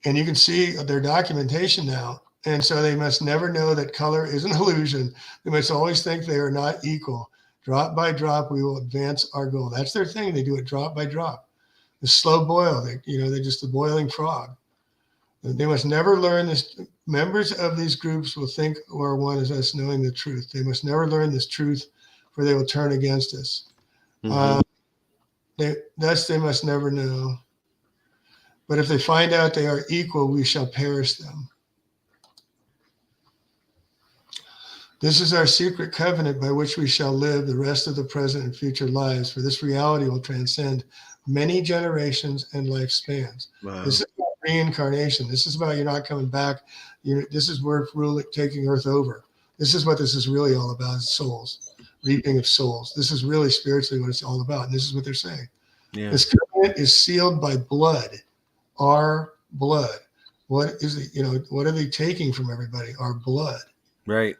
And you can see their documentation now. And so they must never know that color is an illusion. They must always think they are not equal. Drop by drop, we will advance our goal. That's their thing. They do it drop by drop. The slow boil, they're just a boiling frog. They must never learn this. Members of these groups will think or one as us knowing the truth. They must never learn this truth, for they will turn against us. Mm-hmm. They must never know. But if they find out they are equal, we shall perish them. This is our secret covenant by which we shall live the rest of the present and future lives, for this reality will transcend many generations and lifespans. Wow. This is about reincarnation. This is about you're not coming back. This is where ruling, taking Earth over. This is what this is really all about, is souls, reaping of souls. This is really spiritually what it's all about. And this is what they're saying. Yeah. This covenant is sealed by blood, our blood. What is it? What are they taking from everybody? Our blood. Right.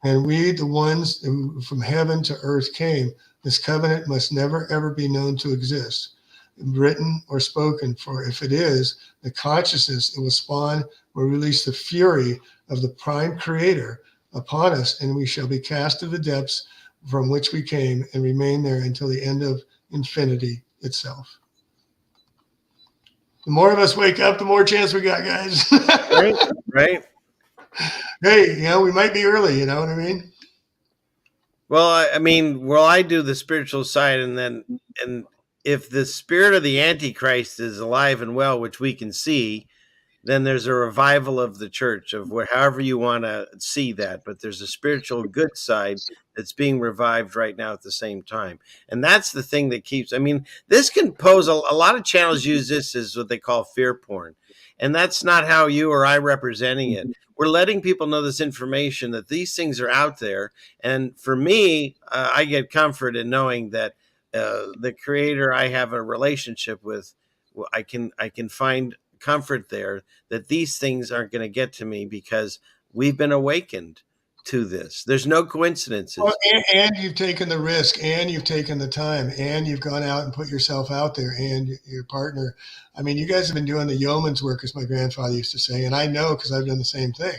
And we, the ones who from heaven to earth came, this covenant must never, ever be known to exist, written or spoken. For if it is, the consciousness it will spawn will release the fury of the prime creator upon us, and we shall be cast to the depths from which we came and remain there until the end of infinity itself. The more of us wake up, the more chance we got, guys. Right. Hey, we might be early, you know what I mean? Well, I do the spiritual side, and if the spirit of the Antichrist is alive and well, which we can see, then there's a revival of the church, of however you want to see that. But there's a spiritual good side that's being revived right now at the same time. And that's the thing that keeps, this can pose a lot of channels use this as what they call fear porn. And that's not how you or I representing it. We're letting people know this information, that these things are out there. And for me, I get comfort in knowing that the creator I have a relationship with, I can find comfort there that these things aren't going to get to me because we've been awakened to this. There's no coincidences. Well, and you've taken the risk, and you've taken the time, and you've gone out and put yourself out there, and your partner. You guys have been doing the yeoman's work, as my grandfather used to say, and I know because I've done the same thing.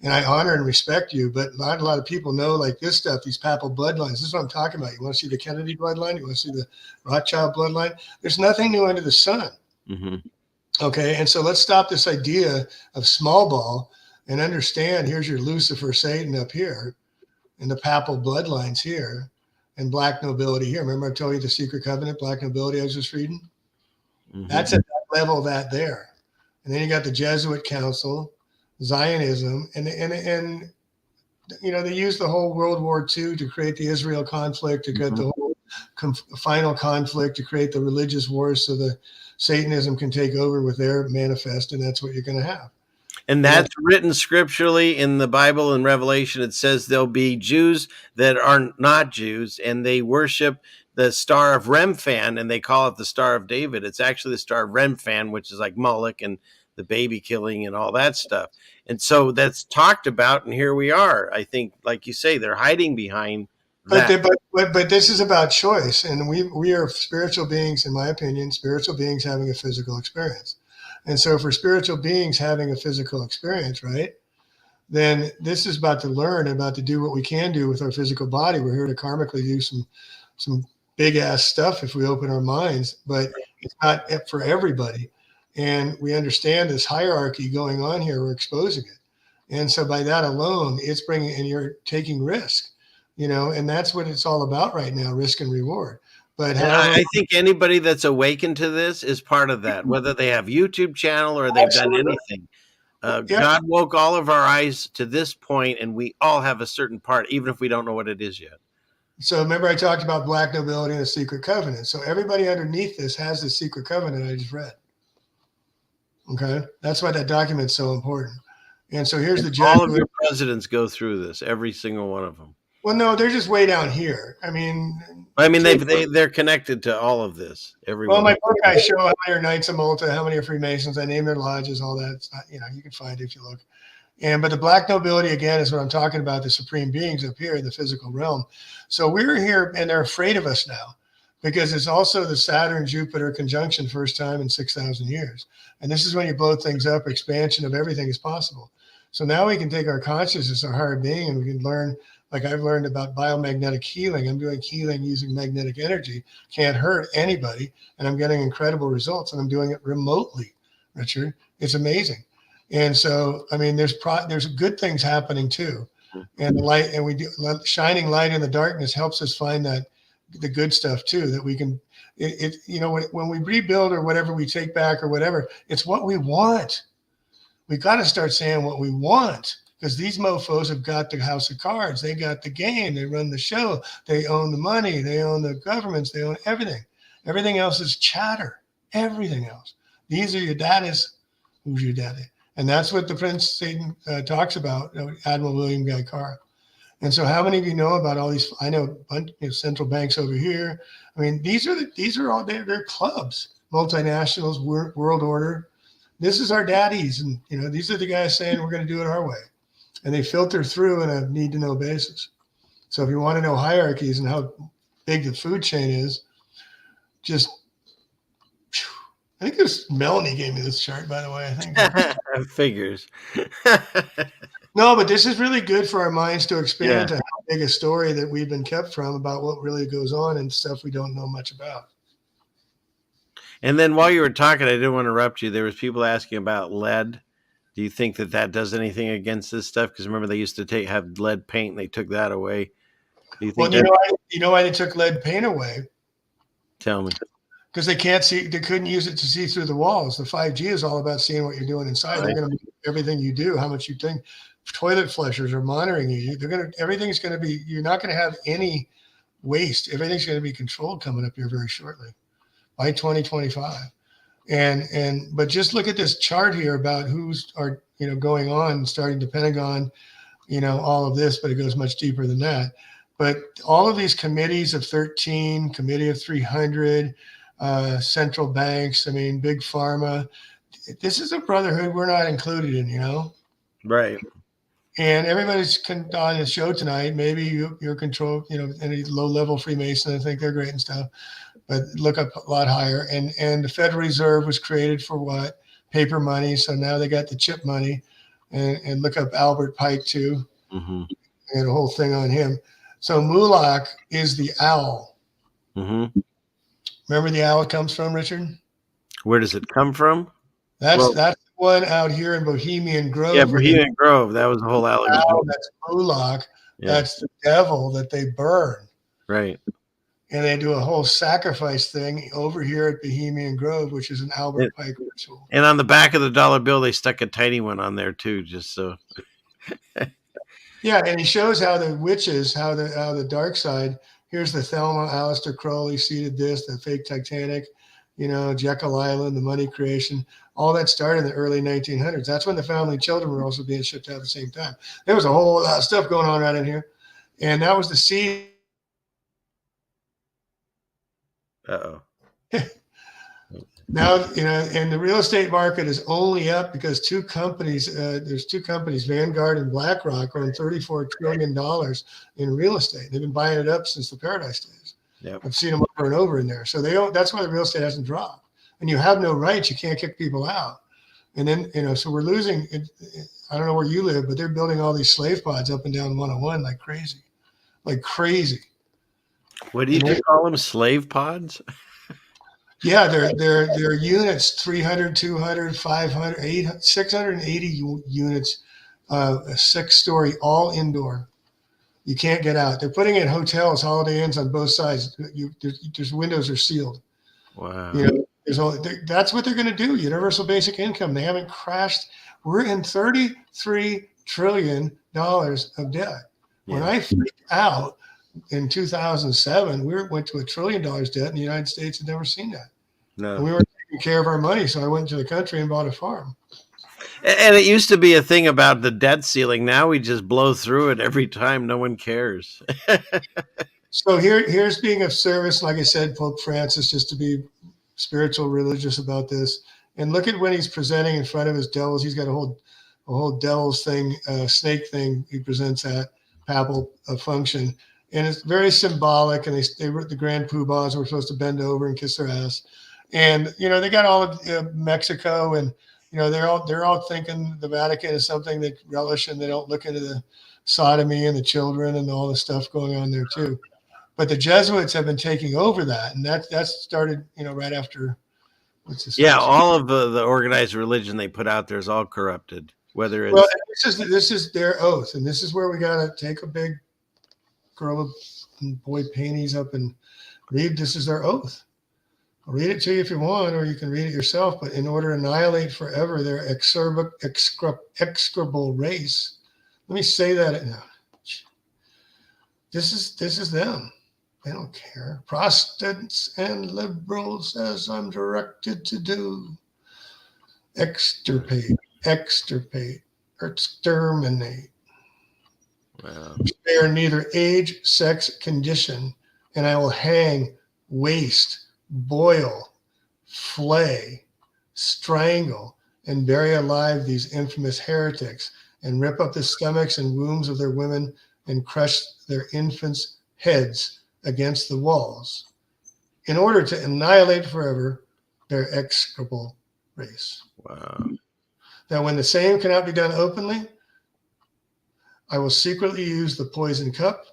And I honor and respect you, but not a lot of people know, like, this stuff, these papal bloodlines. This is what I'm talking about. You want to see the Kennedy bloodline? You want to see the Rothschild bloodline? There's nothing new under the sun. Mm-hmm. Okay, and so let's stop this idea of small ball and understand, here's your Lucifer Satan up here, and the papal bloodlines here, and black nobility here. Remember I told you the secret covenant, black nobility I was just reading? Mm-hmm. That's at that level, that there. And then you got the Jesuit Council, Zionism, and they used the whole World War II to create the Israel conflict, to create the whole final conflict, to create the religious wars so the Satanism can take over with their manifest, and that's what you're going to have. And that's written scripturally in the Bible and Revelation. It says there'll be Jews that are not Jews, and they worship the Star of Remphan, and they call it the Star of David. It's actually the Star of Remphan, which is like Moloch and the baby killing and all that stuff. And so that's talked about, and here we are. I think, like you say, they're hiding behind that. But this is about choice, and we are spiritual beings, in my opinion, spiritual beings having a physical experience. And so for spiritual beings having a physical experience, right, then this is about to learn, about to do what we can do with our physical body. We're here to karmically do some big ass stuff if we open our minds, but it's not for everybody. And we understand this hierarchy going on here. We're exposing it. And so by that alone, it's bringing, and you're taking risk, and that's what it's all about right now, risk and reward. But I think anybody that's awakened to this is part of that, whether they have YouTube channel or they've done anything. God woke all of our eyes to this point, and we all have a certain part, even if we don't know what it is yet. So remember I talked about black nobility and the secret covenant. So everybody underneath this has the secret covenant I just read. Okay. That's why that document's so important. And so here's the all of your presidents go through this, every single one of them. Well, no, they're just way down here. They're connected to all of this. Everyone. Well, my book, I show how many are Knights of Malta, how many are Freemasons. I name their lodges, all that. It's not, you can find it if you look. But the black nobility, again, is what I'm talking about, the supreme beings up here in the physical realm. So we're here, and they're afraid of us now, because it's also the Saturn-Jupiter conjunction, first time in 6,000 years. And this is when you blow things up, expansion of everything is possible. So now we can take our consciousness, our higher being, and we can learn, like I've learned about biomagnetic healing. I'm doing healing using magnetic energy. Can't hurt anybody. And I'm getting incredible results. And I'm doing it remotely, Richard. It's amazing. And so, there's good things happening too. And the light, and shining light in the darkness helps us find the good stuff too, that we can, when we rebuild or whatever we take back or whatever, it's what we want. We got to start saying what we want. because these mofos have got the house of cards. They got the game. They run the show. They own the money. They own the governments. They own everything. Everything else is chatter. Everything else. These are your daddies. Who's your daddy? And that's what the Prince Satan talks about, Admiral William Guy Carr. And so, how many of you know about all these? I know, central banks over here. I mean, these are all they're clubs, multinationals, world order. This is our daddies, and these are the guys saying we're going to do it our way, and they filter through in a need-to-know basis. So, if you want to know hierarchies and how big the food chain is, just I think it was Melanie gave me this chart, by the way. I think figures. No, but this is really good for our minds to expand to how big a story that we've been kept from about what really goes on and stuff we don't know much about. And then while you were talking, I didn't want to interrupt you. There was people asking about lead. Do you think that does anything against this stuff? Because remember, they used to have lead paint and they took that away. Do you think? Well, you know why they took lead paint away? Tell me. Because they couldn't use it to see through the walls. The 5G is all about seeing what you're doing inside. Right. They're going to do everything you do, how much you think. Toilet flushers are monitoring you. Everything's going to be, you're not going to have any waste. Everything's going to be controlled coming up here very shortly by 2025. But just look at this chart here about who's going on, starting the Pentagon, all of this, but it goes much deeper than that. But all of these committees of 13, committee of 300, central banks, I mean, big pharma, this is a brotherhood we're not included in, Right. And everybody's on the show tonight. Maybe you're controlled, any low-level Freemason. I think they're great and stuff, but look up a lot higher. And the Federal Reserve was created for what? Paper money. So now they got the chip money, and look up Albert Pike too, and a whole thing on him. So Mulak is the owl. Mm-hmm. Remember the owl comes from, Richard? Where does it come from? That's the one out here in Bohemian Grove. Yeah, Bohemian Grove. That was the whole allegation. That's Mulak. Yeah. That's the devil that they burn. Right. And they do a whole sacrifice thing over here at Bohemian Grove, which is an Albert Pike ritual. And on the back of the dollar bill, they stuck a tiny one on there too, just so. Yeah, and he shows how the witches, how the dark side. Here's the Thelma, Aleister Crowley seeded this, the fake Titanic, Jekyll Island, the money creation. All that started in the early 1900s. That's when the family children were also being shipped out at the same time. There was a whole lot of stuff going on right in here. And that was the seed. Uh-oh. Now, and the real estate market is only up because two companies, Vanguard and BlackRock, own $34 trillion in real estate. They've been buying it up since the Paradise days. Yep. I've seen them over and over in there. So that's why the real estate hasn't dropped. And you have no rights. You can't kick people out. And then, so we're losing it. I don't know where you live, but they're building all these slave pods up and down 101 like crazy. What do you call them? Slave pods? Yeah, they're units, 300, 200, 500, 800, 680 units, a 6-story, all indoor. You can't get out. They're putting in hotels, Holiday Inns on both sides. There's windows are sealed. Wow. That's what they're going to do. Universal basic income. They haven't crashed. We're in $33 trillion of debt. Yeah. When I freaked out in 2007, we went to $1 trillion debt, and the United States had never seen that. No. And we were taking care of our money, so I went to the country and bought a farm. And it used to be a thing about the debt ceiling. Now we just blow through it every time. No one cares. So here's being of service, like I said, Pope Francis, just to be spiritual, religious about this. And look at when he's presenting in front of his devils. He's got a whole devil's thing, snake thing. He presents at papal function, and it's very symbolic. And they the grand poobahs were supposed to bend over and kiss their ass. And they got all of Mexico, and they're all thinking the Vatican is something they relish, and they don't look into the sodomy and the children and all the stuff going on there too. But the Jesuits have been taking over that, and that started right after. Yeah, all of the organized religion they put out there is all corrupted. Whether it's this is their oath, and this is where we gotta take a big girl and boy panties up and read. This is their oath. I'll read it to you if you want, or you can read it yourself. But in order to annihilate forever their execrable race, Let me say that. No. This is them. They don't care. Protestants and liberals, as I'm directed to do. Extirpate, extirpate, or exterminate. Wow. Spare neither age, sex, condition, and I will hang, waste, boil, flay, strangle, and bury alive these infamous heretics, and rip up the stomachs and wombs of their women, and crush their infants' heads against the walls, in order to annihilate forever their execrable race. Wow. Now, when the same cannot be done openly, I will secretly use the poison cup,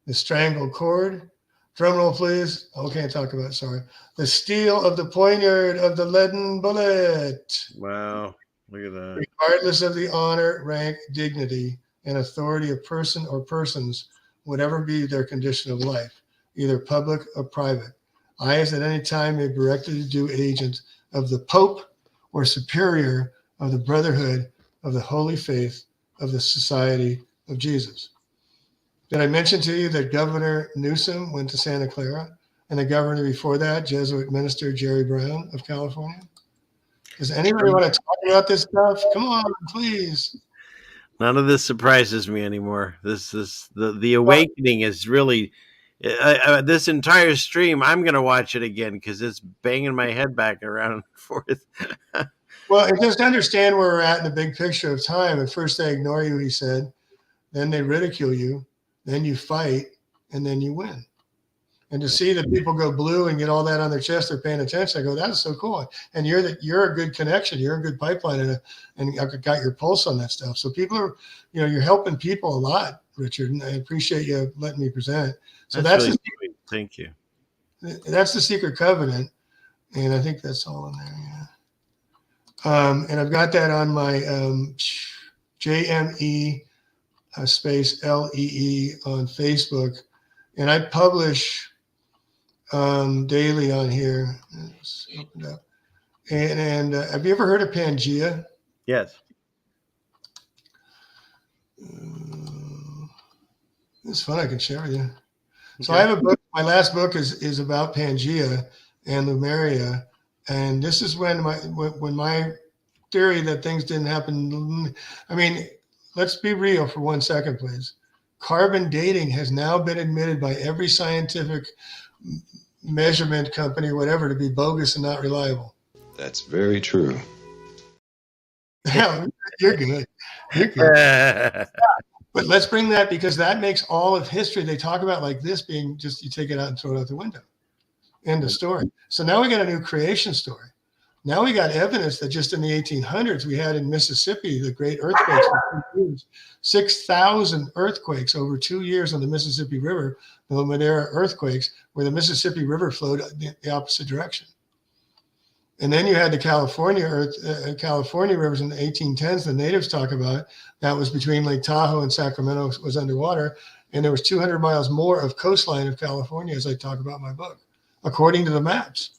the strangled cord, drum roll please, oh, can't talk about it, sorry, the steel of the poignard of the leaden bullet. Wow. Look at that. Regardless of the honor, rank, dignity, and authority of person or persons, whatever be their condition of life, either public or private. I, as at any time, may be directed to do agent of the Pope or superior of the Brotherhood of the Holy Faith of the Society of Jesus. Did I mention to you that Governor Newsom went to Santa Clara, and the governor before that, Jesuit minister Jerry Brown of California? Does anybody want to talk about this stuff? Come on, please. None of this surprises me anymore. The awakening is really this entire stream. I'm going to watch it again because it's banging my head back around and forth. Well, and just understand where we're at in the big picture of time. At first, they ignore you, he said. Then they ridicule you. Then you fight, and then you win. And to see that people go blue and get all that on their chest, they're paying attention. I go, that's so cool. And you're a good connection. You're a good pipeline, and I've got your pulse on that stuff. So people are, you're helping people a lot, Richard. And I appreciate you letting me present. So that's really sweet. Thank you. That's the secret covenant, and I think that's all in there. Yeah. And I've got that on my JME space LEE on Facebook, and I publish daily on here. Let's open it up. And have you ever heard of Pangea? Yes. It's fun. I can share with you. Okay. So I have a book. My last book is about Pangea and Lemuria, and this is when my theory that things didn't happen. I mean, let's be real for 1 second, please. Carbon dating has now been admitted by every scientific measurement company or whatever to be bogus and not reliable. That's very true. Yeah, you're good. You're good. But let's bring that, because that makes all of history they talk about like this being just, you take it out and throw it out the window. End of story. So now we got a new creation story. Now we got evidence that just in the 1800s, we had in Mississippi, the great earthquakes for 2 years, 6,000 earthquakes over 2 years on the Mississippi River, the Madera earthquakes, where the Mississippi River flowed the opposite direction. And then you had the California rivers in the 1810s, the natives talk about, that was between Lake Tahoe and Sacramento was underwater. And there was 200 miles more of coastline of California, as I talk about in my book, according to the maps.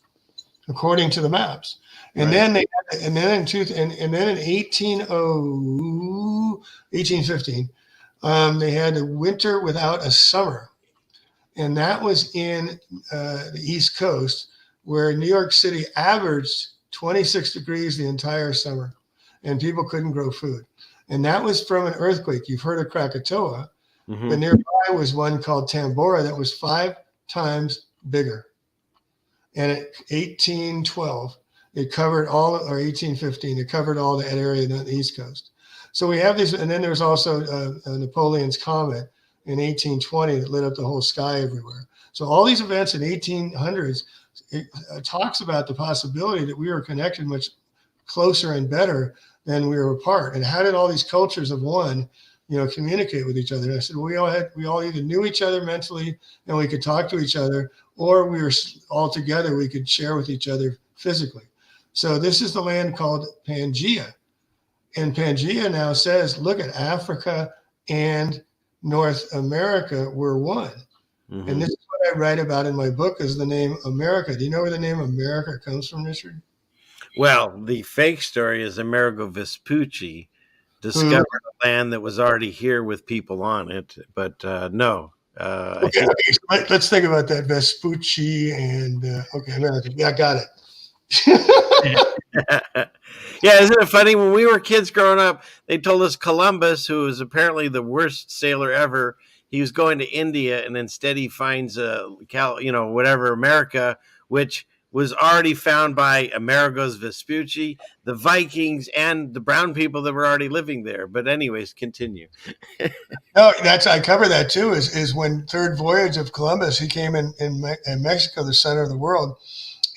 And right. then in 1815, they had a winter without a summer. And that was in the East Coast, where New York City averaged 26 degrees the entire summer, and people couldn't grow food. And that was from an earthquake. You've heard of Krakatoa, but nearby was one called Tambora that was 5 times bigger. And in 1812, it covered all, or 1815, it covered all that area on the East Coast. So we have these, and then there's also Napoleon's comet in 1820 that lit up the whole sky everywhere. So all these events in 1800s, it talks about the possibility that we were connected much closer and better than we were apart. And how did all these cultures of one, communicate with each other? And I said, well, we all either knew each other mentally and we could talk to each other, or we were all together, we could share with each other physically. So this is the land called Pangea. And Pangea now says, look at Africa and North America were one. Mm-hmm. And this is what I write about in my book, is the name America. Do you know where the name America comes from, Richard? Well, the fake story is Amerigo Vespucci, discovered a land that was already here with people on it. But no. Okay, okay, so let's think about that. Vespucci and okay, American. Yeah, I got it. Yeah, isn't it funny? When we were kids growing up, they told us Columbus, who was apparently the worst sailor ever, he was going to India, and instead he finds America, which was already found by Amerigo's Vespucci, the Vikings, and the brown people that were already living there. But anyways, continue. No, I cover that too. Is when third voyage of Columbus, he came in Mexico, the center of the world,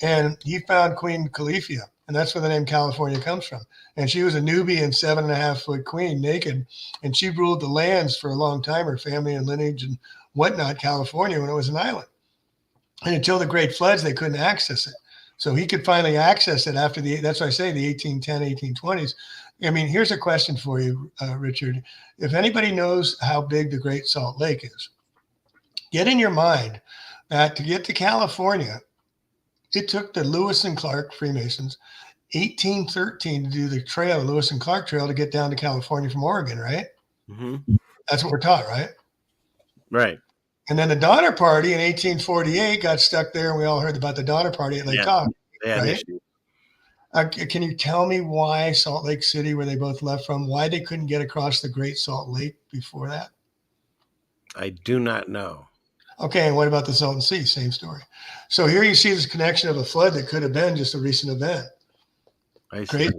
and he found Queen Califia, and that's where the name California comes from. And she was a Nubian 7.5-foot queen, naked, and she ruled the lands for a long time, her family and lineage and whatnot, California, when it was an island. And until the Great Floods, they couldn't access it. So he could finally access it after that's why I say the 1810, 1820s. I mean, here's a question for you, Richard. If anybody knows how big the Great Salt Lake is, get in your mind that to get to California, it took the Lewis and Clark Freemasons 1813 to do the trail, the Lewis and Clark Trail, to get down to California from Oregon, right? Mm-hmm. That's what we're taught, right? Right. And then the Donner Party in 1848 got stuck there, and we all heard about the Donner Party at Lake Tahoe, right? Can you tell me why Salt Lake City, where they both left from, why they couldn't get across the Great Salt Lake before that? I do not know. Okay, and what about the Salton Sea? Same story. So here you see this connection of a flood that could have been just a recent event. I see. Great,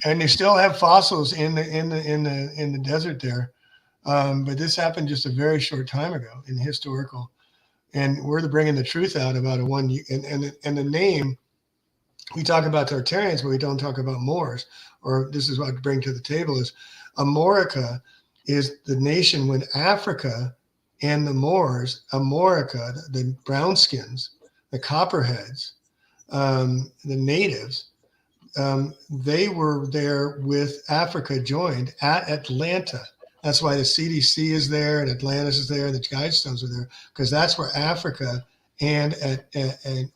and they still have fossils in the desert there, but this happened just a very short time ago in historical, and we're bringing the truth out about and the name. We talk about Tartarians, but we don't talk about Moors. Or this is what I bring to the table is Amorica is the nation when Africa and the Moors, Amorica, the brownskins, the copperheads, the natives, they were there with Africa joined at Atlanta. That's why the CDC is there and Atlantis is there and the Guidestones are there, because that's where Africa and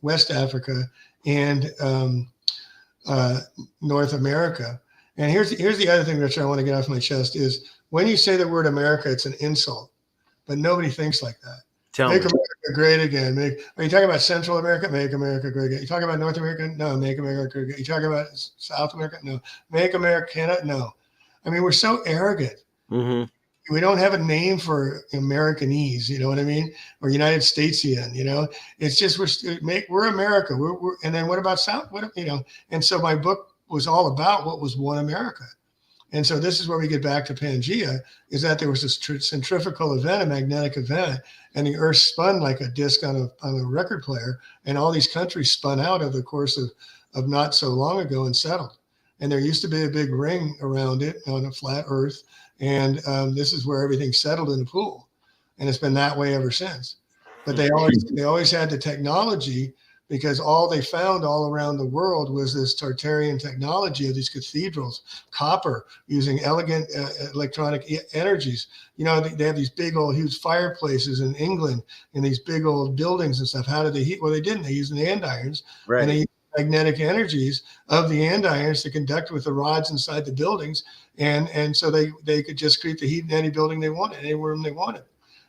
West Africa and North America. And here's the other thing, Rich, I want to get off my chest is when you say the word America, it's an insult, but nobody thinks like that. Make America great again. Are you talking about Central America? Make America great again. You talking about North America? No, make America great again. You talking about South America? No, make America Canada? No. I mean, we're so arrogant. Mm-hmm. We don't have a name for Americanese, you know what I mean? Or United Statesian, you know? It's just we're America. We're and then what about South? And so my book was all about what was one America. And so this is where we get back to Pangea, is that there was this centrifugal event, a magnetic event, and the Earth spun like a disc on a record player, and all these countries spun out over the course of not so long ago and settled. And there used to be a big ring around it on a flat Earth, and this is where everything settled in the pool, and it's been that way ever since. But they always had the technology, because all they found all around the world was this Tartarian technology of these cathedrals, copper, using elegant electronic energies. You know, they have these big old huge fireplaces in England and these big old buildings and stuff. How did they heat? Well, they didn't. They used the andirons. Right. And they used magnetic energies of the andirons to conduct with the rods inside the buildings. And so they could just create the heat in any building they wanted, any room they wanted.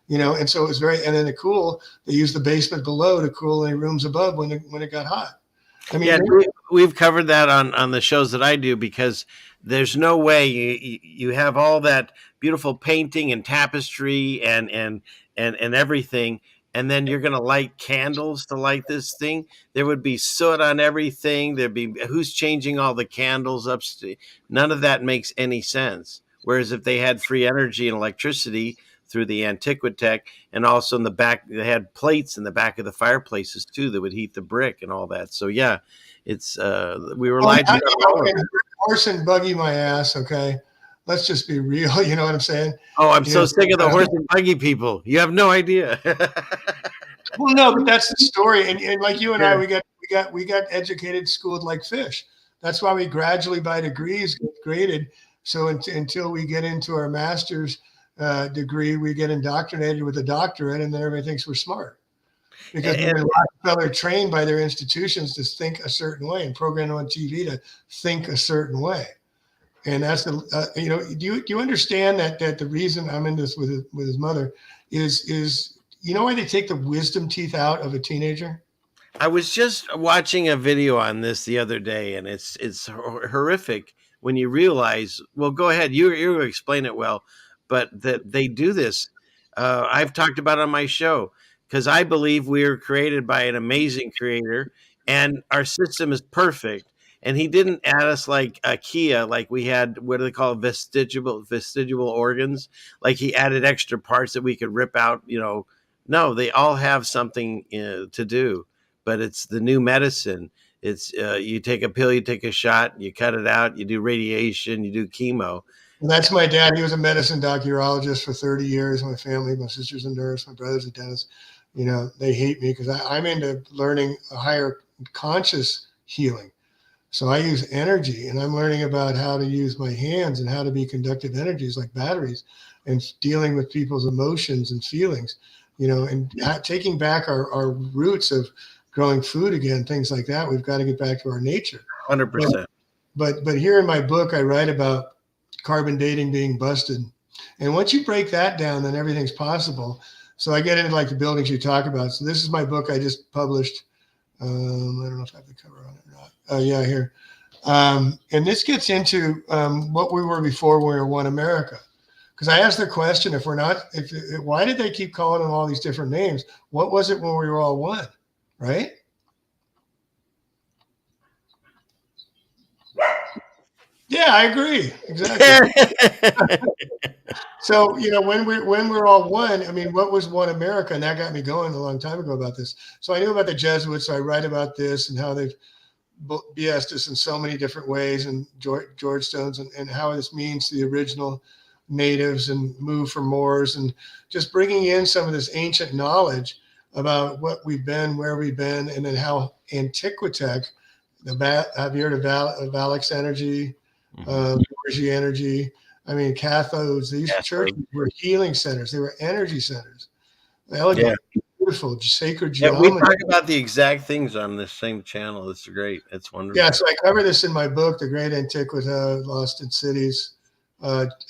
You know, and so it was and then they used the basement below to cool any rooms above when it got hot. I mean, we've covered that on the shows that I do, because there's no way you have all that beautiful painting and tapestry and everything, and then you're going to light candles to light this thing. There would be soot on everything. There'd be who's changing all the candles upstairs. None of that makes any sense. Whereas if they had free energy and electricity through the Antiquitech, and also in the back, they had plates in the back of the fireplaces too that would heat the brick and all that. So yeah, it's we were lied to. Horse and buggy my ass. Okay, let's just be real. You know what I'm saying? Oh, I'm so sick of the horse and buggy people. You have no idea. Well, no, but that's the story. And like you and I, we got educated, schooled like fish. That's why we gradually, by degrees, get graded. So until we get into our master's degree, we get indoctrinated with a doctorate, and then everybody thinks we're smart, because Rockefeller trained by their institutions to think a certain way and programmed on TV to think a certain way. And that's the do you understand that the reason I'm in this with his mother is you know why they take the wisdom teeth out of a teenager? I was just watching a video on this the other day, and it's horrific when you realize. Well, go ahead, you explain it well, but that they do this. I've talked about it on my show because I believe we are created by an amazing creator, and our system is perfect. And he didn't add us like a Kia, like we had. What do they call it? Vestigial organs? Like he added extra parts that we could rip out. No, they all have something to do, but it's the new medicine. It's you take a pill, you take a shot, you cut it out, you do radiation, you do chemo. And that's my dad. He was a medicine doc urologist for 30 years. My family, my sister's a nurse, my brother's a dentist. They hate me because I'm into learning a higher conscious healing. So I use energy, and I'm learning about how to use my hands and how to be conductive energies like batteries, and dealing with people's emotions and feelings, and taking back our roots of growing food again, things like that. We've got to get back to our nature. 100%. But here in my book, I write about carbon dating being busted. And once you break that down, then everything's possible. So I get into like the buildings you talk about. So this is my book I just published. I don't know if I have the cover on it or not. Yeah, here. And this gets into what we were before we were one America. Because I asked the question, why did they keep calling them all these different names? What was it when we were all one, right? Yeah, I agree. Exactly. So, when we're all one, I mean, what was one America? And that got me going a long time ago about this. So I knew about the Jesuits. So I write about this and how they've BS'd us in so many different ways, and George Stone's and how this means to the original natives and move for Moors, and just bringing in some of this ancient knowledge about what we've been, where we've been, and then how Antiquitech, have you heard of Valix energy, Borgia energy? I mean, cathodes, these churches were healing centers. They were energy centers. Elegant, beautiful, sacred geometry. We talk about the exact things on this same channel. It's great. It's wonderful. Yeah, so I cover this in my book, The Great Antiquita, Lost in Cities,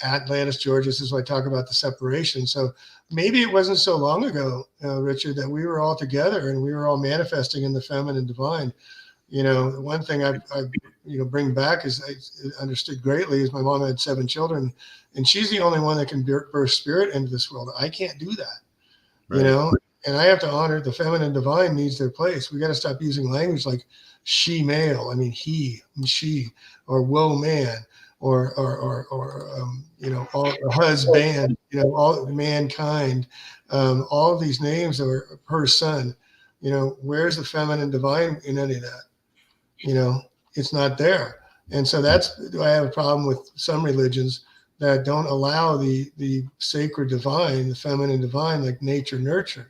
Atlantis, Georgia. This is why I talk about the separation. So maybe it wasn't so long ago, Richard, that we were all together and we were all manifesting in the feminine divine. One thing I bring back is I understood greatly is my mom had 7 children, and she's the only one that can birth spirit into this world. I can't do that, right. And I have to honor the feminine divine needs their place. We got to stop using language like she male. I mean, he, she, or woe man, or all husband, all mankind, all of these names are her son. Where's the feminine divine in any of that? It's not there. And so I have a problem with some religions that don't allow the sacred divine, the feminine divine, like nature, nurture.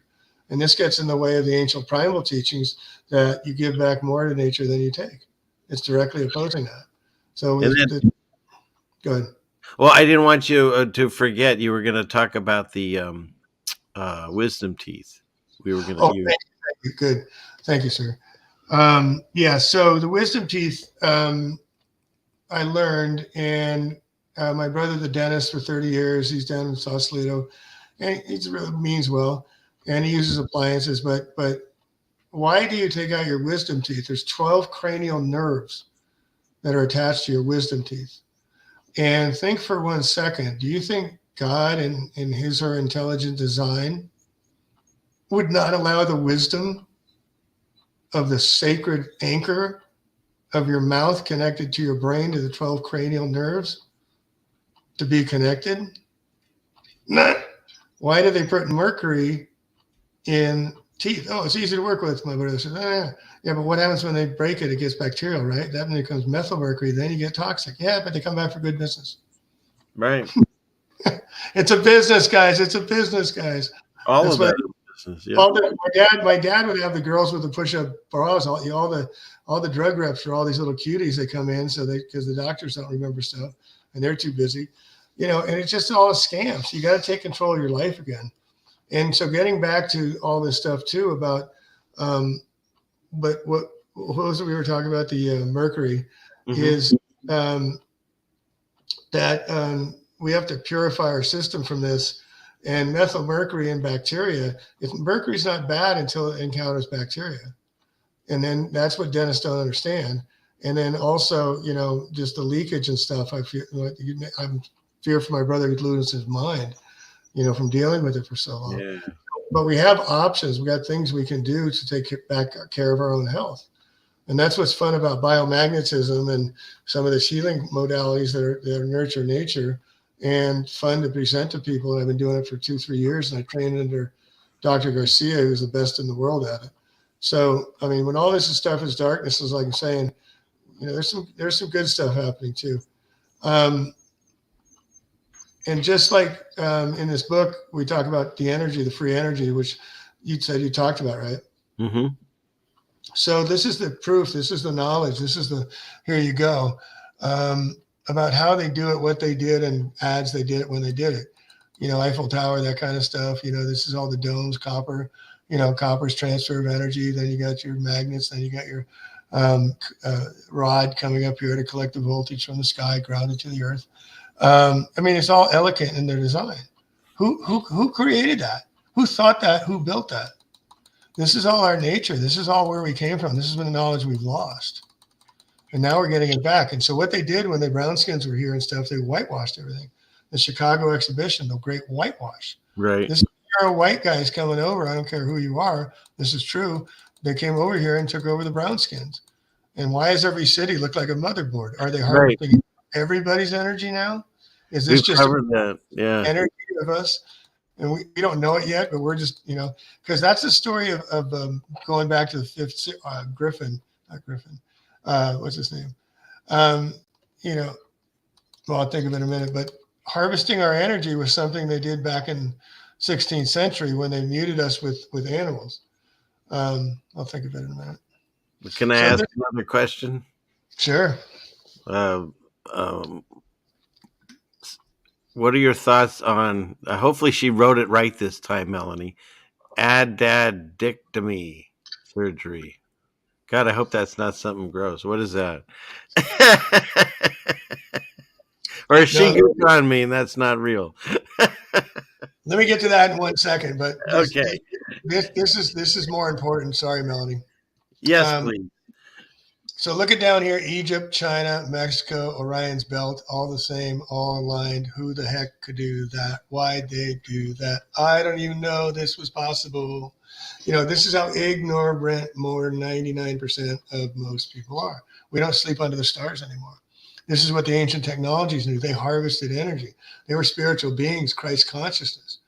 And this gets in the way of the ancient primal teachings that you give back more to nature than you take. It's directly opposing that. So go ahead. Well, I didn't want you to forget you were going to talk about the wisdom teeth. We were going to use. Thank you. Good. Thank you, sir. So the wisdom teeth I learned, and my brother, the dentist, for 30 years, he's down in Sausalito, and he really means well, and he uses appliances, but why do you take out your wisdom teeth? There's 12 cranial nerves that are attached to your wisdom teeth. And think for 1 second, do you think God in his or her intelligent design would not allow the wisdom of the sacred anchor of your mouth connected to your brain, to the 12 cranial nerves, to be connected? Not. Why do they put mercury in teeth? Oh, it's easy to work with, my brother says. Yeah, but what happens when they break it? It gets bacterial, right? That becomes methyl mercury. Then you get toxic. Yeah, but they come back for good business. Right. It's a business, guys. It's a business, guys. All of that. Yeah. My dad would have the girls with the push-up bras, all the drug reps for all these little cuties that come in, because the doctors don't remember stuff and they're too busy, and it's just all a scam. So you got to take control of your life again. And so getting back to all this stuff too about, but what was it we were talking about? The mercury is that we have to purify our system from this. And methyl mercury in bacteria, if mercury's not bad until it encounters bacteria. And then that's what dentists don't understand. And then also, just the leakage and stuff. I fear for my brother who loses his mind, from dealing with it for so long. Yeah. But we have options. We got things we can do to take back care of our own health. And that's what's fun about biomagnetism and some of the healing modalities that are nurture nature and fun to present to people. And I've been doing it for 2-3 years, and I trained under Dr. Garcia, who's the best in the world at it. So, I mean, when all this stuff is darkness, is like I'm saying, there's some good stuff happening too. And just like in this book, we talk about the energy, the free energy, which you said you talked about, right? Mm-hmm. So this is the proof. This is the knowledge. This is here you go, about how they do it, what they did, and ads they did when they did it. Eiffel Tower, that kind of stuff. This is all the domes, copper. Copper's transfer of energy. Then you got your magnets. Then you got your rod coming up here to collect the voltage from the sky, grounded to the earth. It's all elegant in their design. Who created that? Who thought that? Who built that? This is all our nature. This is all where we came from. This has been the knowledge we've lost. And now we're getting it back. And so what they did when the brownskins were here and stuff, they whitewashed everything. The Chicago exhibition, the great whitewash. Right. This are white guys coming over. I don't care who you are. This is true. They came over here and took over the brownskins. And why does every city look like a motherboard? Are they harvesting everybody's energy now? Is this just energy of us? And we don't know it yet, but we're just, because that's the story of going back to the fifth Griffin. What's his name? Well, I'll think of it in a minute, but harvesting our energy was something they did back in 16th century when they muted us with animals. I'll think of it in a minute. Can I ask another question? Sure. What are your thoughts on, hopefully she wrote it right this time, Melanie, addadectomy surgery? God, I hope that's not something gross. What is that? Or is she good on me and that's not real? Let me get to that in 1 second, but okay. This is more important. Sorry, Melanie. Yes, please. So look at down here, Egypt, China, Mexico, Orion's belt, all the same, all aligned. Who the heck could do that? Why'd they do that? I don't even know this was possible. This is how ignorant more than 99% of most people are. We don't sleep under the stars anymore. This is what the ancient technologies knew. They harvested energy. They were spiritual beings, Christ consciousness.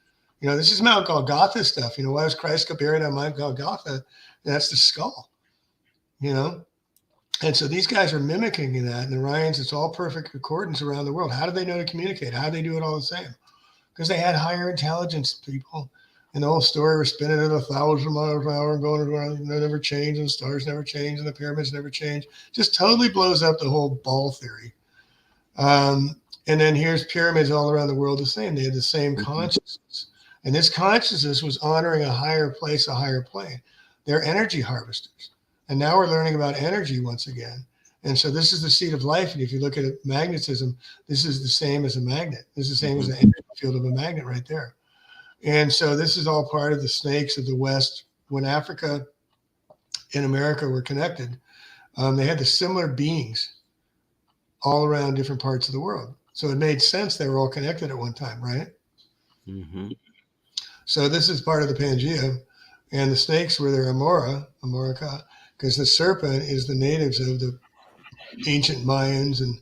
This is Mount Golgotha stuff. Why was Christ buried on Mount Golgotha? That's the skull, And so these guys are mimicking that. And the Ryans, it's all perfect accordance around the world. How do they know to communicate? How do they do it all the same? Because they had higher intelligence people. And the whole story, we're spinning at 1,000 miles an hour and going around, and they never change, and the stars never change, and the pyramids never change. Just totally blows up the whole ball theory. And then here's pyramids all around the world the same. They had the same consciousness. And this consciousness was honoring a higher place, a higher plane. They're energy harvesters. And now we're learning about energy once again. And so this is the seed of life. And if you look at it, magnetism, this is the same as a magnet. This is the same as the energy field of a magnet right there. And so this is all part of the snakes of the West. When Africa and America were connected, they had the similar beings all around different parts of the world. So it made sense they were all connected at one time, right? Mm-hmm. So this is part of the Pangea. And the snakes were their Amorica, because the serpent is the natives of the ancient Mayans and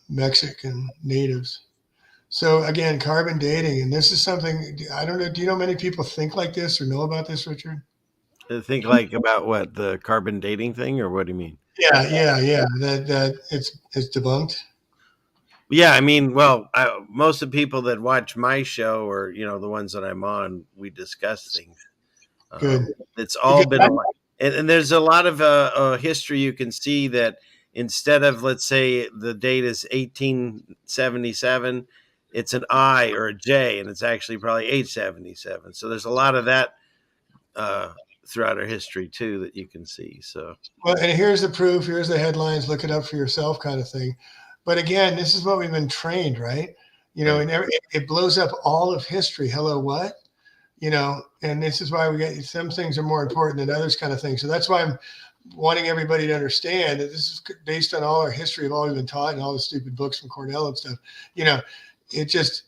Mexican natives. So again, carbon dating, and this is something, I don't know, do you know many people think like this or know about this, Richard? Think like about what, the carbon dating thing, or what do you mean? Yeah. That it's debunked. Yeah, most of the people that watch my show, or the ones that I'm on, we discuss things. Good. It's all been, and there's a lot of history you can see that instead of, let's say, the date is 1877, it's an I or a J, and it's actually probably 877. So there's a lot of that throughout our history too that you can see. So, well, and here's the proof. Here's the headlines. Look it up for yourself, kind of thing. But again, this is what we've been trained, right? And it blows up all of history. Hello, what? And this is why we get some things are more important than others kind of thing. So that's why I'm wanting everybody to understand that this is based on all our history of all we've been taught and all the stupid books from Cornell and stuff. It just,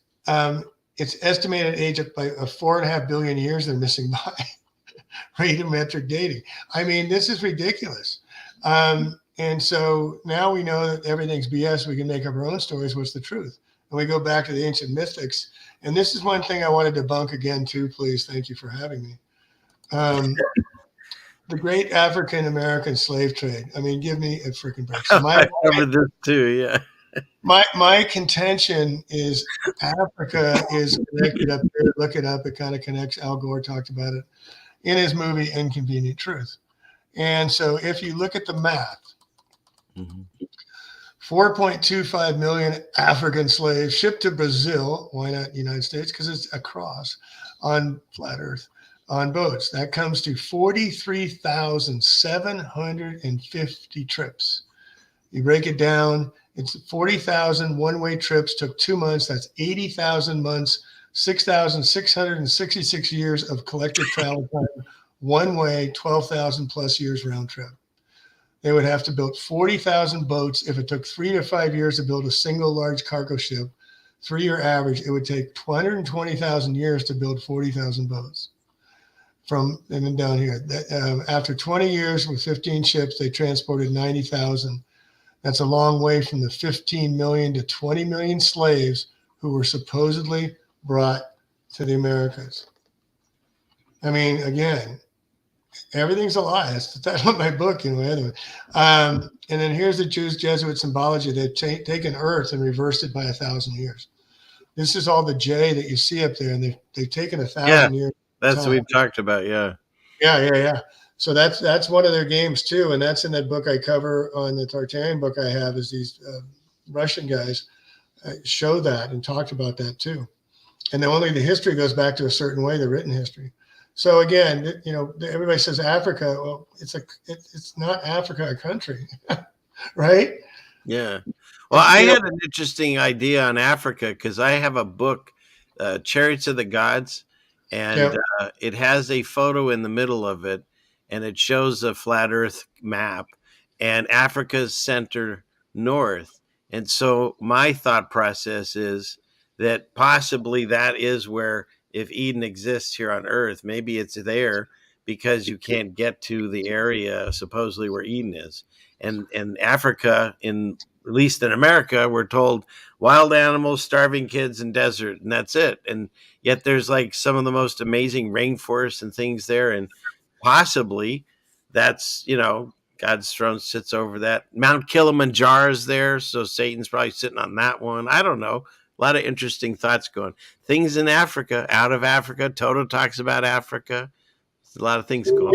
it's estimated age of 4.5 billion years they're missing by radiometric dating. I mean, this is ridiculous. And so now we know that everything's BS. We can make up our own stories. What's the truth? And we go back to the ancient mythics. And this is one thing I want to debunk again, too, please. Thank you for having me. The great African-American slave trade. I mean, give me a freaking break. So I covered this too, yeah. My contention is Africa is connected up here. Look it up. It kind of connects. Al Gore talked about it in his movie Inconvenient Truth. And so if you look at the math, 4.25 million African slaves shipped to Brazil. Why not the United States? Because it's across on flat Earth on boats. That comes to 43,750 trips. You break it down, it's 40,000 one-way trips, took 2 months. That's 80,000 months, 6,666 years of collective travel time, one way, 12,000 plus years round trip. They would have to build 40,000 boats. If it took 3 to 5 years to build a single large cargo ship, 3-year average, it would take 220,000 years to build 40,000 boats. And then down here, after 20 years with 15 ships, they transported 90,000. That's a long way from the 15 million to 20 million slaves who were supposedly brought to the Americas. I mean, again, everything's a lie. That's what my book, anyway. And then here's the Jesuit symbology. They've taken Earth and reversed it by 1,000 years. This is all the J that you see up there, and they've taken 1,000 years. That's what we've talked about, yeah. Yeah. So that's one of their games too, and that's in that book I cover on the Tartarian book I have. Is these Russian guys show that and talked about that too, and then only the history goes back to a certain way, the written history. So again, everybody says Africa. Well, it's not Africa a country, right? Yeah. Well, I had an interesting idea on Africa because I have a book, Chariots of the Gods, and it has a photo in the middle of it, and it shows a flat Earth map, and Africa's center north. And so my thought process is that possibly that is where, if Eden exists here on Earth, maybe it's there because you can't get to the area supposedly where Eden is. And Africa, at least in America, we're told wild animals, starving kids, and desert, and that's it. And yet there's like some of the most amazing rainforests and things there. And possibly that's, God's throne sits over that. Mount Kilimanjaro is there, so Satan's probably sitting on that one. I don't know. A lot of interesting thoughts going. Things in Africa, out of Africa. Toto talks about Africa. There's a lot of things going on.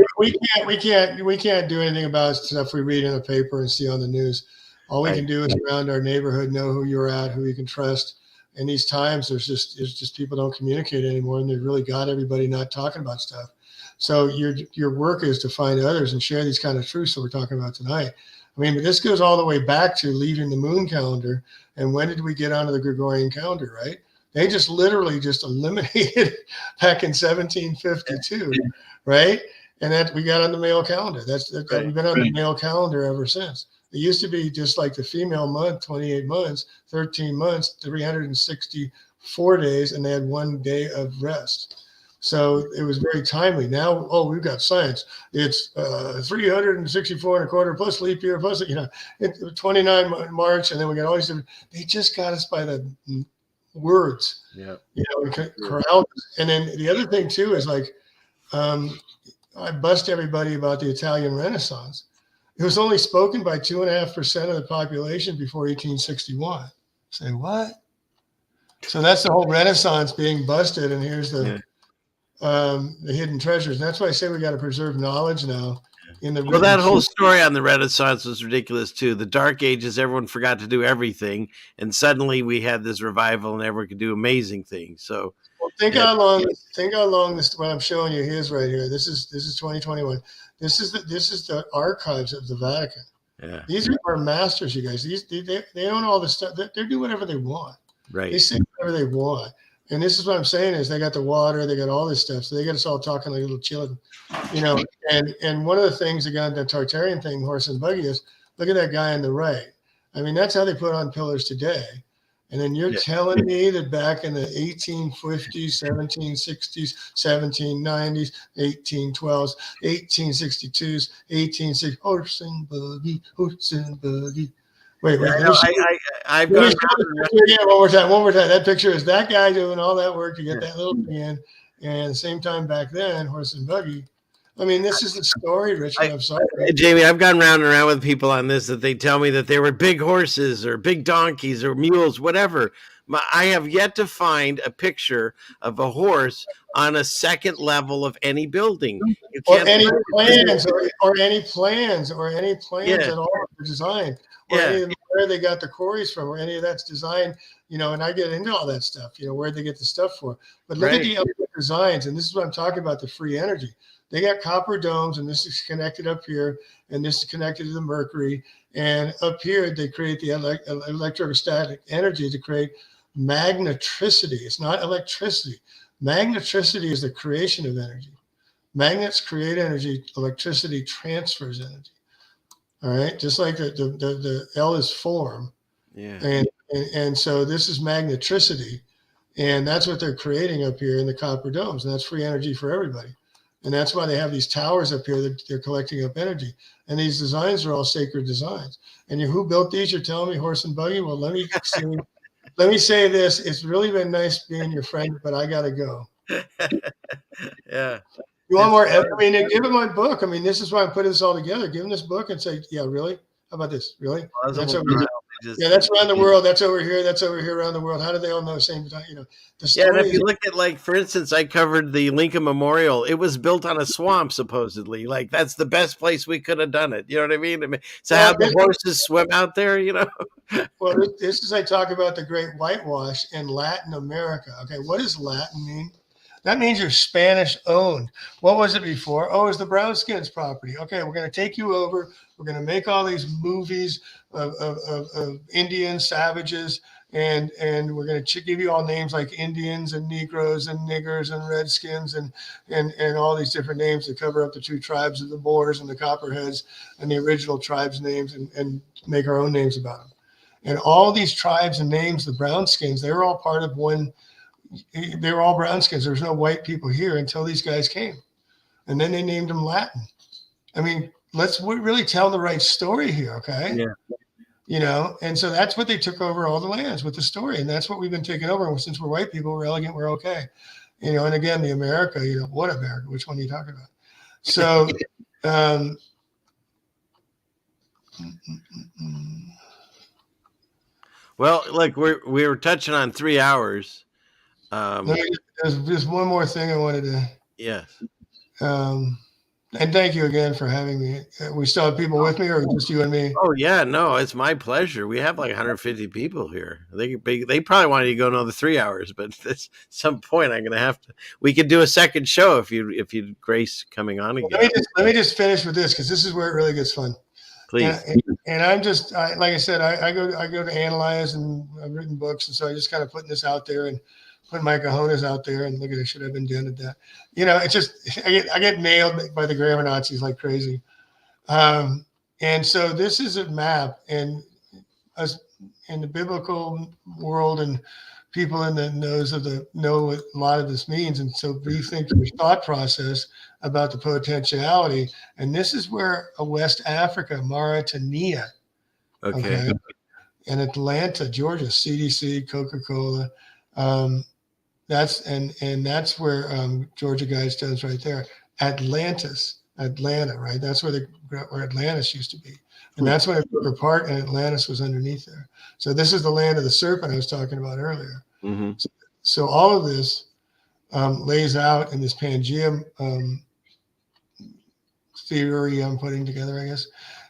We can't do anything about stuff we read in the paper and see on the news. All we can do is around our neighborhood know who you're at, who you can trust. In these times, there's just people don't communicate anymore, and they've really got everybody not talking about stuff. So your work is to find others and share these kind of truths that we're talking about tonight. I mean, but this goes all the way back to leaving the moon calendar. And when did we get onto the Gregorian calendar, right? They just literally just eliminated back in 1752, right? And that we got on the male calendar. We've been on the male calendar ever since. It used to be just like the female month, 28 months, 13 months, 364 days, and they had 1 day of rest. So it was very timely. Now, we've got science. It's 364 and a quarter plus leap year plus, 29 March, and then we got all these different. They just got us by the words. Yeah. Corral. And then the other thing too is like, I bust everybody about the Italian Renaissance. It was only spoken by 2.5% of the population before 1861. Say what? So that's the whole Renaissance being busted, and here's the hidden treasures. And that's why I say we got to preserve knowledge now. Well, that whole story on the Renaissance was ridiculous too. The Dark Ages, everyone forgot to do everything, and suddenly we had this revival, and everyone could do amazing things. So, think how long this. What I'm showing you here is right here. This is 2021. This is the archives of the Vatican. Yeah. These are masters, you guys. They own all this stuff. They do whatever they want. Right. They say whatever they want. And this is what I'm saying is they got the water, they got all this stuff. So they got us all talking like a little children, you know. And one of the things again, the Tartarian thing, horse and buggy, is look at that guy on the right. I mean, that's how they put on pillars today. And then you're telling me that back in the 1850s, 1760s, 1790s, 1812s, 1862s, 1860s, horse and buggy, horse and buggy. Wait, I've gone one more time. That picture is that guy doing all that work to get that little thing in. And at the same time back then, horse and buggy. I mean, this is the story, Richard. I'm sorry. Jamie, I've gone round and around with people on this that they tell me that they were big horses or big donkeys or mules, whatever. I have yet to find a picture of a horse on a second level of any building. Or any plans at all for design. Or any of where they got the quarries from, or any of that's designed, you know, and I get into all that stuff, you know, where they get the stuff for. But look at the designs, and this is what I'm talking about, the free energy. They got copper domes, and this is connected up here, and this is connected to the mercury. And up here, they create the electrostatic energy to create magnetricity. It's not electricity. Magnetricity is the creation of energy. Magnets create energy. Electricity transfers energy. All right, just like the L is form. Yeah. And so this is magnetricity, and that's what they're creating up here in the copper domes, and that's free energy for everybody. And that's why they have these towers up here that they're collecting up energy. And these designs are all sacred designs. And who built these? You're telling me horse and buggy? Well, let me say this. It's really been nice being your friend, but I got to go. Yeah. You want more? I mean, give him my book. I mean, this is why I'm putting this all together. Give him this book and say, yeah, really? How about this? Really? Well, that's over here. Yeah, that's around the world. That's over here. That's over here around the world. How do they all know the same time? You know, the story. Yeah, and if you look at, like, for instance, I covered the Lincoln Memorial. It was built on a swamp, supposedly. Like, that's the best place we could have done it. You know what I mean? So how the horses swim out there, you know? Well, this is I talk about the Great Whitewash in Latin America. Okay, what does Latin mean? That means you're Spanish owned. What was it before? Oh, it was the Brownskins property. Okay, we're going to take you over. We're going to make all these movies of Indian savages, and we're going to give you all names like Indians and Negroes and niggers and Redskins and all these different names to cover up the two tribes of the Moors and the Copperheads and the original tribes' names and make our own names about them. And all these tribes and names, the Brownskins, they were all part of one. They were all Brownskins. There was no white people here until these guys came. And then they named them Latin. I mean, let's really tell the right story here, okay? Yeah. You know, and so that's what they took over all the lands with the story. And that's what we've been taking over. And since we're white people, we're elegant, we're okay. You know, and again, the America, you know, what America? Which one are you talking about? So, well, look, we were touching on 3 hours. There's just one more thing I wanted to. Yes. And thank you again for having me. We still have people with me, or just you and me? Oh yeah, no, it's my pleasure. We have like 150 people here. They probably wanted to go another 3 hours, but at some point I'm going to have to. We could do a second show if you grace coming on again. Let me just finish with this, because this is where it really gets fun. Please. And I'm just like I said, I go to analyze, and I've written books, and so I just kind of putting this out there and putting my cojones out there, and look at it, should have been done at that. You know, it's just I get nailed by the grammar Nazis like crazy. And so this is a map, and us in the biblical world and people in the know what a lot of this means. And so we think your thought process about the potentiality. And this is where West Africa, Mauritania, okay, and Atlanta, Georgia, CDC, Coca-Cola. That's where Georgia Guidestone's right there. Atlanta, right? That's where Atlantis used to be. And that's when it broke apart, and Atlantis was underneath there. So this is the land of the serpent I was talking about earlier. Mm-hmm. So all of this lays out in this Pangaea theory I'm putting together, I guess.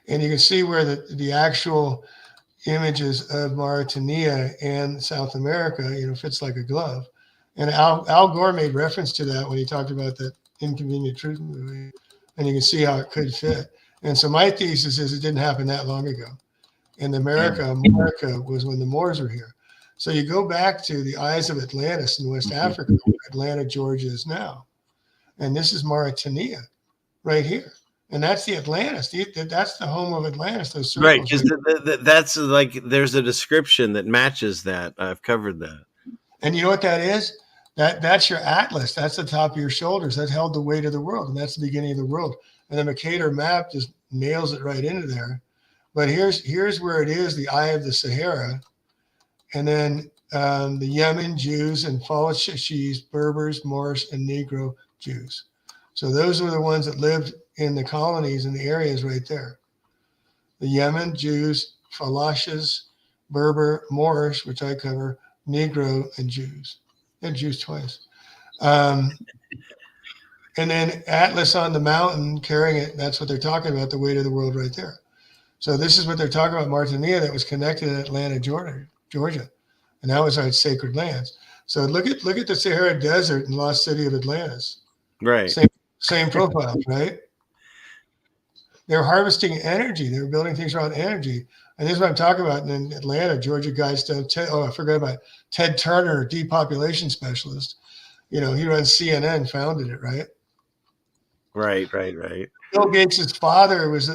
And you can see where the actual images of Mauritania and South America, you know, fits like a glove. And Al Gore made reference to that when he talked about that Inconvenient Truth movie. And you can see how it could fit. And so my thesis is it didn't happen that long ago. In America was when the Moors were here. So you go back to the Eyes of Atlantis in West Africa, where Atlanta, Georgia is now. And this is Mauritania right here. And that's the Atlantis. That's the home of Atlantis, those Right, circles. because that's like there's a description that matches that. I've covered that. And you know what that is? That's your atlas. That's the top of your shoulders. That held the weight of the world, and that's the beginning of the world. And the Mercator map just nails it right into there. But here's where it is: the Eye of the Sahara, and then the Yemen Jews and Fallah Shishis, Berbers, Moors, and Negro Jews. So those were the ones that lived in the colonies in the areas right there. The Yemen Jews, Falashas, Berber, Moorish, which I cover, Negro, and Jews. And Jews twice. And then Atlas on the mountain carrying it. That's what they're talking about, the weight of the world right there. So this is what they're talking about, Mauritania, that was connected in Atlanta, Georgia. And that was our sacred lands. So look at the Sahara Desert and lost city of Atlantis. Right. Same profile, right? They're harvesting energy. They're building things around energy. And this is what I'm talking about in Atlanta, Georgia Guidestone. I forgot about Ted Turner, depopulation specialist. He runs CNN, founded it, right? Right. Bill Gates' father was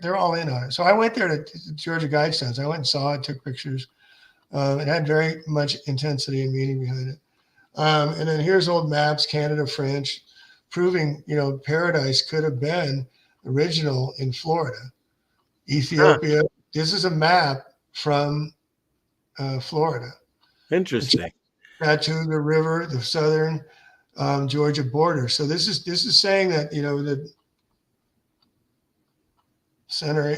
they're all in on it. So I went there to Georgia Guidestones. I went and saw it, took pictures. It had very much intensity and meaning behind it. And then here's old maps, Canada, French, proving, paradise could have been original in Florida, Ethiopia. Huh. This is a map from Florida. Interesting. To the river, the southern Georgia border. So this is saying that, the center,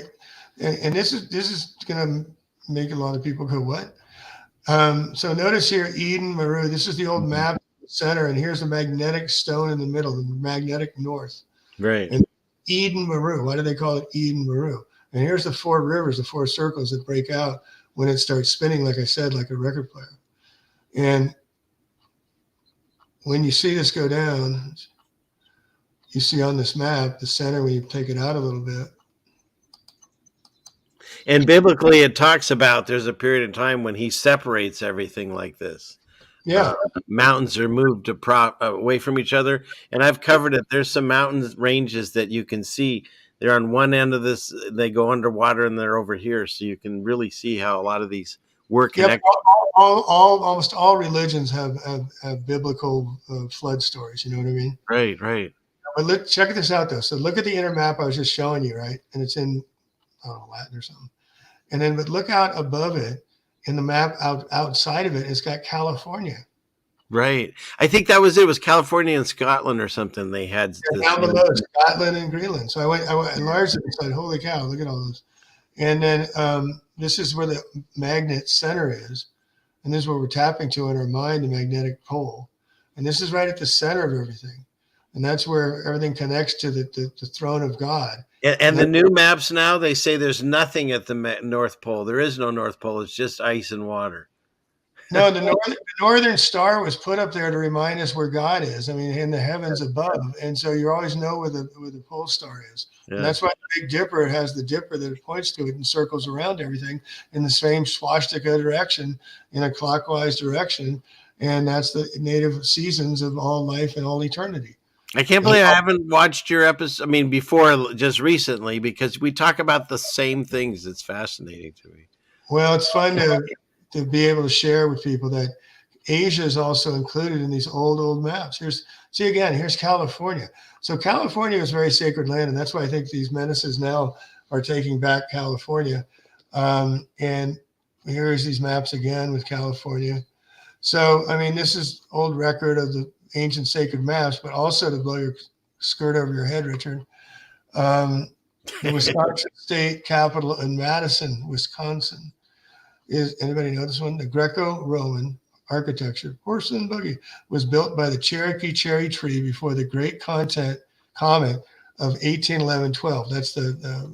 and this is going to make a lot of people go, what? So notice here, Eden, Meru. This is the old map center, and here's the magnetic stone in the middle, the magnetic north. Right. And Eden, Meru. Why do they call it Eden, Meru? And here's the four rivers, the four circles that break out when it starts spinning, like I said, like a record player. And when you see this go down, you see on this map, the center, when you take it out a little bit. And biblically, it talks about there's a period of time when he separates everything like this. Yeah. Mountains are moved away from each other. And I've covered it. There's some mountain ranges that you can see. They're on one end of this. They go underwater and they're over here. So you can really see how a lot of these were connected. Yep, almost all religions have biblical flood stories. You know what I mean? Right. But check this out, though. So look at the inner map I was just showing you, right? And it's in Latin or something. And then, but look out above it in the map outside of it, it's got California. Right. I think that was it. It was California and Scotland or something. They had down below Scotland and Greenland. So I enlarged it and said, holy cow, look at all this. And then this is where the magnet center is. And this is where we're tapping to in our mind, the magnetic pole. And this is right at the center of everything. And that's where everything connects to the throne of God. And the new maps now, they say there's nothing at the North Pole. There is no North Pole. It's just ice and water. No, the northern star was put up there to remind us where God is. I mean, in the heavens above. And so you always know where the pole star is. Yeah. And that's why the Big Dipper has the dipper that it points to it and circles around everything in the same swastika direction, in a clockwise direction. And that's the native seasons of all life and all eternity. I can't believe I haven't watched your episode. I mean, before, just recently, because we talk about the same things. It's fascinating to me. Well, it's fun to be able to share with people that Asia is also included in these old maps. Here's California. So California is very sacred land, and that's why I think these menaces now are taking back California. And here's these maps again with California. So, I mean, this is old record of the ancient sacred maps, but also to blow your skirt over your head, Richard. The Wisconsin state capital in Madison, Wisconsin. Is anybody know this one? The Greco-Roman architecture, porcelain buggy, was built by the Cherokee cherry tree before the Great Comet of 1811-12. That's the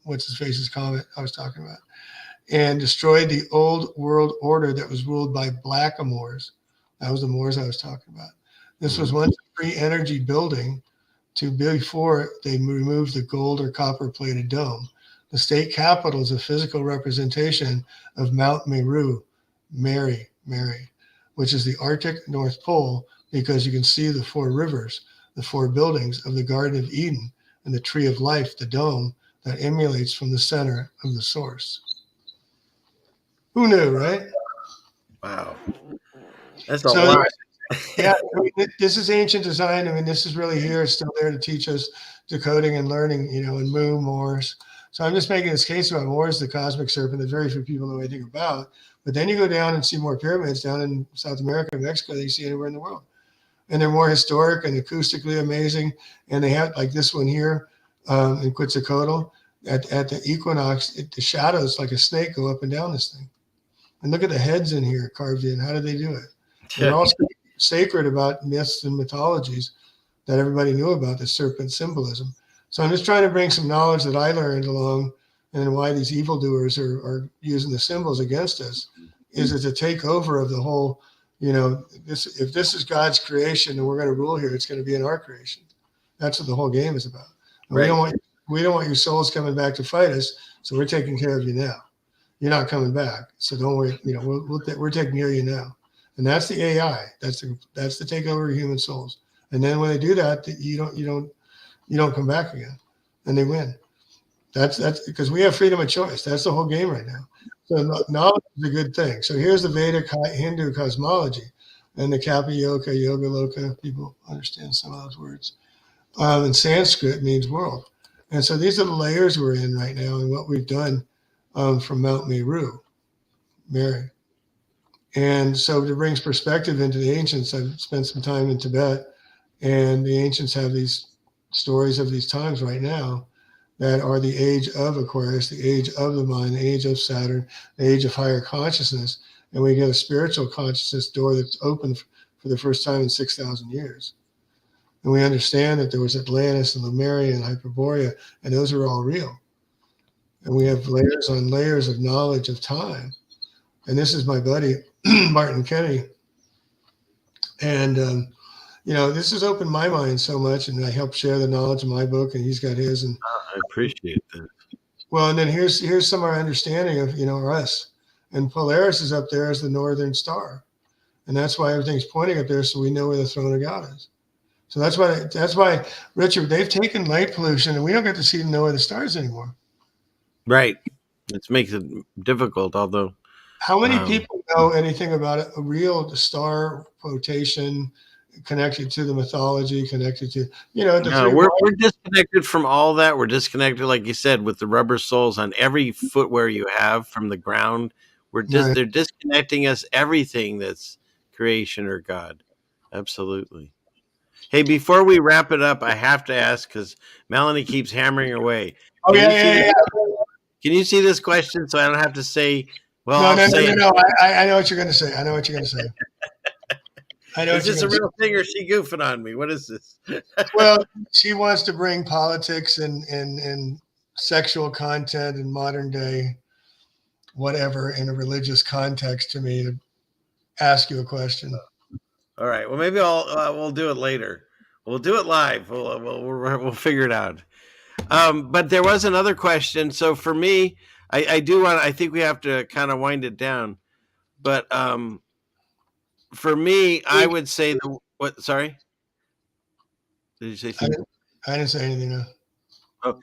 what's-his-face's comet I was talking about, and destroyed the old world order that was ruled by blackamoors. That was the Moors I was talking about. This was once a free energy building before they removed the gold or copper plated dome. The state capitol is a physical representation of Mount Meru, Mary, which is the Arctic North Pole, because you can see the four rivers, the four buildings of the Garden of Eden, and the tree of life, the dome that emulates from the center of the source. Who knew, right? Wow. That's a lot. Yeah, I mean, this is ancient design. I mean, this is really here. It's still there to teach us decoding and learning, and Mu, Morse. So I'm just making this case about Morse, the cosmic serpent, that very few people know anything about. But then you go down and see more pyramids down in South America and Mexico than you see anywhere in the world. And they're more historic and acoustically amazing. And they have, like this one here in Quetzalcoatl, at the equinox, the shadows like a snake go up and down this thing. And look at the heads in here carved in. How did they do it? They're all sacred about myths and mythologies that everybody knew about, the serpent symbolism. So I'm just trying to bring some knowledge that I learned along, and why these evildoers are using the symbols against us is it's a takeover of the whole, if this is God's creation and we're going to rule here, it's going to be in our creation. That's what the whole game is about. And Right. we don't want your souls coming back to fight us, so we're taking care of you now. You're not coming back, so don't worry. We're taking care of you now. And that's the AI. That's the takeover of human souls. And then when they do that, you don't come back again, and they win. That's because we have freedom of choice. That's the whole game right now. So knowledge is a good thing. So here's the Vedic Hindu cosmology, and the Kappa Yoga, Yoga Loka. People understand some of those words. And Sanskrit means world. And so these are the layers we're in right now, and what we've done from Mount Meru, Mary. And so it brings perspective into the ancients. I've spent some time in Tibet, and the ancients have these stories of these times right now that are the age of Aquarius, the age of the mind, the age of Saturn, the age of higher consciousness. And we get a spiritual consciousness door that's open for the first time in 6,000 years. And we understand that there was Atlantis and Lemuria and Hyperborea, and those are all real. And we have layers on layers of knowledge of time. And this is my buddy, Martin Kennedy. And, this has opened my mind so much, and I help share the knowledge of my book, and he's got his. And I appreciate that. well, and then here's some of our understanding of, us. And Polaris is up there as the northern star. And that's why everything's pointing up there, so we know where the throne of God is. So that's why, Richard, they've taken light pollution, and we don't get to see and know where the stars anymore. Right. It makes it difficult, although. How many people know anything about a real star rotation connected to the mythology, connected to, we're disconnected from all that. We're disconnected, like you said, with the rubber soles on every footwear you have from the ground. They're disconnecting us, everything that's creation or God. Absolutely. Hey, before we wrap it up, I have to ask, because Melanie keeps hammering away. Oh, yeah. Can you see this question so I don't have to say, well, no. I know what you're going to say. I know what you're going to say. Is this a real thing, or is she goofing on me? What is this? Well, she wants to bring politics and sexual content and modern day whatever in a religious context to me to ask you a question. All right. Well, maybe we'll do it later. We'll do it live. We'll figure it out. But there was another question. So for me, I think we have to kind of wind it down. But for me, I would say what? Sorry, did you say something? I didn't say anything. No. Oh,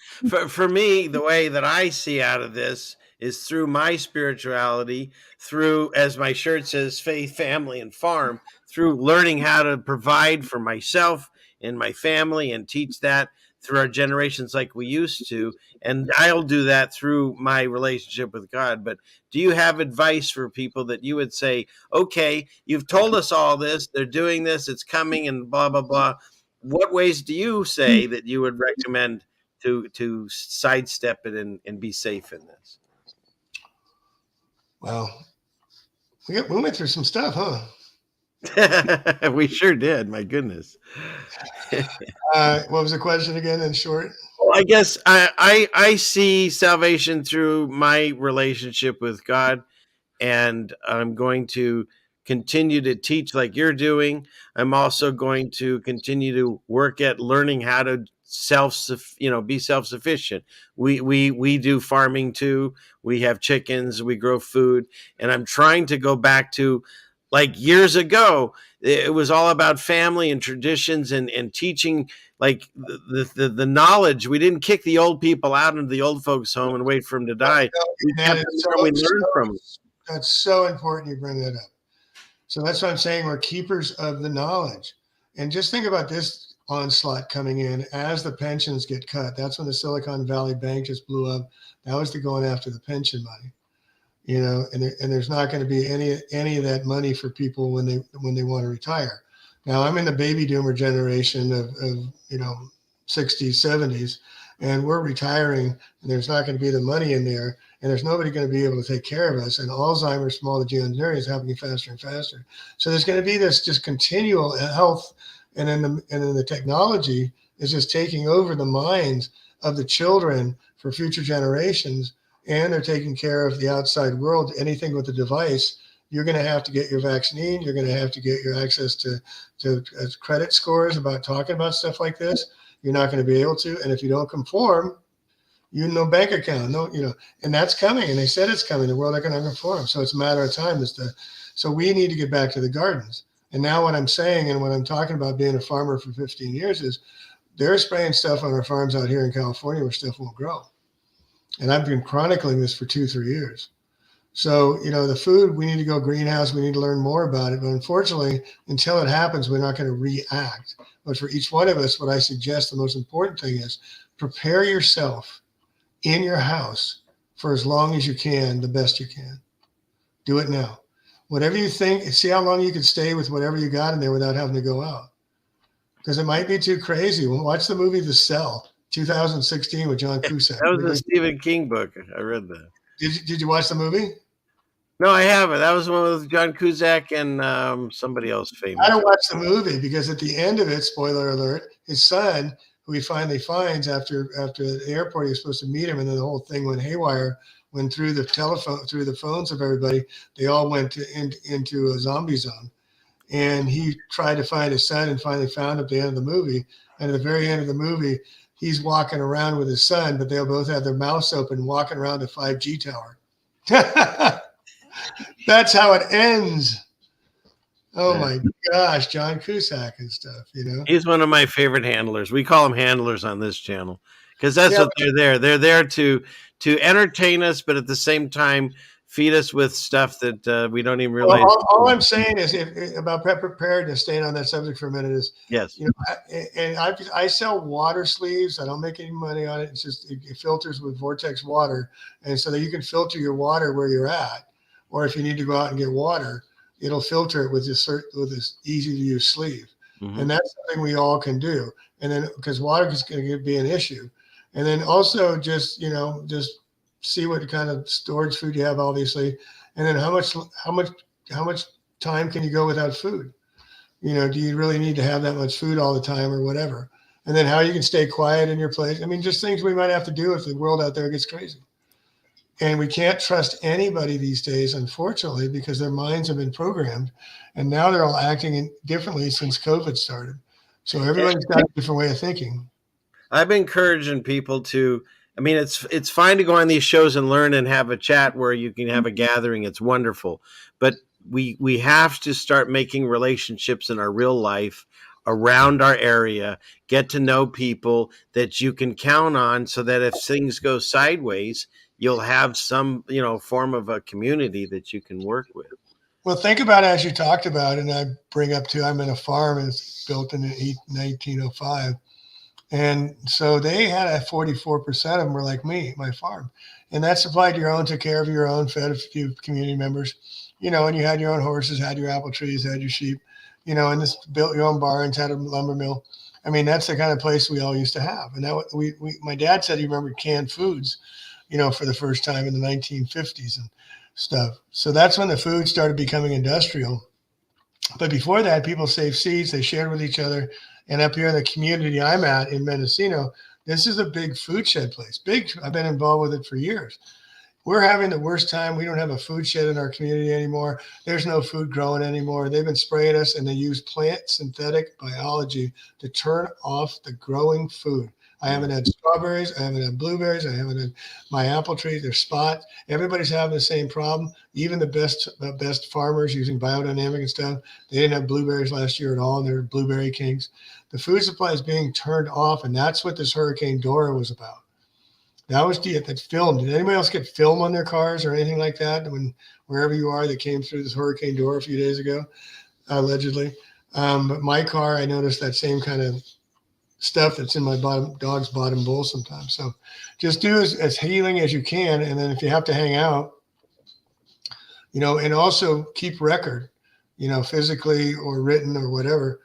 for me, the way that I see out of this is through my spirituality, through, as my shirt says, faith, family, and farm, through learning how to provide for myself and my family and teach that through our generations like we used to. And I'll do that through my relationship with God. But do you have advice for people that you would say, okay, you've told us all this, they're doing this, it's coming, and blah, blah, blah. What ways do you say that you would recommend to sidestep it and be safe in this? Wow. We went through some stuff, huh? We sure did. My goodness. What was the question again in short? Well, I guess I see salvation through my relationship with God, and I'm going to continue to teach like you're doing. I'm also going to continue to work at learning how to be self-sufficient. We do farming too. We have chickens, we grow food, and I'm trying to go back to like years ago. It was all about family and traditions and teaching like the knowledge. We didn't kick the old people out into the old folks home and wait for them to die. We kept them where we learned from them. That's so important you bring that up. So that's what I'm saying. We're keepers of the knowledge. And just think about this onslaught coming in as the pensions get cut. That's when the Silicon Valley Bank just blew up. That was going after the pension money, and there's not going to be any of that money for people when they want to retire. Now I'm in the baby doomer generation of 60s, 70s, and we're retiring, and there's not going to be the money in there, and there's nobody going to be able to take care of us. And Alzheimer's from all the degeneration is happening faster and faster. So there's going to be this just continual health, and then the technology is just taking over the minds of the children for future generations, and they're taking care of the outside world. Anything with a device, you're going to have to get your vaccine. You're going to have to get your access to credit scores about talking about stuff like this. You're not going to be able to. And if you don't conform, no bank account, and that's coming. And they said it's coming. The world economic conform. So it's a matter of time. So we need to get back to the gardens. And now what I'm saying and what I'm talking about being a farmer for 15 years is they're spraying stuff on our farms out here in California where stuff won't grow. And I've been chronicling this for 2-3 years. So, the food, we need to go greenhouse. We need to learn more about it. But unfortunately, until it happens, we're not going to react. But for each one of us, what I suggest, the most important thing is prepare yourself in your house for as long as you can, the best you can. Do it now. Whatever you think, see how long you can stay with whatever you got in there without having to go out. Because it might be too crazy. Watch the movie The Cell, 2016 with John Cusack. That was a Stephen King book. I read that. Did you watch the movie? No, I haven't. That was one with John Cusack and somebody else famous. I don't watch the movie because at the end of it, spoiler alert, his son, who he finally finds after the airport, he was supposed to meet him, and then the whole thing went haywire. When through the phones of everybody, they all went into a zombie zone. And he tried to find his son and finally found him at the end of the movie. And at the very end of the movie, he's walking around with his son, but they'll both have their mouths open, walking around the 5G tower. That's how it ends. Oh my gosh, John Cusack and stuff, He's one of my favorite handlers. We call them handlers on this channel because that's what they're there. They're there to entertain us, but at the same time, feed us with stuff that we don't even realize. Well, all I'm saying is about preparedness, staying on that subject for a minute, is yes. I sell water sleeves. I don't make any money on it. It's just it filters with Vortex water, and so that you can filter your water where you're at, or if you need to go out and get water, it'll filter it with this easy to use sleeve, and that's something we all can do. And then because water is going to be an issue, and then also just see what kind of storage food you have, obviously, and then how much time can you go without food? Do you really need to have that much food all the time or whatever? And then how you can stay quiet in your place. I mean, just things we might have to do if the world out there gets crazy. And we can't trust anybody these days, unfortunately, because their minds have been programmed, and now they're all acting differently since COVID started. So everyone's got a different way of thinking. I've been encouraging people to. I mean, it's fine to go on these shows and learn and have a chat where you can have a gathering. It's wonderful. But we have to start making relationships in our real life around our area, get to know people that you can count on so that if things go sideways, you'll have some, form of a community that you can work with. Well, think about it as you talked about, and I bring up too, I'm in a farm and it's built in 1905. And so they had 44% of them were like me, my farm. And that supplied your own, took care of your own, fed a few community members, and you had your own horses, had your apple trees, had your sheep, and this built your own barns, had a lumber mill. I mean, that's the kind of place we all used to have. And that my dad said he remembered canned foods, for the first time in the 1950s and stuff. So that's when the food started becoming industrial. But before that, people saved seeds, they shared with each other. And up here in the community I'm at in Mendocino, this is a big food shed place. Big. I've been involved with it for years. We're having the worst time. We don't have a food shed in our community anymore. There's no food growing anymore. They've been spraying us, and they use plant synthetic biology to turn off the growing food. I haven't had strawberries. I haven't had blueberries. I haven't had my apple trees. They're spots. Everybody's having the same problem. Even the best farmers using biodynamic and stuff, they didn't have blueberries last year at all, and they're blueberry kings. The food supply is being turned off, and that's what this Hurricane Dora was about. That was that's filmed. Did anybody else get film on their cars or anything like that when wherever you are that came through this Hurricane Dora a few days ago, allegedly? But my car, I noticed that same kind of stuff that's in my dog's bottom bowl sometimes. So just do as healing as you can. And then if you have to hang out, and also keep record, physically or written or whatever,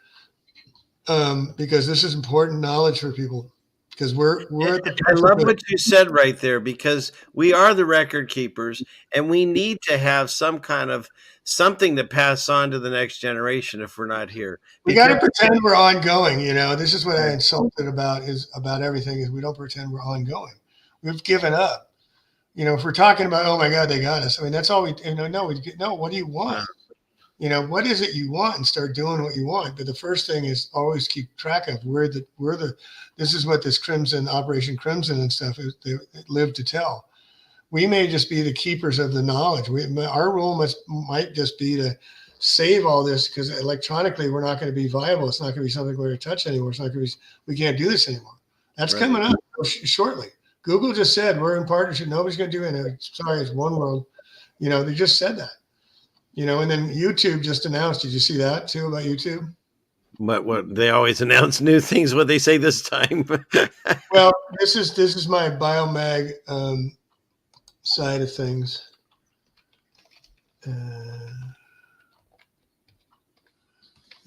because this is important knowledge for people. Because we're at the I love what you said right there, because we are the record keepers, and we need to have some kind of something to pass on to the next generation if we're not here. We got to pretend we're ongoing. This is what I insulted about everything is we don't pretend we're ongoing. We've given up. If we're talking about, oh my God, they got us. I mean, that's all we. No. What do you want? What is it you want, and start doing what you want. But the first thing is always keep track of this is what this Operation Crimson and stuff is. They live to tell. We may just be the keepers of the knowledge. Our role might just be to save all this, because electronically we're not going to be viable. It's not going to be something we're going to touch anymore. It's not going to be. We can't do this anymore. That's coming up shortly. Google just said we're in partnership. Nobody's going to do it. Sorry, it's one world. They just said that. And then YouTube just announced. Did you see that too about YouTube? What they always announce new things. What they say this time? Well, this is my biomag side of things. There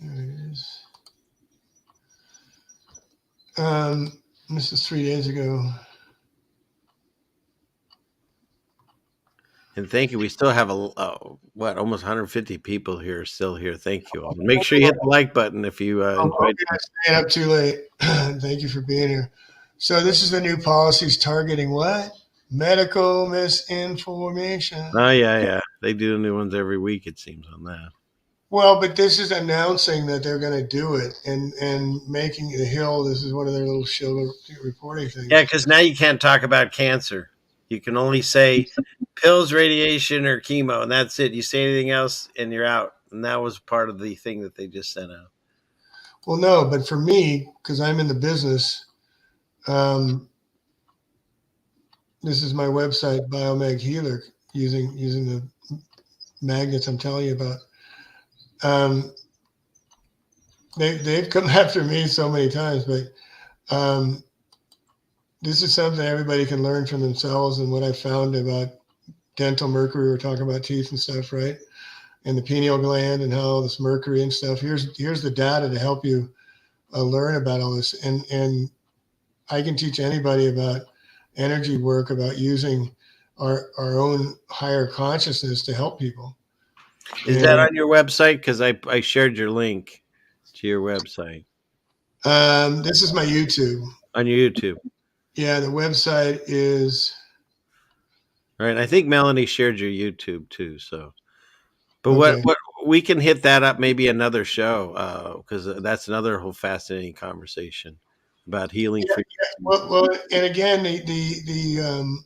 it is. This is 3 days ago. And thank you. We still have almost 150 people here still here. Thank you all. Make sure you hit the like button if you enjoyed. Staying up too late. Thank you for being here. So this is the new policies targeting what? Medical misinformation. Oh yeah. They do new ones every week, it seems, on that. Well, but this is announcing that they're going to do it and making the Hill. This is one of their little show reporting things. Yeah, because now you can't talk about cancer. You can only say pills, radiation, or chemo, and that's it. You say anything else, and you're out. And that was part of the thing that they just sent out. Well, no, but for me, because I'm in the business, this is my website, Biomag Healer, using the magnets I'm telling you about. They've come after me so many times, but this is something everybody can learn from themselves. And what I found about dental mercury, we're talking about teeth and stuff, right? And the pineal gland and how this mercury and stuff. Here's the data to help you learn about all this. And I can teach anybody about energy work, about using our own higher consciousness to help people. Is that on your website? Because I shared your link to your website. This is my YouTube. On your YouTube. Yeah, the website is. All right. I think Melanie shared your YouTube too. So, but okay. what we can hit that up maybe another show, because that's another whole fascinating conversation about healing. Yeah, well, and again, the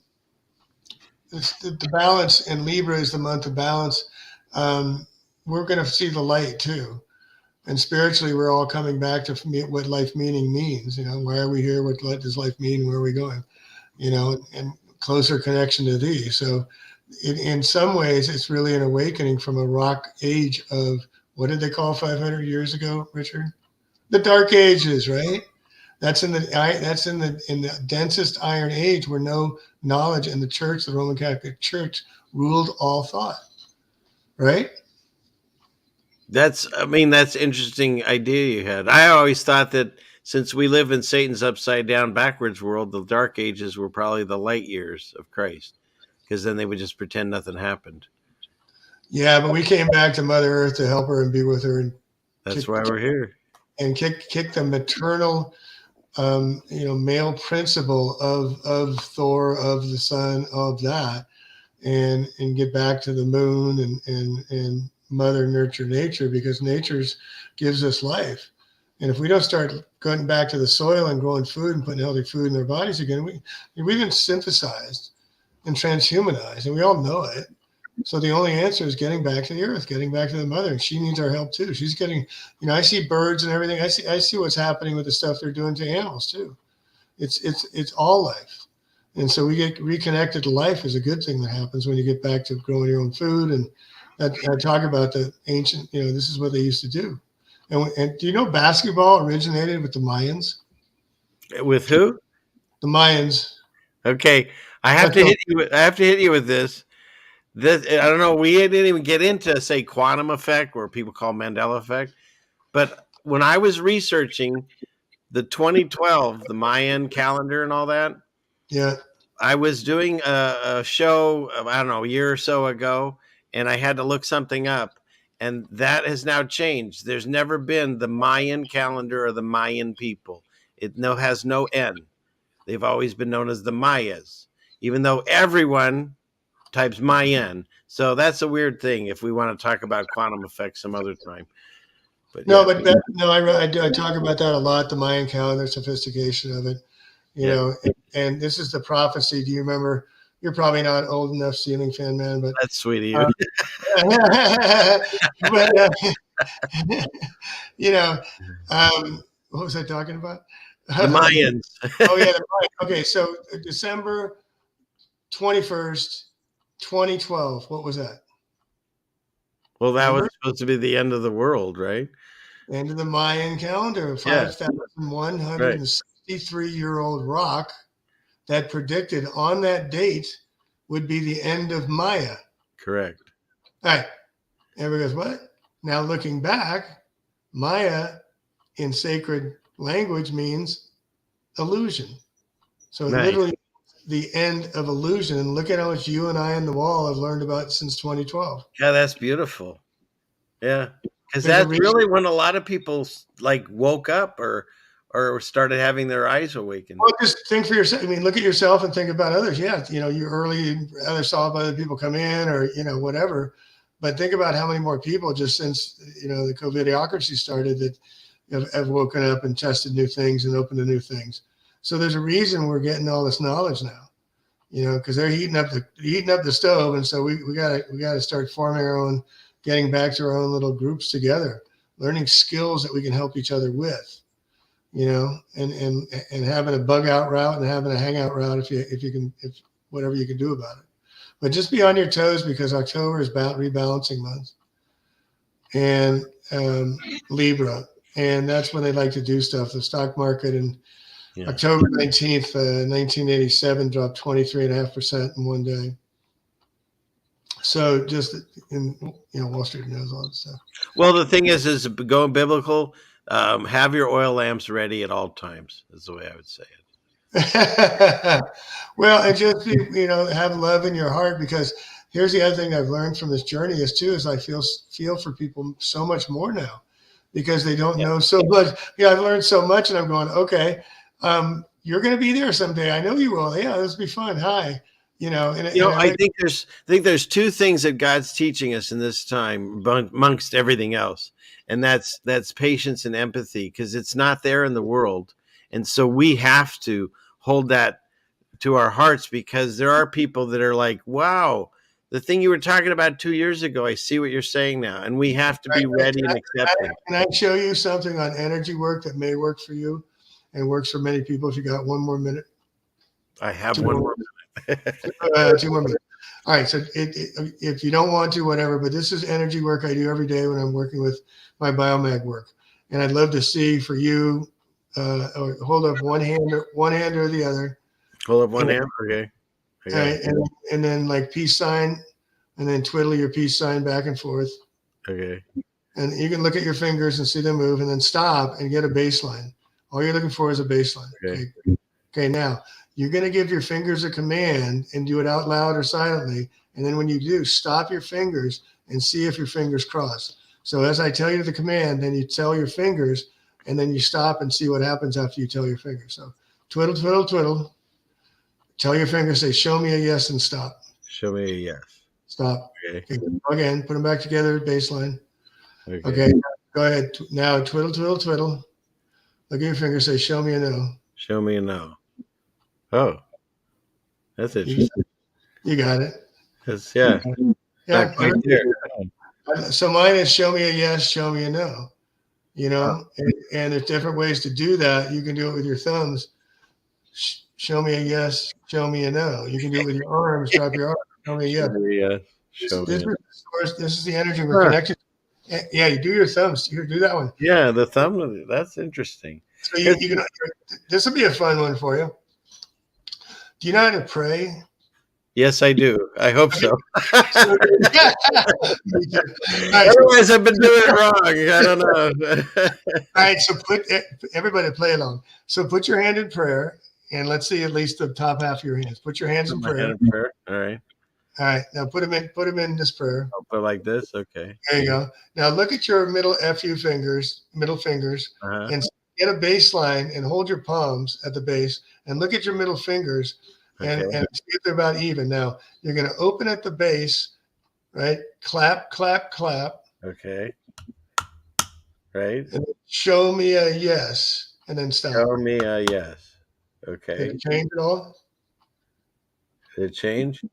balance, and Libra is the month of balance. We're going to see the light too. And spiritually, we're all coming back to what life meaning means. Why are we here? What does life mean? Where are we going? And closer connection to thee. So in some ways, it's really an awakening from a rock age of, what did they call 500 years ago, Richard? The Dark Ages, right? That's in the densest iron age, where no knowledge in the church, the Roman Catholic Church, ruled all thought, right? That's interesting idea you had. I always thought that since we live in Satan's upside down backwards world, the Dark Ages were probably the light years of Christ, because then they would just pretend nothing happened. Yeah, but we came back to Mother Earth to help her and be with her, and that's why we're here. And kick the maternal, male principle of Thor, of the sun, of that, and get back to the moon and mother nurture nature, because nature's gives us life. And if we don't start going back to the soil and growing food and putting healthy food in our bodies again, we've been synthesized and transhumanized, and we all know it. So the only answer is getting back to the earth, getting back to the mother, and she needs our help too. She's getting, I see birds and everything. I see what's happening with the stuff they're doing to animals too. It's all life, and so we get reconnected to life is a good thing that happens when you get back to growing your own food. And I talk about the ancient, this is what they used to do. And do you know basketball originated with the Mayans? With who? The Mayans. Okay, I have to hit you with this. This, I don't know. We didn't even get into, say, quantum effect, or people call Mandela effect. But when I was researching the 2012, the Mayan calendar and all that, yeah, I was doing a show, I don't know, a year or so ago, and I had to look something up. And that has now changed. There's never been the Mayan calendar or the Mayan people. It has no N. They've always been known as the Mayas, even though everyone types Mayan. So that's a weird thing if we want to talk about quantum effects some other time. But no, yeah. I talk about that a lot, the Mayan calendar, sophistication of it, and this is the prophecy. Do you remember? You're probably not old enough, Ceiling Fan Man, but that's sweet of you. But, what was I talking about? The Mayans. Oh, yeah. Okay, so December 21st, 2012. What was that? Well, that was supposed to be the end of the world, right? End of the Mayan calendar. 5,163-year-old rock that predicted on that date would be the end of Maya. Correct. All right. Everybody goes, what? Now looking back, Maya in sacred language means illusion. So literally the end of illusion. And look at how much you and I on the wall have learned about since 2012. Yeah, that's beautiful. Yeah. Because that's really when a lot of people woke up or started having their eyes awakened. Well, just think for yourself. I mean, look at yourself and think about others. Yeah, you rather saw other people come in or, whatever. But think about how many more people just since, the COVIDiocracy started that have woken up and tested new things and opened to new things. So there's a reason we're getting all this knowledge now, because they're heating up the stove. And so we gotta start forming our own, getting back to our own little groups together, learning skills that we can help each other with. And having a bug out route and having a hangout route if whatever you can do about it. But just be on your toes, because October is about rebalancing month and Libra, and that's when they like to do stuff. The stock market in October 19th, 1987 dropped 23.5% in one day. So just Wall Street knows all that stuff. Well, the thing is going biblical. Have your oil lamps ready at all times. Is the way I would say it. Well, and just have love in your heart, because here's the other thing I've learned from this journey is I feel for people so much more now, because they don't know so much. I've learned so much, and I'm going, okay, you're going to be there someday. I know you will. Yeah, this will be fun. Hi. I think there's two things that God's teaching us in this time amongst everything else. And that's patience and empathy, because it's not there in the world. And so we have to hold that to our hearts, because there are people that are like, wow, the thing you were talking about 2 years ago, I see what you're saying now. And we have to be ready and accepting. Can I show you something on energy work that may work for you and works for many people? If you got one more minute. I have one more minute. 2 more minutes. All right. So if you don't want to, whatever, but this is energy work I do every day when I'm working with my biomag work. And I'd love to see for you, hold up one hand or the other. Hold up one hand. Okay. Right, and then like peace sign, and then twiddle your peace sign back and forth. Okay. And you can look at your fingers and see them move, and then stop and get a baseline. All you're looking for is a baseline. Okay. Now you're going to give your fingers a command and do it out loud or silently. And then when you do, stop your fingers and see if your fingers cross. So as I tell you the command, then you tell your fingers, and then you stop and see what happens after you tell your fingers. So twiddle, twiddle, twiddle. Tell your fingers, say, show me a yes, and stop. Show me a yes. Stop. Okay. Again, put them back together, baseline. Okay. Okay, go ahead. Now twiddle, twiddle, twiddle. Look at your finger. Say, show me a no. Show me a no. Oh, that's interesting. You got it. That's, yeah. Not quite there. So mine is show me a yes, show me a no. You know, and there's different ways to do that. You can do it with your thumbs. Show me a yes, show me a no. You can do it with your arms. Drop your arm. Show me a yes. This is the energy we're connected. Yeah, you do your thumbs. You do that one. Yeah, the thumb. That's interesting. So you can. This will be a fun one for you. Do you know how to pray? Yes, I do. I hope so. Right, otherwise, I've been doing it wrong. I don't know. All right, so everybody play along. So put your hand in prayer, and let's see at least the top half of your hands. Put your hands in prayer. All right. All right. Now put them in this prayer. I'll put like this. Okay. There you go. Now look at your middle fingers, and get a baseline and hold your palms at the base, and look at your middle fingers. And see if they're about even. Now you're going to open at the base, right? Clap, clap, clap. Okay. Right. And show me a yes, and then stop. Show me a yes. Okay. Did it change at all? Did it change?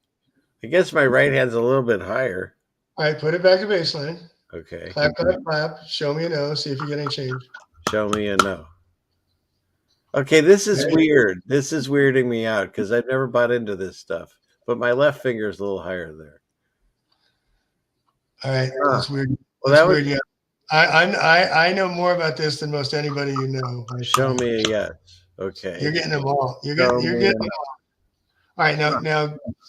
I guess my right hand's a little bit higher. All right, put it back to baseline. Okay. Clap, clap, clap. Show me a no. See if you get any change. Show me a no. Okay, this is weird. This is weirding me out because I've never bought into this stuff. But my left finger is a little higher there. All right, that's weird. Well, that's weird. Yeah, I know more about this than most anybody you know. Show me a yes. Okay. You're getting them all. You're getting them all. All right,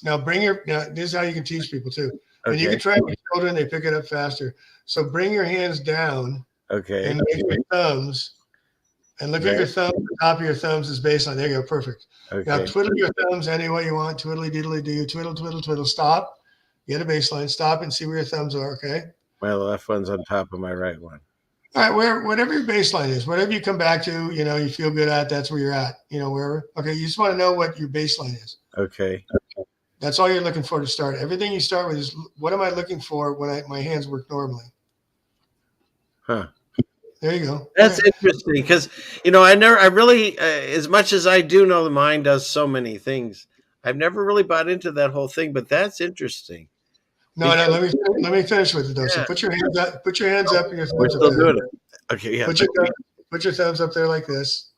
now bring your. Now this is how you can teach people too. And you can try it with children; they pick it up faster. So bring your hands down. Okay. And make your thumbs. And look at your thumb. The top of your thumbs is baseline. There you go. Perfect. Okay. Now twiddle your thumbs any way you want. Twiddly diddly do. Twiddle, twiddle, twiddle. Stop. Get a baseline. Stop and see where your thumbs are. Okay. My left one's on top of my right one. All right. Whatever your baseline is, whatever you come back to, you feel good at, that's where you're at. Wherever. Okay. You just want to know what your baseline is. Okay. That's all you're looking for to start. Everything you start with is what am I looking for when my hands work normally? Huh. There you go. That's interesting because, I really, as much as I do know the mind does so many things, I've never really bought into that whole thing, but that's interesting. No, let me finish with it though. Yeah. So put your hands up. Put your hands up and your thumbs up there. Okay, yeah. Put your thumbs up there like this.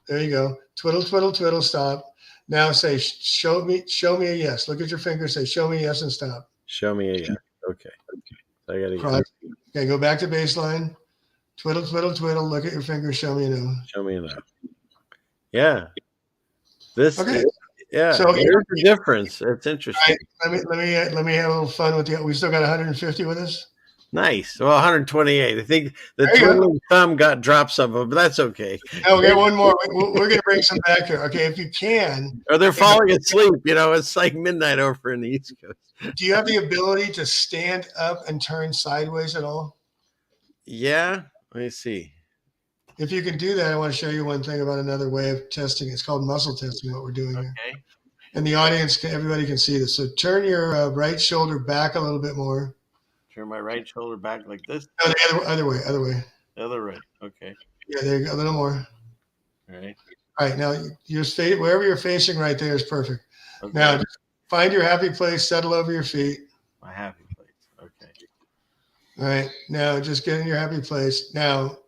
There you go. Twiddle, twiddle, twiddle. Stop. Now say, show me a yes. Look at your finger. Say, show me a yes and stop. Show me a yes. Okay. I got to go. Okay, go back to baseline. Twiddle, twiddle, twiddle. Look at your fingers. Show me a no. Show me a no. Yeah. Okay. Yeah. So here's the difference. It's interesting. Right, let me have a little fun with you. We still got 150 with us. Nice. Well, 128. I think the twiddling thumb dropped some of them, but that's okay. No, we got one more. We're going to bring some back here. Okay, if you can. Or they're falling asleep. It's like midnight over in the East Coast. Do you have the ability to stand up and turn sideways at all? Yeah. Let me see. If you can do that, I want to show you one thing about another way of testing. It's called muscle testing, what we're doing here. And the audience, everybody can see this. So turn your right shoulder back a little bit more. Turn my right shoulder back like this? No, the other way. The other way. Okay. Yeah, there you go. A little more. All right. All right. Now, wherever you're facing right there is perfect. Okay. Now, just find your happy place. Settle over your feet. My happy place. Okay. All right. Now, just get in your happy place. Now,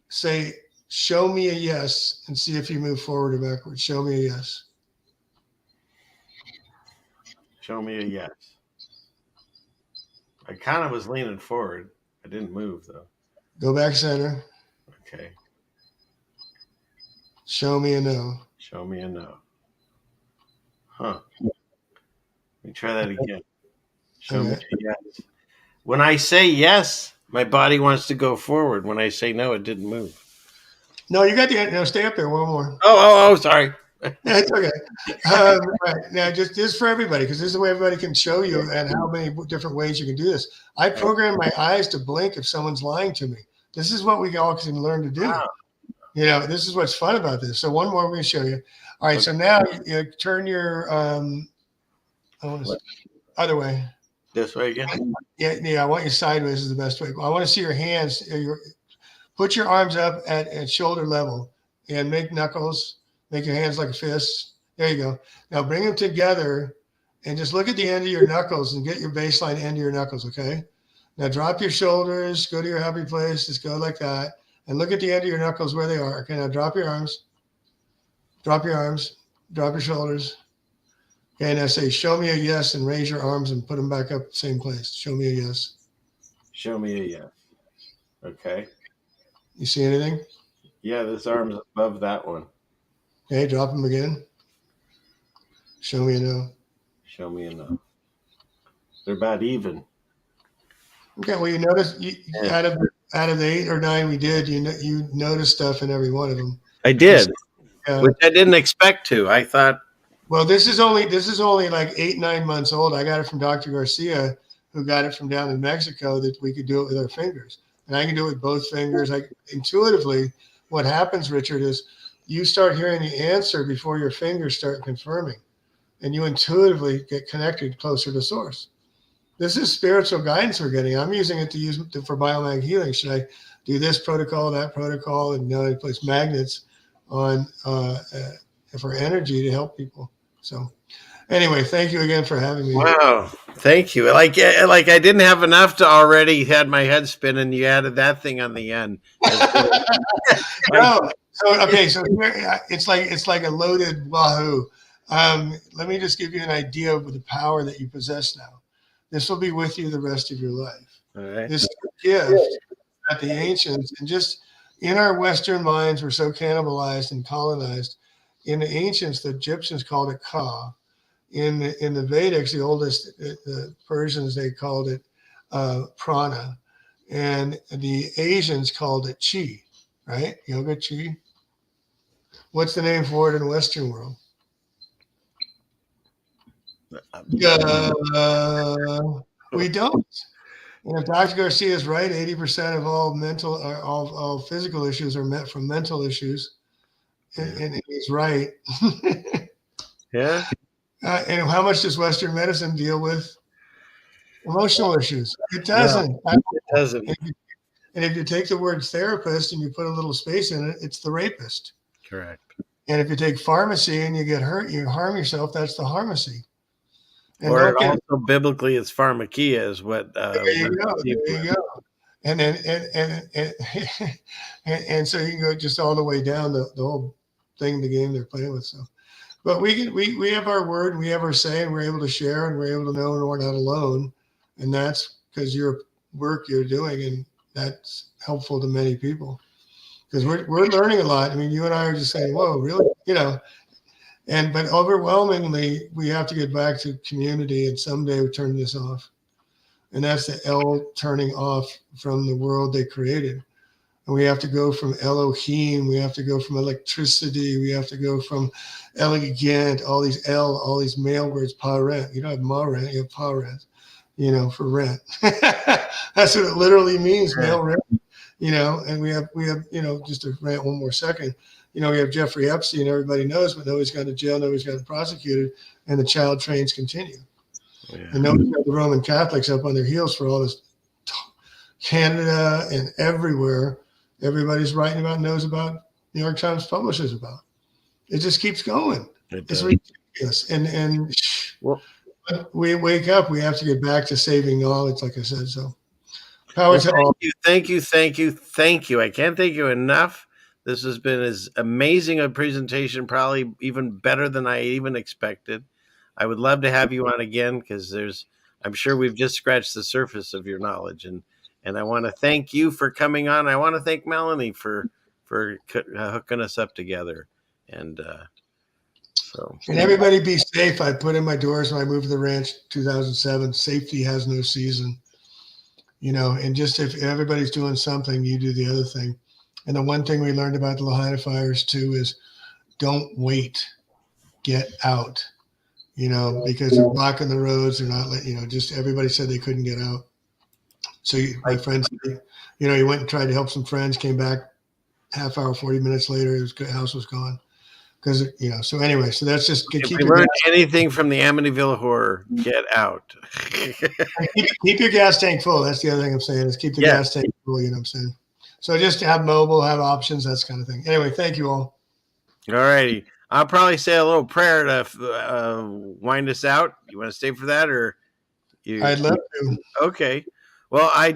say, show me a yes, and see if you move forward or backward. Show me a yes. Show me a yes. I kind of was leaning forward. I didn't move, though. Go back center. Okay. Show me a no. Show me a no. Huh. Let me try that again. Show me a yes. When I say yes, my body wants to go forward. When I say no, it didn't move. No, you got the no. Stay up there. One more. Oh, sorry. That's okay. Right. Now, just for everybody, because this is the way everybody can show you and how many different ways you can do this. I program my eyes to blink if someone's lying to me. This is what we all can learn to do. Wow. This is what's fun about this. So one more we're going to show you. All right. Okay. So now you turn your I want to other way. This way again? Yeah. I want you sideways is the best way. I want to see your hands. Put your arms up at shoulder level and make knuckles. Make your hands like a fist. There you go. Now bring them together and just look at the end of your knuckles and get your baseline end of your knuckles, okay? Now drop your shoulders, go to your happy place, just go like that, and look at the end of your knuckles where they are. Okay, now drop your arms, drop your shoulders. Okay, now say, show me a yes, and raise your arms and put them back up same place. Show me a yes. Show me a yes. Okay. You see anything? Yeah, this arm's above that one. Okay, drop them again. Show me a no. Show me a no. They're about even. Okay, well, you notice out of the 8 or 9 we did, you noticed stuff in every one of them. I did, which I didn't expect to. I thought. Well, this is only like 8-9 months old. I got it from Dr. Garcia, who got it from down in Mexico, that we could do it with our fingers, and I can do it with both fingers. Intuitively, what happens, Richard, is you start hearing the answer before your fingers start confirming, and you intuitively get connected closer to source. This is spiritual guidance we're getting. I'm using it for biomag healing. Should I do this protocol, that protocol, and I place magnets on for energy to help people. So anyway, thank you again for having me. Wow, thank you. Like I didn't have enough to already had my head spinning. You added that thing on the end. No. So here, it's like a loaded wahoo. Let me just give you an idea of the power that you possess now. This will be with you the rest of your life. All right. This gift that the ancients, and just in our Western minds, we're so cannibalized and colonized. In the ancients, the Egyptians called it Ka. In the Vedics, the Persians, they called it prana. And the Asians called it chi, right? Yoga chi. What's the name for it in the Western world? We don't. And if Dr. Garcia is right, 80% of all mental or all physical issues are met from mental issues, and he's right. Yeah. And how much does Western medicine deal with emotional issues? It doesn't. No, it doesn't. And if you take the word therapist and you put a little space in it, it's the rapist. Correct. And if you take pharmacy and you get hurt, you harm yourself, that's the pharmacy. And or also biblically, it's pharmakia is what. There you go. And then and so you can go just all the way down the whole thing, the game they're playing with. So, but we have our word, and we have our say, and we're able to share, and we're able to know we're not alone, and that's because your work you're doing, and that's helpful to many people. Because we're learning a lot. I mean, you and I are just saying, "Whoa, really?" But overwhelmingly, we have to get back to community, and someday we turn this off. And that's the L turning off from the world they created. And we have to go from Elohim, we have to go from electricity, we have to go from elegant, all these male words, parent. You don't have ma rent, you have parent, for rent. That's what it literally means, male rent. And we have, just to rant one more second, we have Jeffrey Epstein, everybody knows, but nobody's gone to jail, nobody's got prosecuted, and the child trains continue. Yeah. And nobody's got the Roman Catholics up on their heels for all this. Canada and everywhere, everybody's writing about, knows about, New York Times publishes about. It just keeps going. It's ridiculous. And we wake up, we have to get back to saving knowledge, like I said. So power to all. Thank you. I can't thank you enough. This has been as amazing a presentation, probably even better than I even expected. I would love to have you on again because I'm sure we've just scratched the surface of your knowledge, and I want to thank you for coming on. I want to thank Melanie for hooking us up together, and everybody be safe. I put in my doors when I moved to the ranch 2007. Safety has no season, and just if everybody's doing something, you do the other thing. And the one thing we learned about the Lahaina fires too is don't wait, get out. Because they're blocking the roads. They're not letting, just everybody said they couldn't get out. So my friends, he went and tried to help some friends, came back half hour, 40 minutes later, his house was gone. because so anyway, so that's just If keep we your learned gas, anything from the Amityville Horror, get out. keep your gas tank full. That's the other thing I'm saying is keep the Yeah. gas tank full. You know what I'm saying? So just to have mobile, have options, that's kind of thing. Anyway, thank you all. All righty. I'll probably say a little prayer to wind us out. You want to stay for that, or you? I'd love to. Okay. Well, I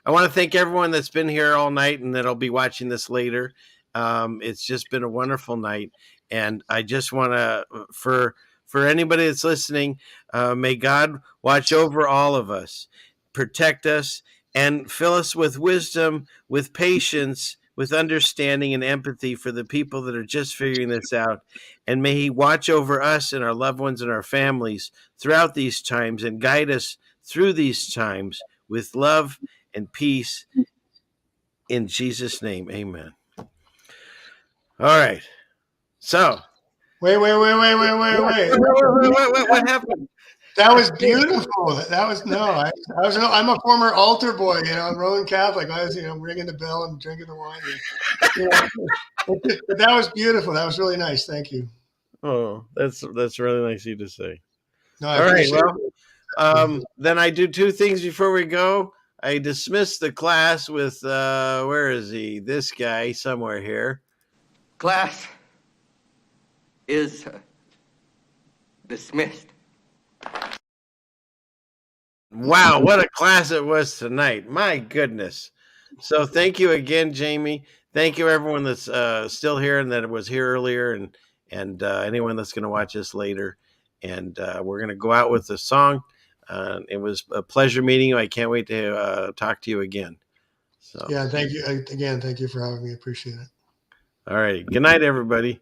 want to thank everyone that's been here all night and that'll be watching this later. It's just been a wonderful night, and I just want to for anybody that's listening, may God watch over all of us, protect us, and fill us with wisdom, with patience, with understanding and empathy for the people that are just figuring this out. And may He watch over us and our loved ones and our families throughout these times and guide us through these times with love and peace. In Jesus' name, amen. All right. So. Wait. What happened? That was beautiful. That was I'm a former altar boy. I'm Roman Catholic. I was ringing the bell and drinking the wine. But that was beautiful. That was really nice. Thank you. Oh, that's really nice of you to say. No, all right. Well, then I do two things before we go. I dismiss the class with where is he? This guy somewhere here. Class is dismissed. Wow, what a class it was tonight. My goodness. So thank you again, Jamie. Thank you everyone that's still here and that was here earlier, and anyone that's going to watch this later. And we're going to go out with a song. It was a pleasure meeting you. I can't wait to talk to you again. So yeah, thank you again. Thank you for having me. Appreciate it. All right. Good night, everybody.